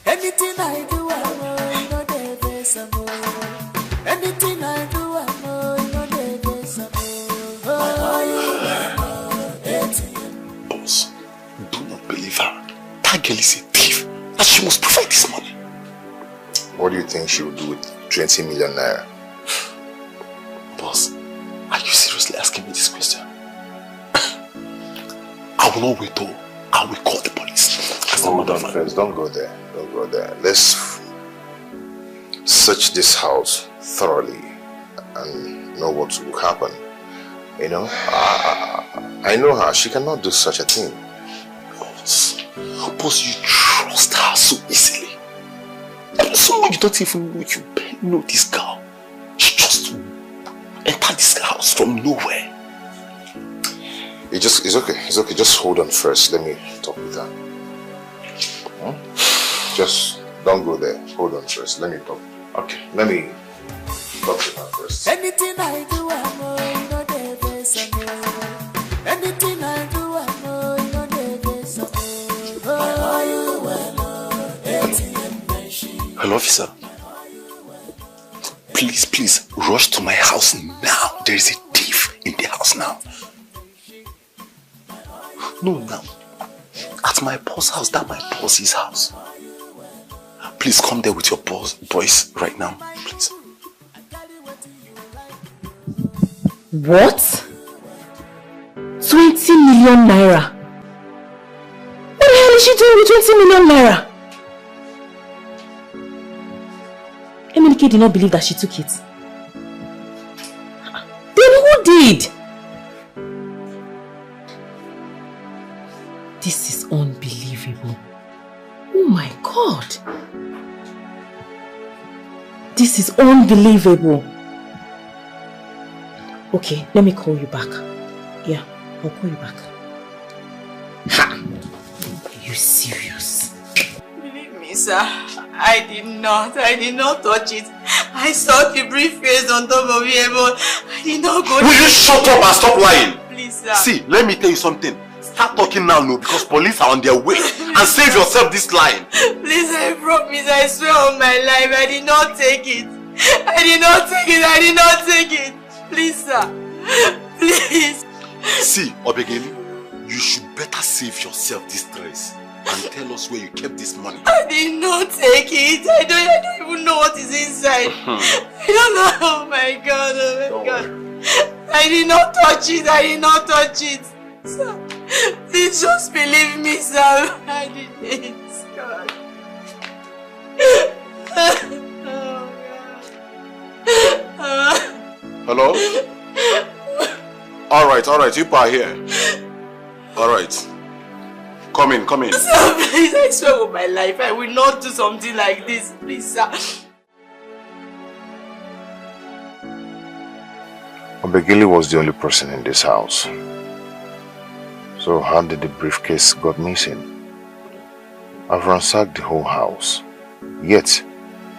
Anything I do, I know you know the best I know. Anything I do, I know you know the best I know. Boss, do not believe her. That girl is a thief, and she must provide this money. What do you think she will do with 20 million naira? Boss, are you seriously asking me this question? I will not wait though. I will call the police. Hold on first, don't go there. Don't go there. Let's search this house thoroughly and know what will happen. You know, I know her. She cannot do such a thing. Boss, you trust her so easily. Someone you don't even know, you barely know this girl. She just entered this house from nowhere. It's okay. It's okay. Just hold on first. Let me talk with her. Just don't go there. Hold on first. Let me talk. Okay. Let me talk to her first. Anything I do, I know you know the best I know. Anything I do, I know you know the best I know. Hello, officer. Please, rush to my house now. There is a thief in the house now. No, now. At my boss' house, that's my boss's house. Please come there with your boys right now, please. What? 20 million naira? What the hell is she doing with 20 million naira? Emenike did not believe that she took it. Then who did? This is unbelievable. Oh my God. This is unbelievable. Okay, let me call you back. Yeah, I'll call you back. Ha! Are you serious? Believe me, sir. I did not touch it. I saw the briefcase on top of it, but I did not go. Will you shut up and stop lying? Please, sir. See, let me tell you something. Start talking now, no, because police are on their way. And save yourself this line. Please, I promise, I swear on my life, I did not take it. I did not take it. Please, sir. Please. See, Obegeli, you should better save yourself this stress and tell us where you kept this money. I did not take it. I don't even know what is inside. I don't know. Oh my God. I did not touch it. Sir, please just believe me, sir. I didn't. God. Oh God. Hello? Alright, you are here. Alright. Come in. Sir, please, I swear on my life, I will not do something like this. Please, sir. Obegili was the only person in this house. So how did the briefcase got missing? I've ransacked the whole house, yet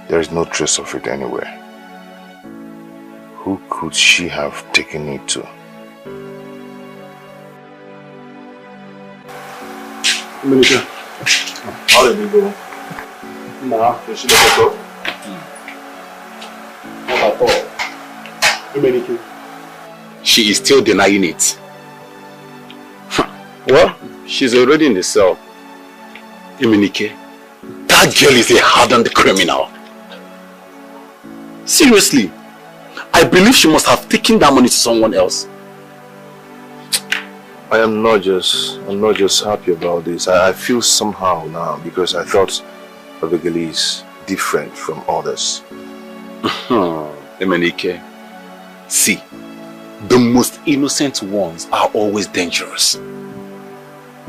there is no trace of it anywhere. Who could she have taken it to? Monica, how did you go? Nah, you should have got up. Not at all. Monica. She is still denying it. Well, she's already in the cell. Emenike, that girl is a hardened criminal. Seriously, I believe she must have taken that money to someone else. I'm not just happy about this. I feel somehow now because I thought Obegili is different from others. Emenike, see, the most innocent ones are always dangerous.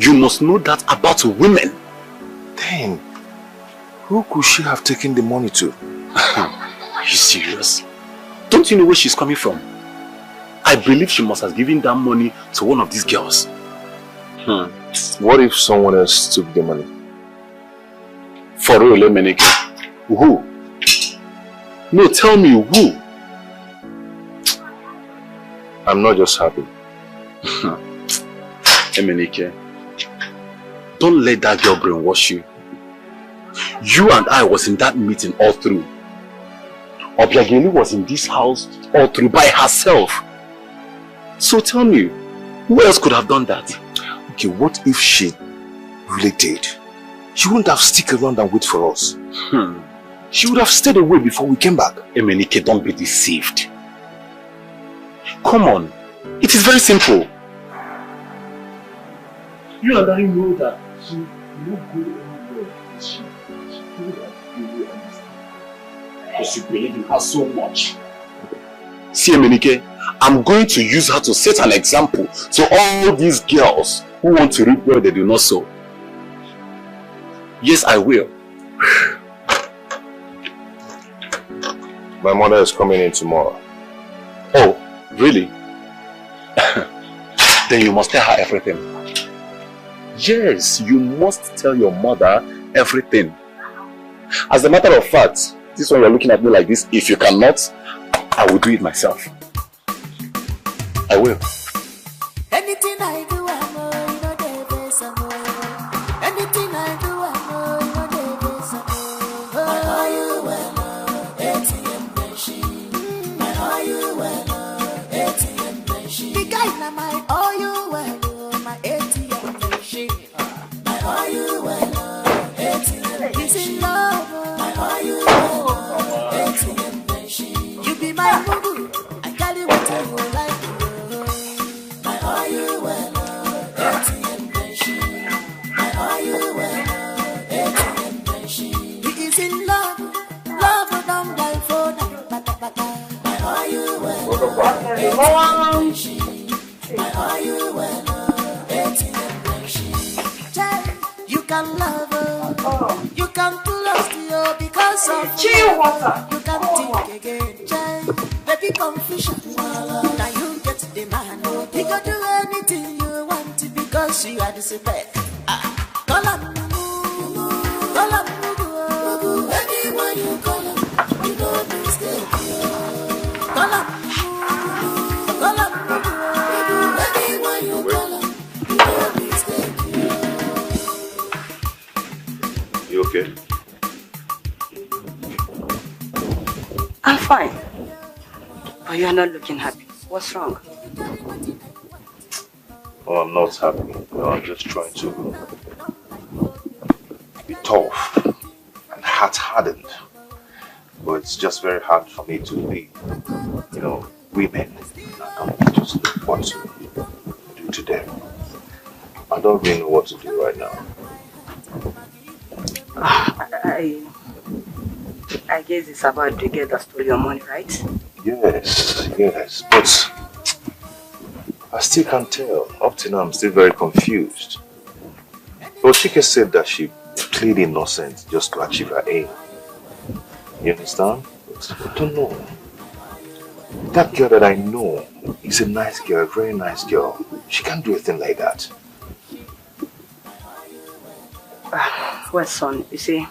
You must know that about women. Then, who could she have taken the money to? Are you serious? Don't you know where she's coming from? I believe she must have given that money to one of these girls. What if someone else took the money? For real, Emenike? Who? No, tell me who? I'm not just happy. Emenike, don't let that girl brainwash you. You and I was in that meeting all through. Obiageli was in this house all through by herself. So tell me, who else could have done that? Okay, what if she really did? She wouldn't have stick around and wait for us. She would have stayed away before we came back. Emenike, don't be deceived. Come on, it is very simple. You and I know that she will not go anywhere. She told us you will understand. Because you believe in her so much. See, Emenike, I'm going to use her to set an example to all these girls who want to reap where they do not sow. Yes, I will. My mother is coming in tomorrow. Oh, really? Then you must tell her everything. Yes, you must tell your mother everything. As a matter of fact, this one you're looking at me like this, if you cannot, I will do it myself. I will. Anything I do, I know you know they best I know. Anything I do, I know you know they best I know. My are you well, ATM machine. My are you well, ATM machine. The guy na my are you well, my ATM machine. My are you well, ATM machine. He's in love, my are you well, ATM machine. You be my boo, I got it what you like. Are you well, ATM machine? Are you well, ATM machine? He is in love, love done by phone. Are you well, ATM machine? Are you well, ATM machine? You can love her, you can trust her because of chill water. You can think again, baby confusion. Now you get the man. You can do anything you want to because you are the spec. Call up, anyone you call up, you don't mistake. Call up, anyone you call up, you don't mistake. You okay? I'm fine. But you are not looking happy. What's wrong? Oh, I'm not happy. No, I'm just trying to be tough and hard-hardened. But it's just very hard for me to be, women. I don't just know what to do to them. I don't really know what to do right now. I guess it's about the girl that stole your money, right? Yes, but I still can't tell. Up till now, I'm still very confused. But Chike said that she pleaded innocent just to achieve her aim. You understand? But I don't know. That girl that I know is a nice girl, a very nice girl. She can't do a thing like that. Well, son, you see,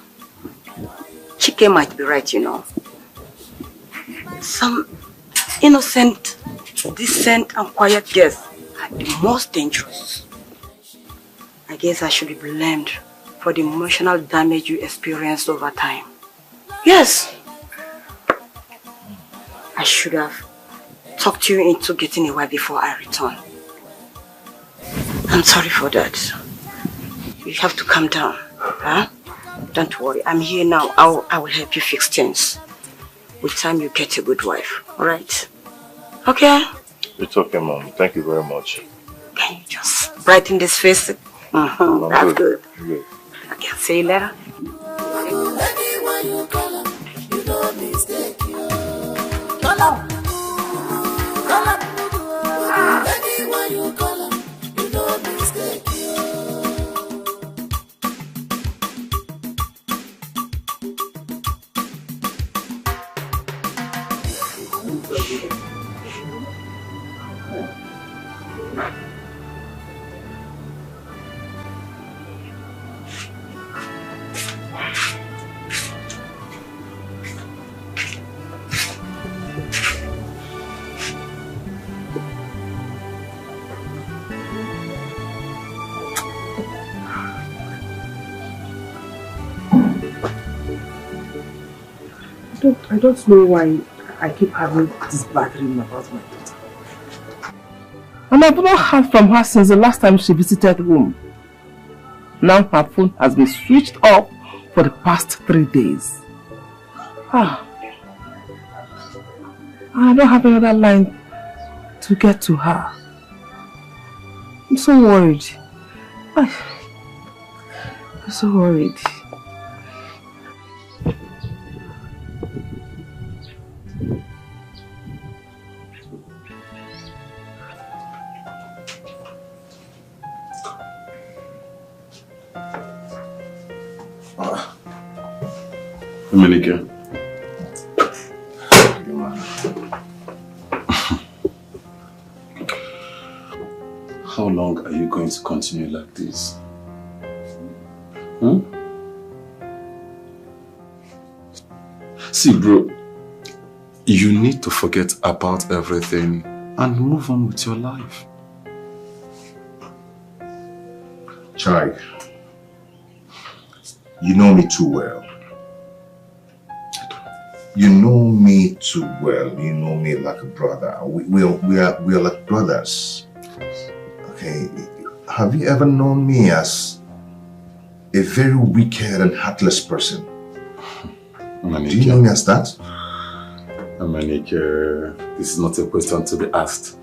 Chike might be right, Some innocent, decent and quiet girls are the most dangerous. I guess I should be blamed for the emotional damage you experienced over time. Yes. I should have talked you into getting away before I return. I'm sorry for that. You have to calm down. Huh? Don't worry, I'm here now. I will help you fix things. With time, you get a good wife. Alright? Okay? It's okay, Mom. Thank you very much. Can you just brighten this face? That's good. Good. Okay, I'll see you later. Anyone you call up, you don't mistake. Call up. Anyone you call up, you don't mistake. I don't know why I keep having this bad dream about my daughter. And I've not heard from her since the last time she visited home. Now her phone has been switched off for the past 3 days. I don't have another line to get to her. I'm so worried. I'm so worried. Dominica. How long are you going to continue like this? See, bro, you need to forget about everything and move on with your life. Chai, you know me too well. You know me too well. You know me like a brother. We are like brothers. Okay. Have you ever known me as a very wicked and heartless person? Manika. Do you know me as that? Manika, this is not a question to be asked.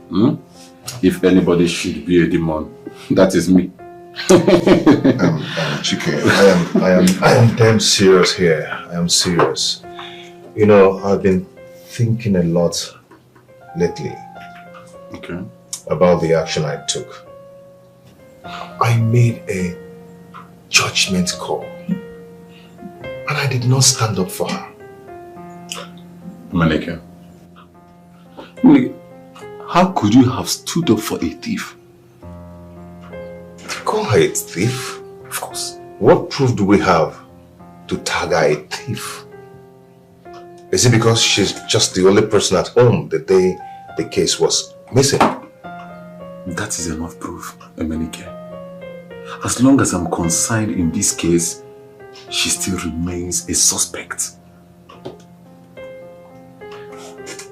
If anybody should be a demon, that is me. Chike, I am damn serious here. I am serious. You know, I've been thinking a lot lately about the action I took. I made a judgment call and I did not stand up for her. Manika, how could you have stood up for a thief? Call her a thief? Of course. What proof do we have to tag her a thief? Is it because she's just the only person at home the day the case was missing? That is enough proof, Emenike. As long as I'm concerned in this case, she still remains a suspect.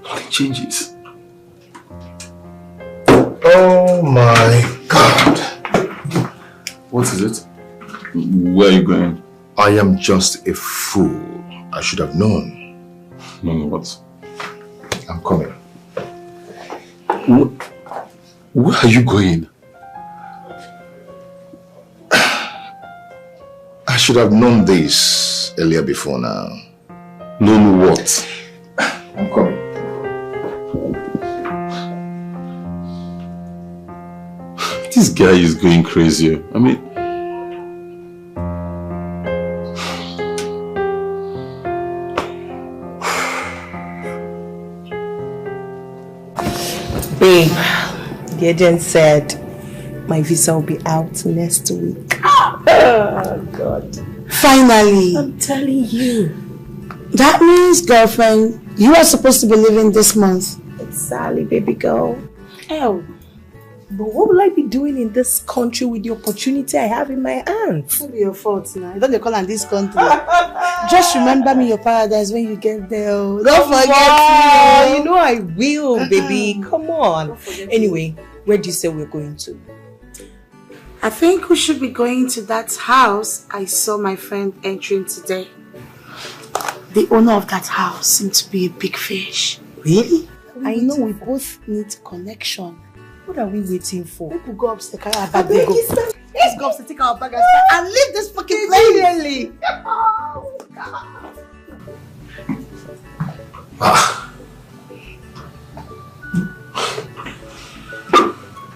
Nothing changes. Oh my God! What is it? Where are you going? I am just a fool. I should have known. No, what? I'm coming. Where are you going? I should have known this earlier before now. No, what? I'm coming. This guy is going crazy. I mean... Babe, the agent said my visa will be out next week. Oh, God. Finally. I'm telling you. That means, girlfriend, you are supposed to be leaving this month. Exactly, baby girl. Oh, but what will I be doing in this country with the opportunity I have in my hands? It'll be your fault now. You don't call on this country. Just remember me your paradise when you get there. Don't forget me. You know I will, baby. Come on. Anyway, where do you say we're going to? I think we should be going to that house I saw my friend entering today. The owner of that house seemed to be a big fish. Really? I know we both need connection. What are we waiting for? People go upstairs, carry our bag, go. Let's go upstairs, take our bag and leave this fucking place. Immediately. Oh, God.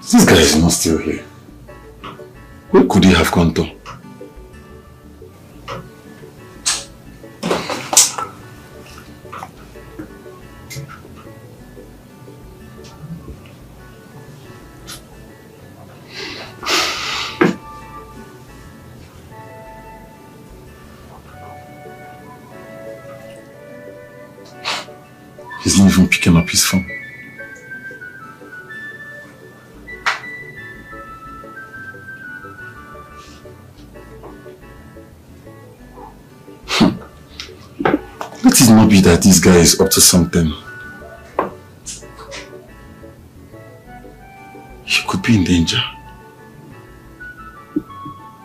This guy is not still here. Where could he have gone to? He's not even picking up his phone. Let it not be that this guy is up to something. He could be in danger.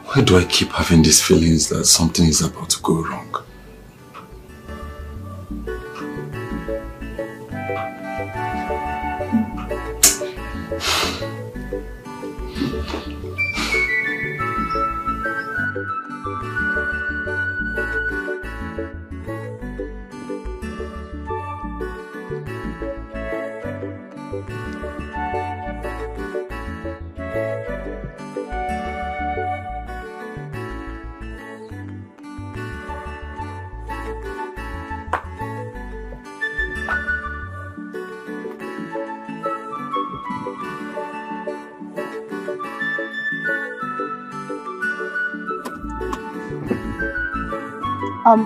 Why do I keep having these feelings that something is about to go wrong?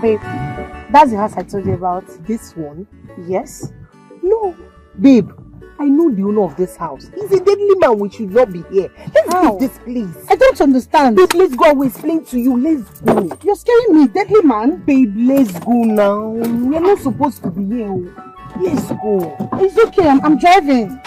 Babe, that's the house I told you about. This one? Yes. No, babe, I know the owner of this house. He's a deadly man, we should not be here. Let's leave this place. I don't understand. Babe, let's go, I will explain to you. Let's go. You're scaring me, deadly man. Babe, let's go now. We're not supposed to be here. Let's go. It's okay, I'm driving.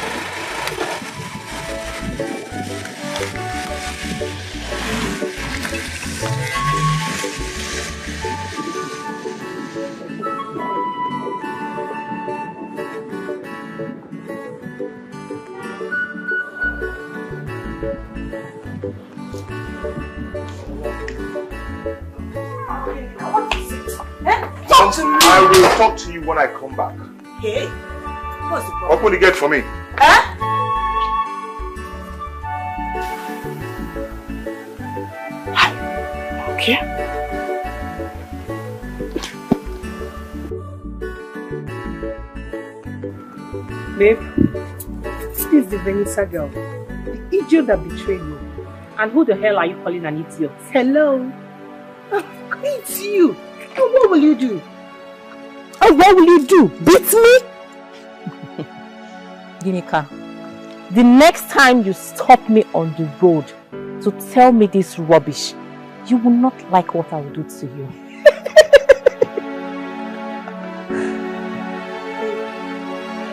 I will talk to you when I come back. Hey? What's the problem? Open the gate for me. Okay. Babe, this is the Vanessa girl, the idiot that betrayed you. And who the hell are you calling an idiot? Hello? It's you. And what will you do? And what will you do? Beat me? Ginika, the next time you stop me on the road to tell me this rubbish, you will not like what I will do to you.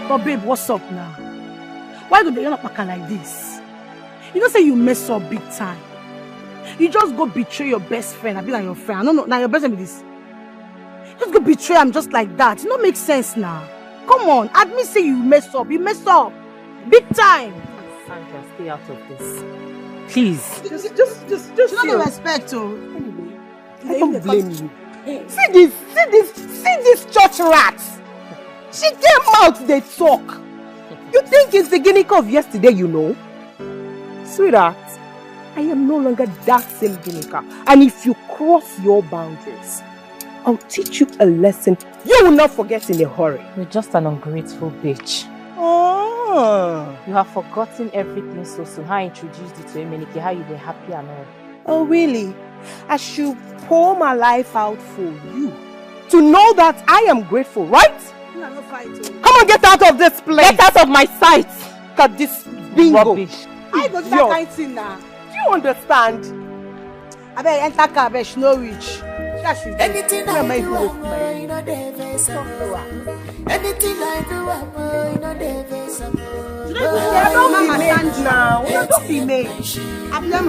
But babe, what's up now? Why do they end up like this? You don't say you mess up big time. You just go betray your best friend. I be like your friend. I don't know. Now your best friend be this. Just go betray him just like that. It don't make sense now. Come on, admit say you mess up. You mess up. Big time. Sandra, stay out of this. Please. Just show no respect, oh. Anyway, I don't blame you. See this church rats. She came out, they talk. You think it's the Ginika of yesterday, you know? Sweetheart, I am no longer that same Ginika. And if you cross your boundaries, I'll teach you a lesson you will not forget in a hurry. You're just an ungrateful bitch. Oh. You have forgotten everything so soon. How I introduced you to Emenike, how you were happy and all. Oh, really? I should pour my life out for you to know that I am grateful, right? Come on, get out of this place. Get out of my sight. Got this bingo. Rubbish. I go to that kind of thing now. Do you understand? I bet enter car, I bet she no reach. Anything I do, I know they face. Anything I do, I know they face. Don't be made now. Don't be made. I'm them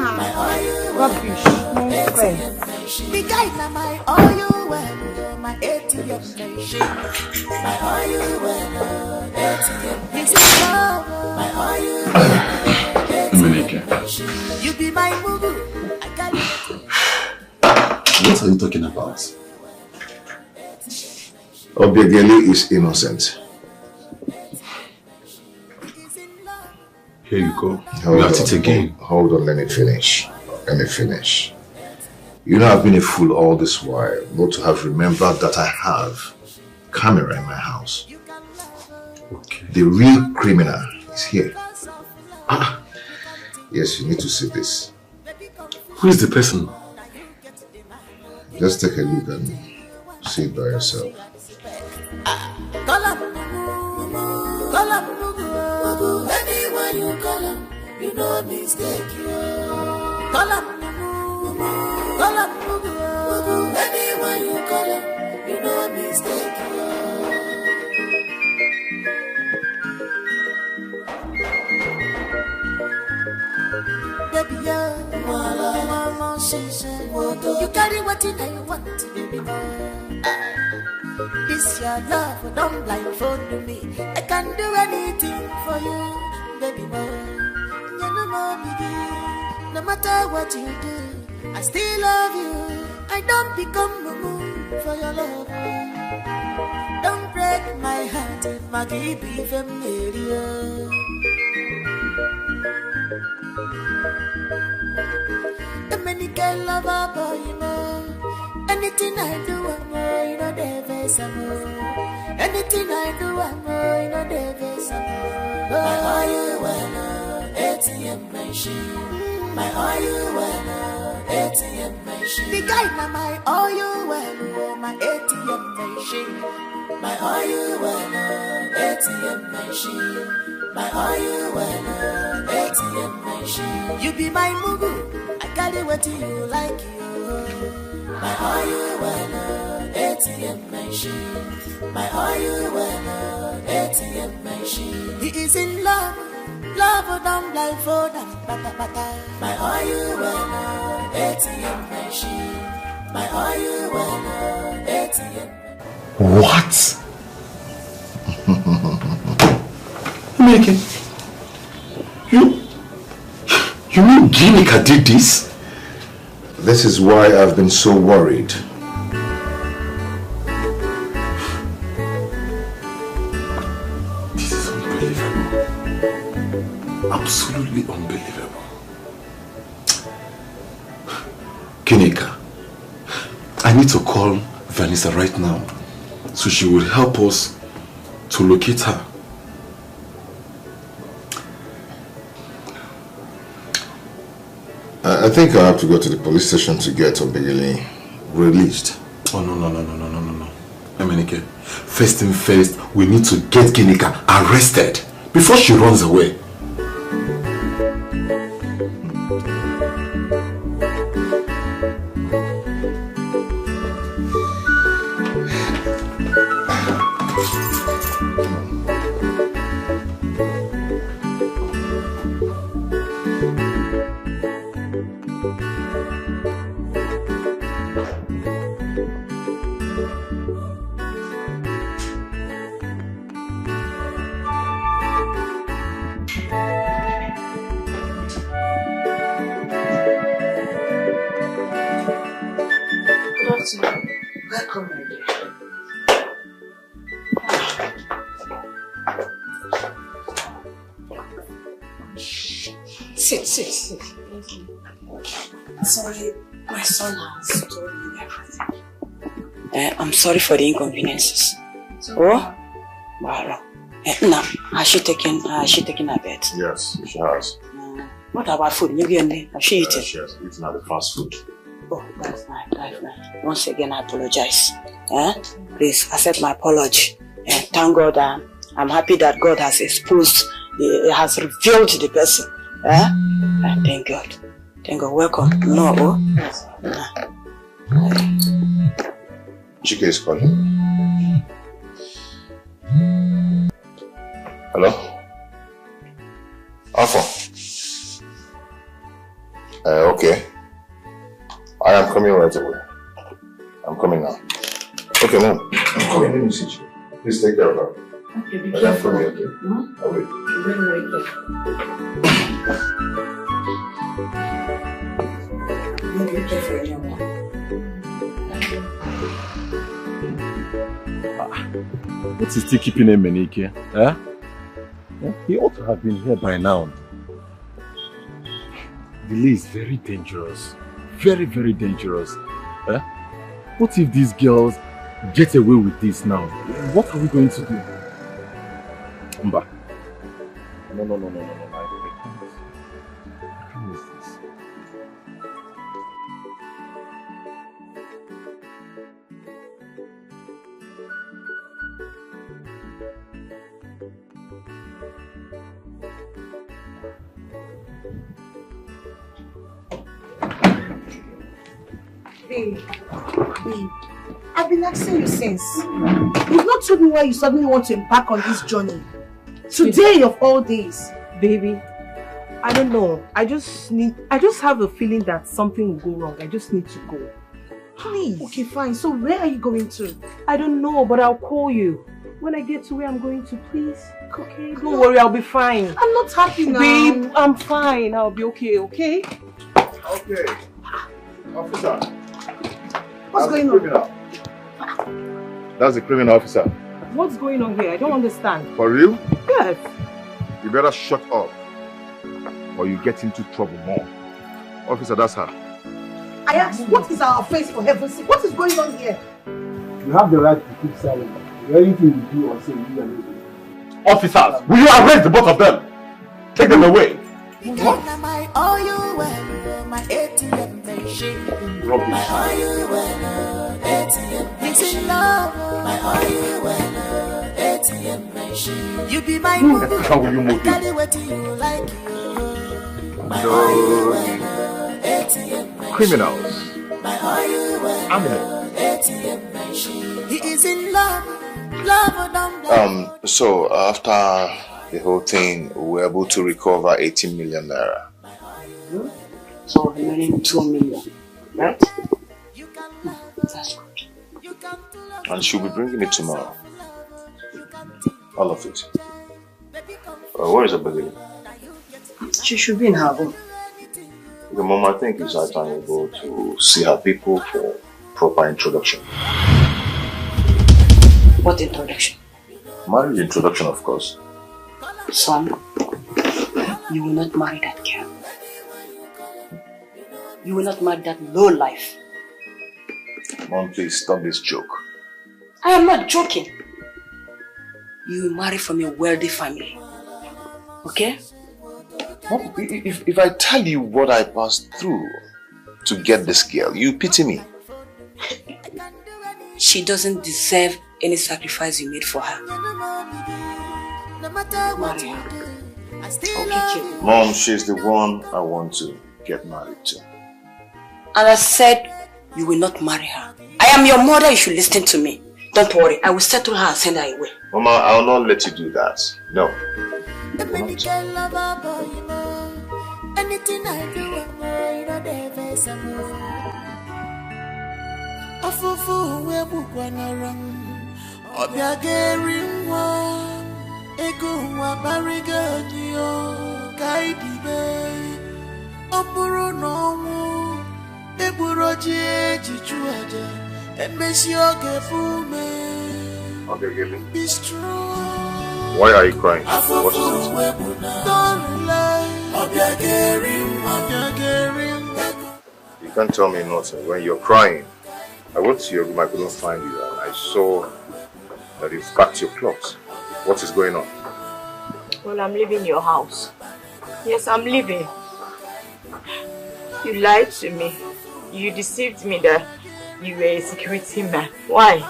rubbish. My friend. The guy na my all you well, my ATM machine. My all you well, ATM. This is love. My all you well. You be my movie. I got it. What are you talking about? Obiageli is innocent. Here you go. You at it again. Hold on, let me finish. You know I've been a fool all this while, not to have remembered that I have camera in my house. Okay. The real criminal is here. Yes, you need to see this. Who is the person? Just take a look and see it by yourself. Call him Mugu, Mugu. Anyone you call him, you know mistake you. Call him Mugu, call him Mugu, Mugu. Anyone you call him, you know mistake you. Baby, mama, she said, you carry what you want, baby. This your love, don't blindfold me. I can do anything for you, baby boy. No matter what you do, I still love you. I don't become a moon for your love. Don't break my heart, Maggie, be familiar. The many girl lover boy, you know. Anything I do, I'm more, you know, the best I'm more. Anything I do, I'm more, you know, the best I'm more. My all you well, ATM machine. My all you well, ATM machine. The guy now my all you well, my ATM machine. My all you well, ATM machine. My all you well, ATM machine. You be my mugu, I got it what you like you. My all you well, ATM machine. My all you well, ATM machine. He is in love, love don't blindfold and bata bata. My all you well, ATM machine. My all you well, ATM. What? American, you mean Ginika did this? This is why I've been so worried. This is unbelievable. Absolutely unbelievable. Ginika, I need to call Vanessa right now so she will help us to locate her. I think I have to go to the police station to get Obegele released. Oh, no. Emenike, first thing first, we need to get Ginika arrested before she runs away. Welcome, my dear. Sit. Sorry, my son has told me everything. I'm sorry for the inconveniences. Oh, wow. Now, has she taken her bed? Yes, she has. What about food? Has she eaten? She has eaten at the fast food. Oh, that's nice. Once again, I apologize. Please accept my apology. Thank God, I'm happy that God has exposed, has revealed the person. Thank God. Thank God. Welcome. No. Dikeh is calling. Hello? Alpha. Okay. I am coming right away. I'm coming now. Okay, Mom. I'm coming. Let me see you. Please take care of her. Okay, be careful. careful. Okay? I'll wait. Very, very careful. Be careful, young one. What is still keeping him in here? He ought to have been here by now. Delay is very dangerous. Very, very dangerous. What if these girls get away with this now? What are we going to do? Mba. No. I can't miss this. Babe, I've been asking you since. You've not told me why you suddenly want to embark on this journey. Today of all days. Baby, I don't know. I just have a feeling that something will go wrong. I just need to go. Please. Okay, fine. So where are you going to? I don't know, but I'll call you. When I get to where I'm going to, please. Okay, don't worry, I'll be fine. I'm not happy now. Babe, I'm fine. I'll be okay, okay? Okay. Officer. What's going on? That's the criminal officer. What's going on here? I don't understand. For real? Yes. You better shut up or you get into trouble more. Officer, that's her. I asked, what is our offense for heaven's sake? What is going on here? You have the right to keep silent. Anything you do or say, you are not. Officers, will you arrest the both of them? Take them away. What? My ATM machine. Rubbish. My ATM machine. My ATM machine. You be my movie. How will you move it? My ATM machine. Criminals. My ATM machine. He is in love. So after the whole thing, we were able to recover 18 million naira. So remaining 2 million, right? That's good. And she'll be bringing it tomorrow. All of it. Where is the baby? She should be in her room. The mom, I think it's our time to go to see her people for proper introduction. What introduction? Marriage introduction, of course. Son, you will not marry that girl. You will not marry that low life. Mom, please stop this joke. I am not joking. You will marry from a wealthy family. Okay? Mom, if I tell you what I passed through to get this girl, you pity me. She doesn't deserve any sacrifice you made for her. Marry her. Okay, Mom, she's the one I want to get married to. And I said you will not marry her. I am your mother, you should listen to me. Don't worry, I will settle her and send her away. Mama, I will not let you do that. No. Anything I do, you know the best I know. Afufu webu kwanaram, obiageri mwa, ego mwa bariga niyo, kaidibe, opuru nomu, eburoji ejichuaja, emesi ogefume. Okay, give me. Be strong. Why are you crying? What is it? Don't rely, obiageri You can't tell me nothing. When you're crying, I went to your room, I couldn't find you, and I saw that you've packed your clothes. What is going on? Well, I'm leaving your house. Yes, I'm leaving. You lied to me. You deceived me that you were a security man. Why?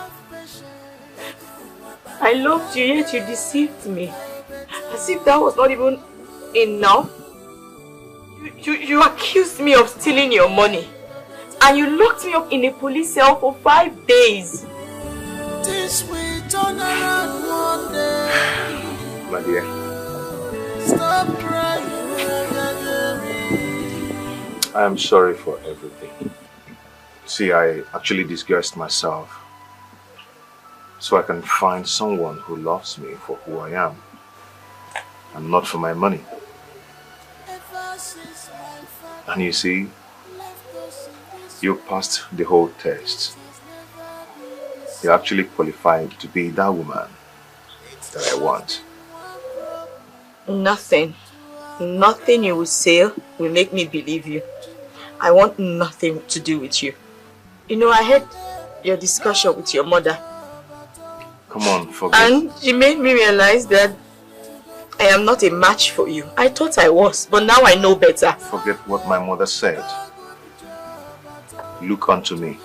I loved you, yet you deceived me. As if that was not even enough. You accused me of stealing your money. And you locked me up in a police cell for 5 days. This will turn around one day. My dear. Stop crying. I am sorry for everything. See, I actually disguised myself so I can find someone who loves me for who I am and not for my money. And you see, you passed the whole test. You're actually qualified to be that woman that I want. Nothing you will say will make me believe you. I want nothing to do with you. You know, I had your discussion with your mother. Come on, forget. And she made me realize that I am not a match for you. I thought I was, but now I know better. Forget what my mother said. Look unto me.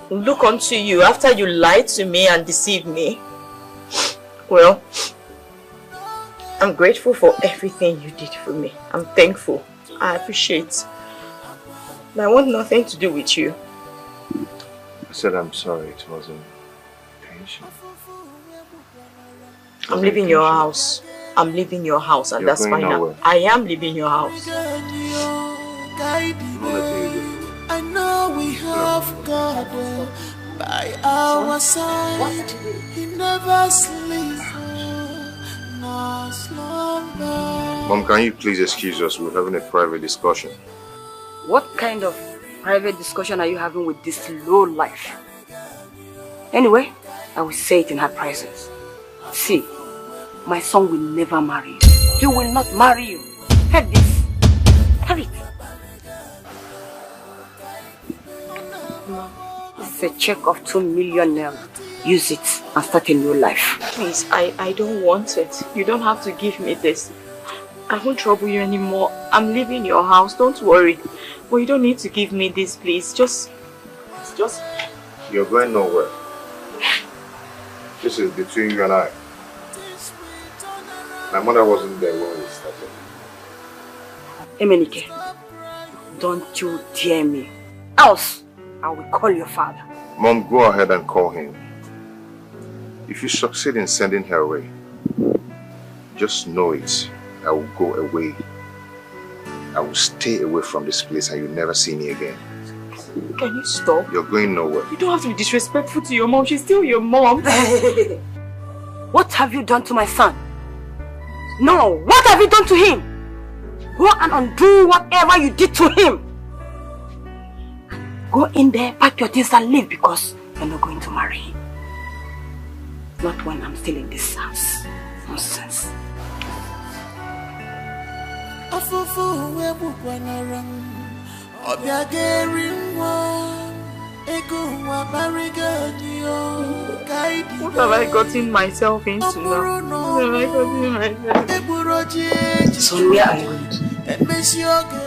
Look unto you after you lied to me and deceived me. Well, I'm grateful for everything you did for me. I'm thankful. I appreciate. But I want nothing to do with you. said I'm sorry, it wasn't intentional. I'm leaving your house. I'm leaving your house, and that's fine now. I am leaving your house. I know we have God by our side. He never sleeps nor slumber. Mom, can you please excuse us? We're having a private discussion. What kind of private discussion are you having with this low life? Anyway, I will say it in her presence. See, my son will never marry you. He will not marry you. Heard this. Have it. It's a check of 2 million naira. Use it and start a new life. Please, I don't want it. You don't have to give me this. I won't trouble you anymore. I'm leaving your house. Don't worry. But you don't need to give me this, please. Just... You're going nowhere. This is between you and I. My mother wasn't there when we started. Emenike, don't you dare me. Else, I will call your father. Mom, go ahead and call him. If you succeed in sending her away, just know it. I will go away. I will stay away from this place and you'll never see me again. Can you stop? You're going nowhere. You don't have to be disrespectful to your mom. She's still your mom. What have you done to my son? No, what have you done to him? Go and undo whatever you did to him. Go in there, pack your things and leave because you're not going to marry him. Not when I'm still in this house. Nonsense. What have I gotten myself into now? What have I gotten myself? So where are you going to?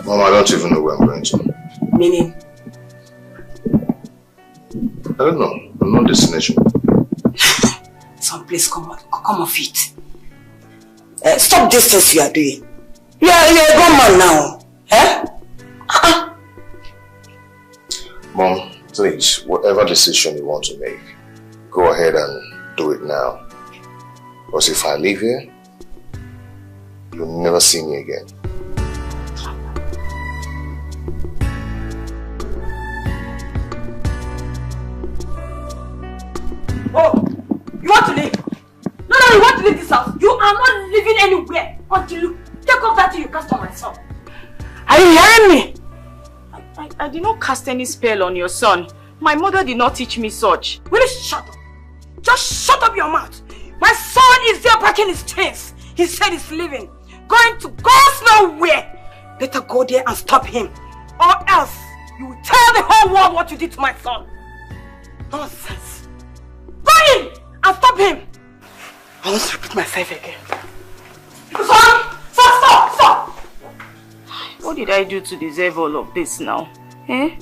Mom, I don't even know where I'm going to. Meaning? I don't know. I'm no destination. Someplace come off it. Stop this thing you are doing. You're a grown man now. Eh? Mom, please, whatever decision you want to make, go ahead and do it now. Because if I leave here, you'll never see me again. Oh, you want to leave? No, you want to leave this house. You are not living anywhere until you take off that thing you cast on my son. Are you hearing me? I did not cast any spell on your son. My mother did not teach me such. Will you shut up? Just shut up your mouth. My son is there packing his things. He said he's leaving. Going to goes nowhere. Better go there and stop him. Or else you will tell the whole world what you did to my son. Nonsense. Go in and stop him. I won't repeat myself again. Son! Stop! What did I do to deserve all of this now? Eh?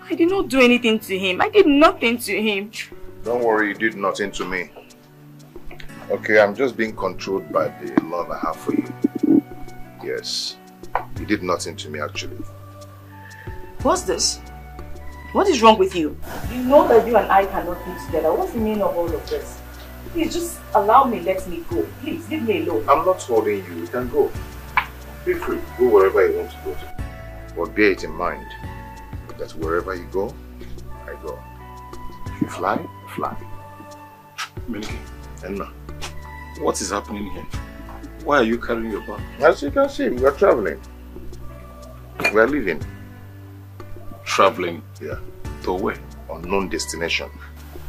I did not do anything to him. I did nothing to him. Don't worry, you did nothing to me. Okay, I'm just being controlled by the love I have for you. Yes. You did nothing to me actually. What's this? What is wrong with you? You know that you and I cannot be together. What's the meaning of all of this? Please just allow me, let me go. Please, leave me alone. I'm not holding you. You can go. Feel free. Go wherever you want to go to. But bear it in mind that wherever you go, I go. If you fly, fly. Milky, Enna, what is happening here? Why are you carrying your bag? As you can see, we are traveling. We are leaving. Traveling? Yeah. To where? Unknown destination.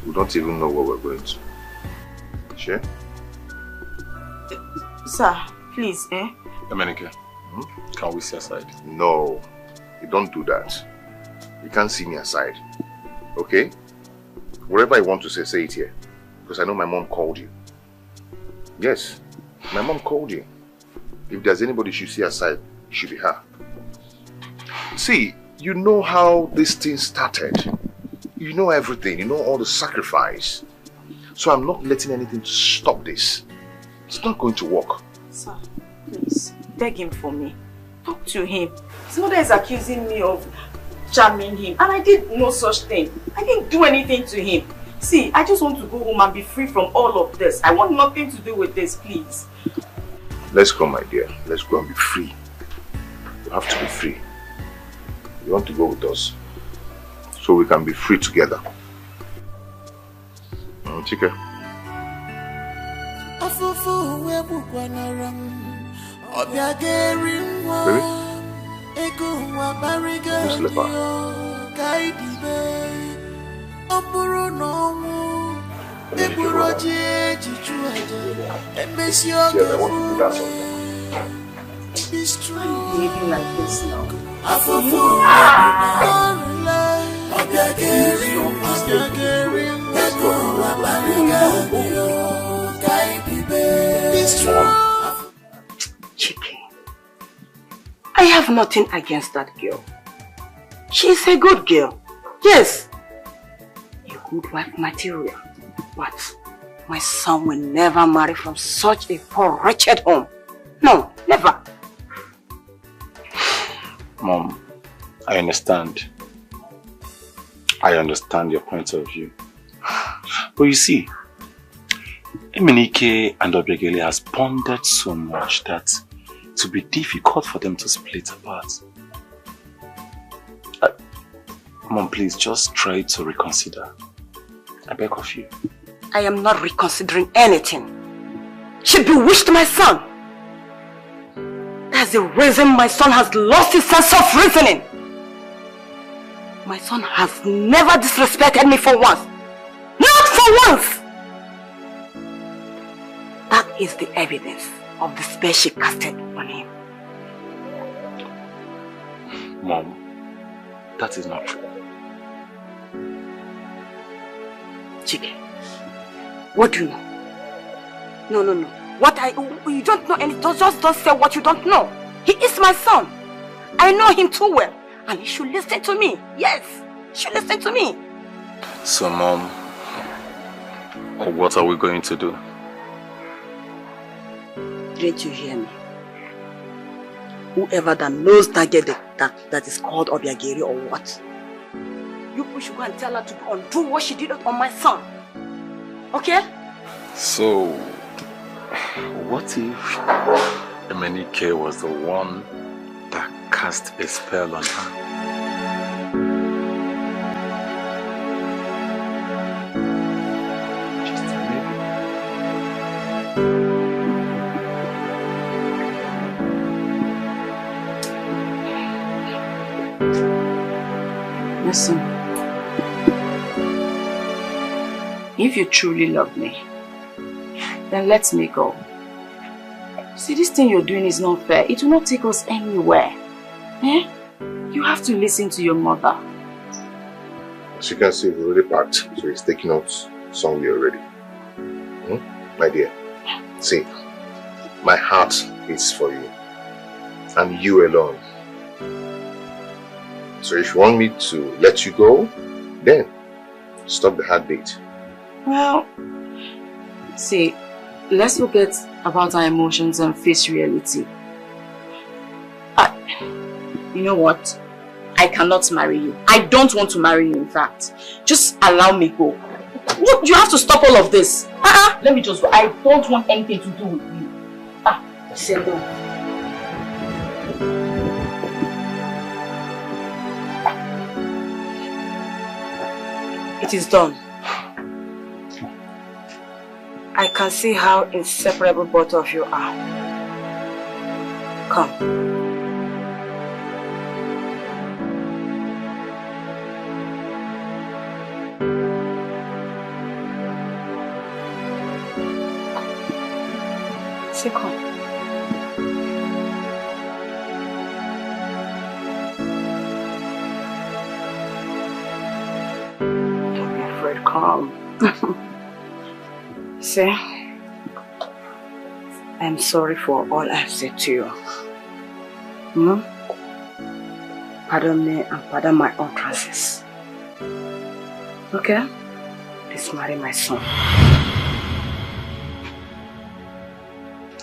We don't even know where we're going to. Sure? Sir, please, eh? Emenike, can we see aside? No, you don't do that. You can't see me aside. Okay? Whatever you want to say, say it here. Because I know my mom called you. Yes, my mom called you. If there's anybody you should see aside, it should be her. See, you know how this thing started. You know everything. You know all the sacrifice. So I'm not letting anything to stop this. It's not going to work. Sir, please, beg him for me. Talk to him. His mother is accusing me of charming him, and I did no such thing. I didn't do anything to him. See, I just want to go home and be free from all of this. I want nothing to do with this, please. Let's go, my dear. Let's go and be free. You have to be free. You want to go with us so we can be free together. Dikeh. Behaving like this now. Chicken. I have nothing against that girl. She's a good girl. Yes. A good wife material. But my son will never marry from such a poor, wretched home. No, never. Mom, I understand. I understand your point of view. But you see, Emenike and Obiageli has bonded so much that it will be difficult for them to split apart. Mom, please just try to reconsider. I beg of you. I am not reconsidering anything. She bewitched my son. That's the reason my son has lost his sense of reasoning. My son has never disrespected me for once. Not for once! That is the evidence of the spell she casted on him. Mom, that is not true. Dikeh, what do you know? No. You don't know anything. Just don't say what you don't know. He is my son. I know him too well. And he should listen to me. Yes, he should listen to me. So, Mom, what are we going to do? Didn't you hear me? Whoever that knows that girl that is called Obiageli or what, you should go and tell her to undo what she did on my son. Okay? So, what if Emenike was the one that cast a spell on her? Just maybe. Listen. If you truly love me, then let me go. See, this thing you're doing is not fair. It will not take us anywhere. Eh? You have to listen to your mother. As you can see, we've already packed, so it's taking us somewhere already. My dear, see, my heart is for you. And you alone. So if you want me to let you go, then stop the heartbeat. Well, see, let's forget about our emotions and face reality. You know what? I cannot marry you. I don't want to marry you, in fact. Just allow me go. What? You have to stop all of this. Let me just go. I don't want anything to do with you. Sit down. It is done. I can see how inseparable both of you are. Come. Say come. Don't be afraid, come. See, I'm sorry for all I've said to you. Pardon me and pardon my utterances. Okay? Please marry my son.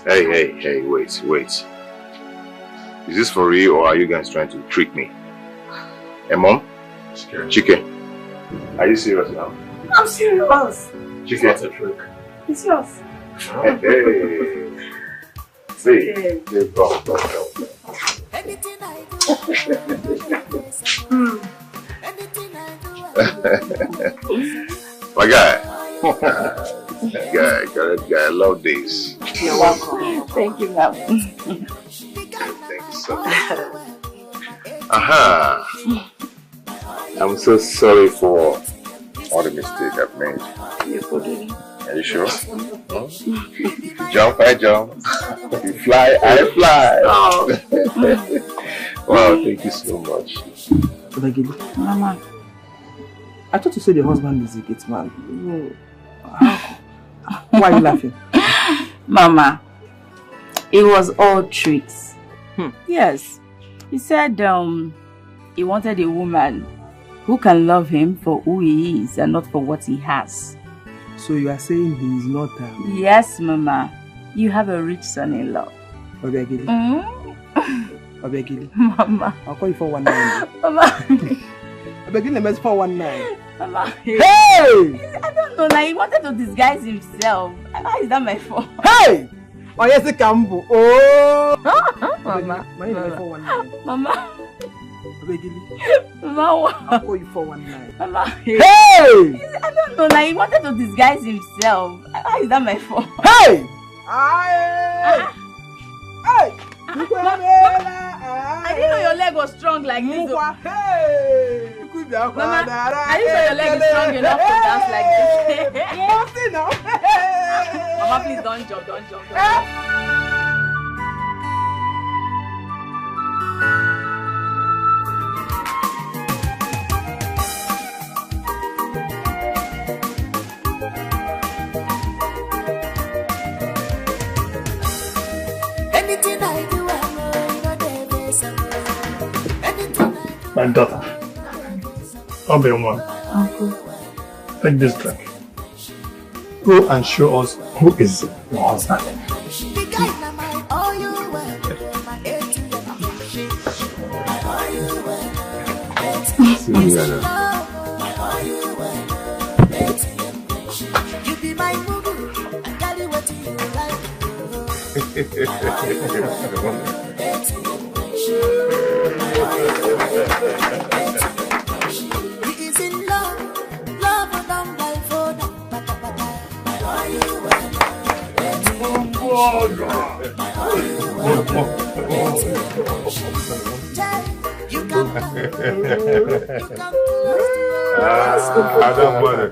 Hey, wait. Is this for real or are you guys trying to trick me? Hey, Mom? Chike. Are you serious now? I'm serious. Chike. It's a trick. It's yours. Hey. See, go. My guy. guy, I love this. You're welcome. Thank you, ma'am. Thank you so much. Aha. I'm so sorry for all the mistakes I've made. You're forgiven. Are you sure? You jump, I jump. You fly, I fly. Oh. Wow, thank you so much. Mama, I thought you said your husband is a GATEMAN. Why are you laughing? Mama, it was all tricks. Yes. He said he wanted a woman who can love him for who he is and not for what he has. So you are saying he is not Yes, Mama. You have a rich son-in-law. Obiageli. Obiageli. Mama. I'll call you 419. Mama. Obiageli means 419. Mama. Hey! I don't know, like he wanted to disguise himself. How is that my fault? Hey! Oh, yes, the Cambo. Oh! Mama. My name is 419. Mama. Obiageli. Mama. I'll call you 419. Mama. Hey! I don't know, like he wanted to disguise himself. How is that my fault? Hey! Hey! Mama, I didn't know your leg was strong like this. Mama, I didn't know your leg is strong enough to dance like this. Mama, please don't jump, don't jump. Anything I do, I know you know the best. Anything I do. My daughter. I'll be your mom. Uncle. Take this drink. Go and show us who is your husband. The guy na my all you well. My ATM. My all you well. My all you well. You be my boo. I carry what you like. He is in love, love down by phone. My all you well. You can I don't want it.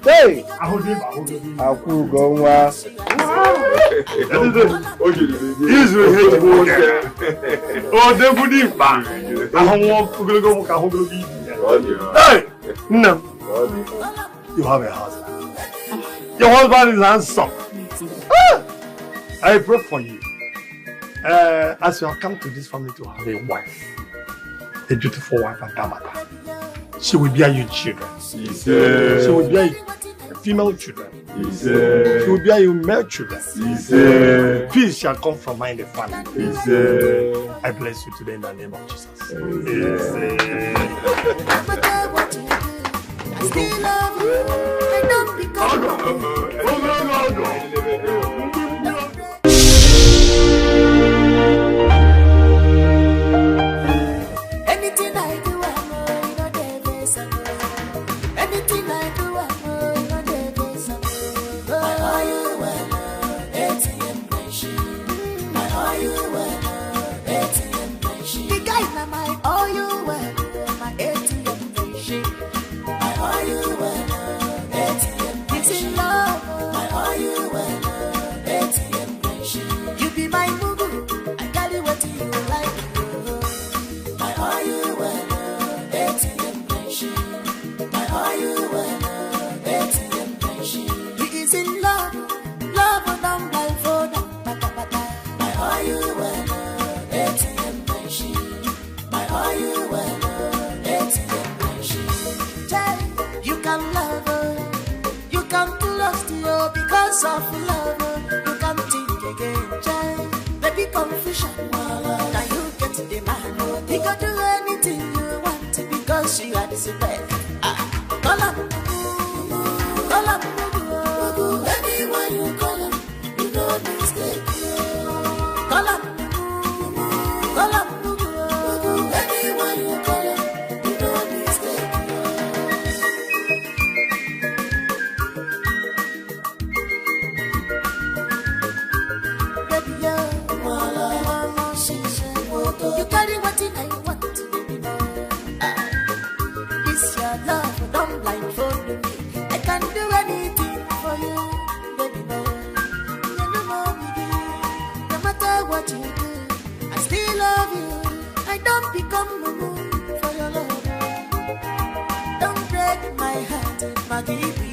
Hey! Aku gongwa. Hey! No. You have a husband. Your husband is handsome. I pray for you. As you have come to this family to have a wife, a beautiful wife and Damata. She will bear you children. She will bear you female children. She will bear you male children. Peace shall come from her in the family. I bless you today in the name of Jesus. I still love you. I don't become anything I do, I know you know the best. Anything I do, I know you know the best. My all you well, ATM machine. My all you well, ATM machine. The guy na my all you well, my ATM machine. My all you well, ATM. He's in love. My all you well, ATM machine. You be my boo. I carry what you like. My all you well, ATM machine. My all you well, ATM machine. He is in love, love down by phone. My all you well, ATM machine. My all you well, ATM machine. Child, you can love her, you can lust her because of love her. You can think again, child. But be confusion. Now you get the man. He can do anything you want because you are the best. Call up. Anyone you call him, you know mistake. Call up. Anyone you call him, you know mistake. Baby, you carry what I want, baby. This your love, don't blindfold me. I can do anything for you, baby. No matter what you do, I still love you. I don't become mumu for your love. Don't break my heart, Maggie.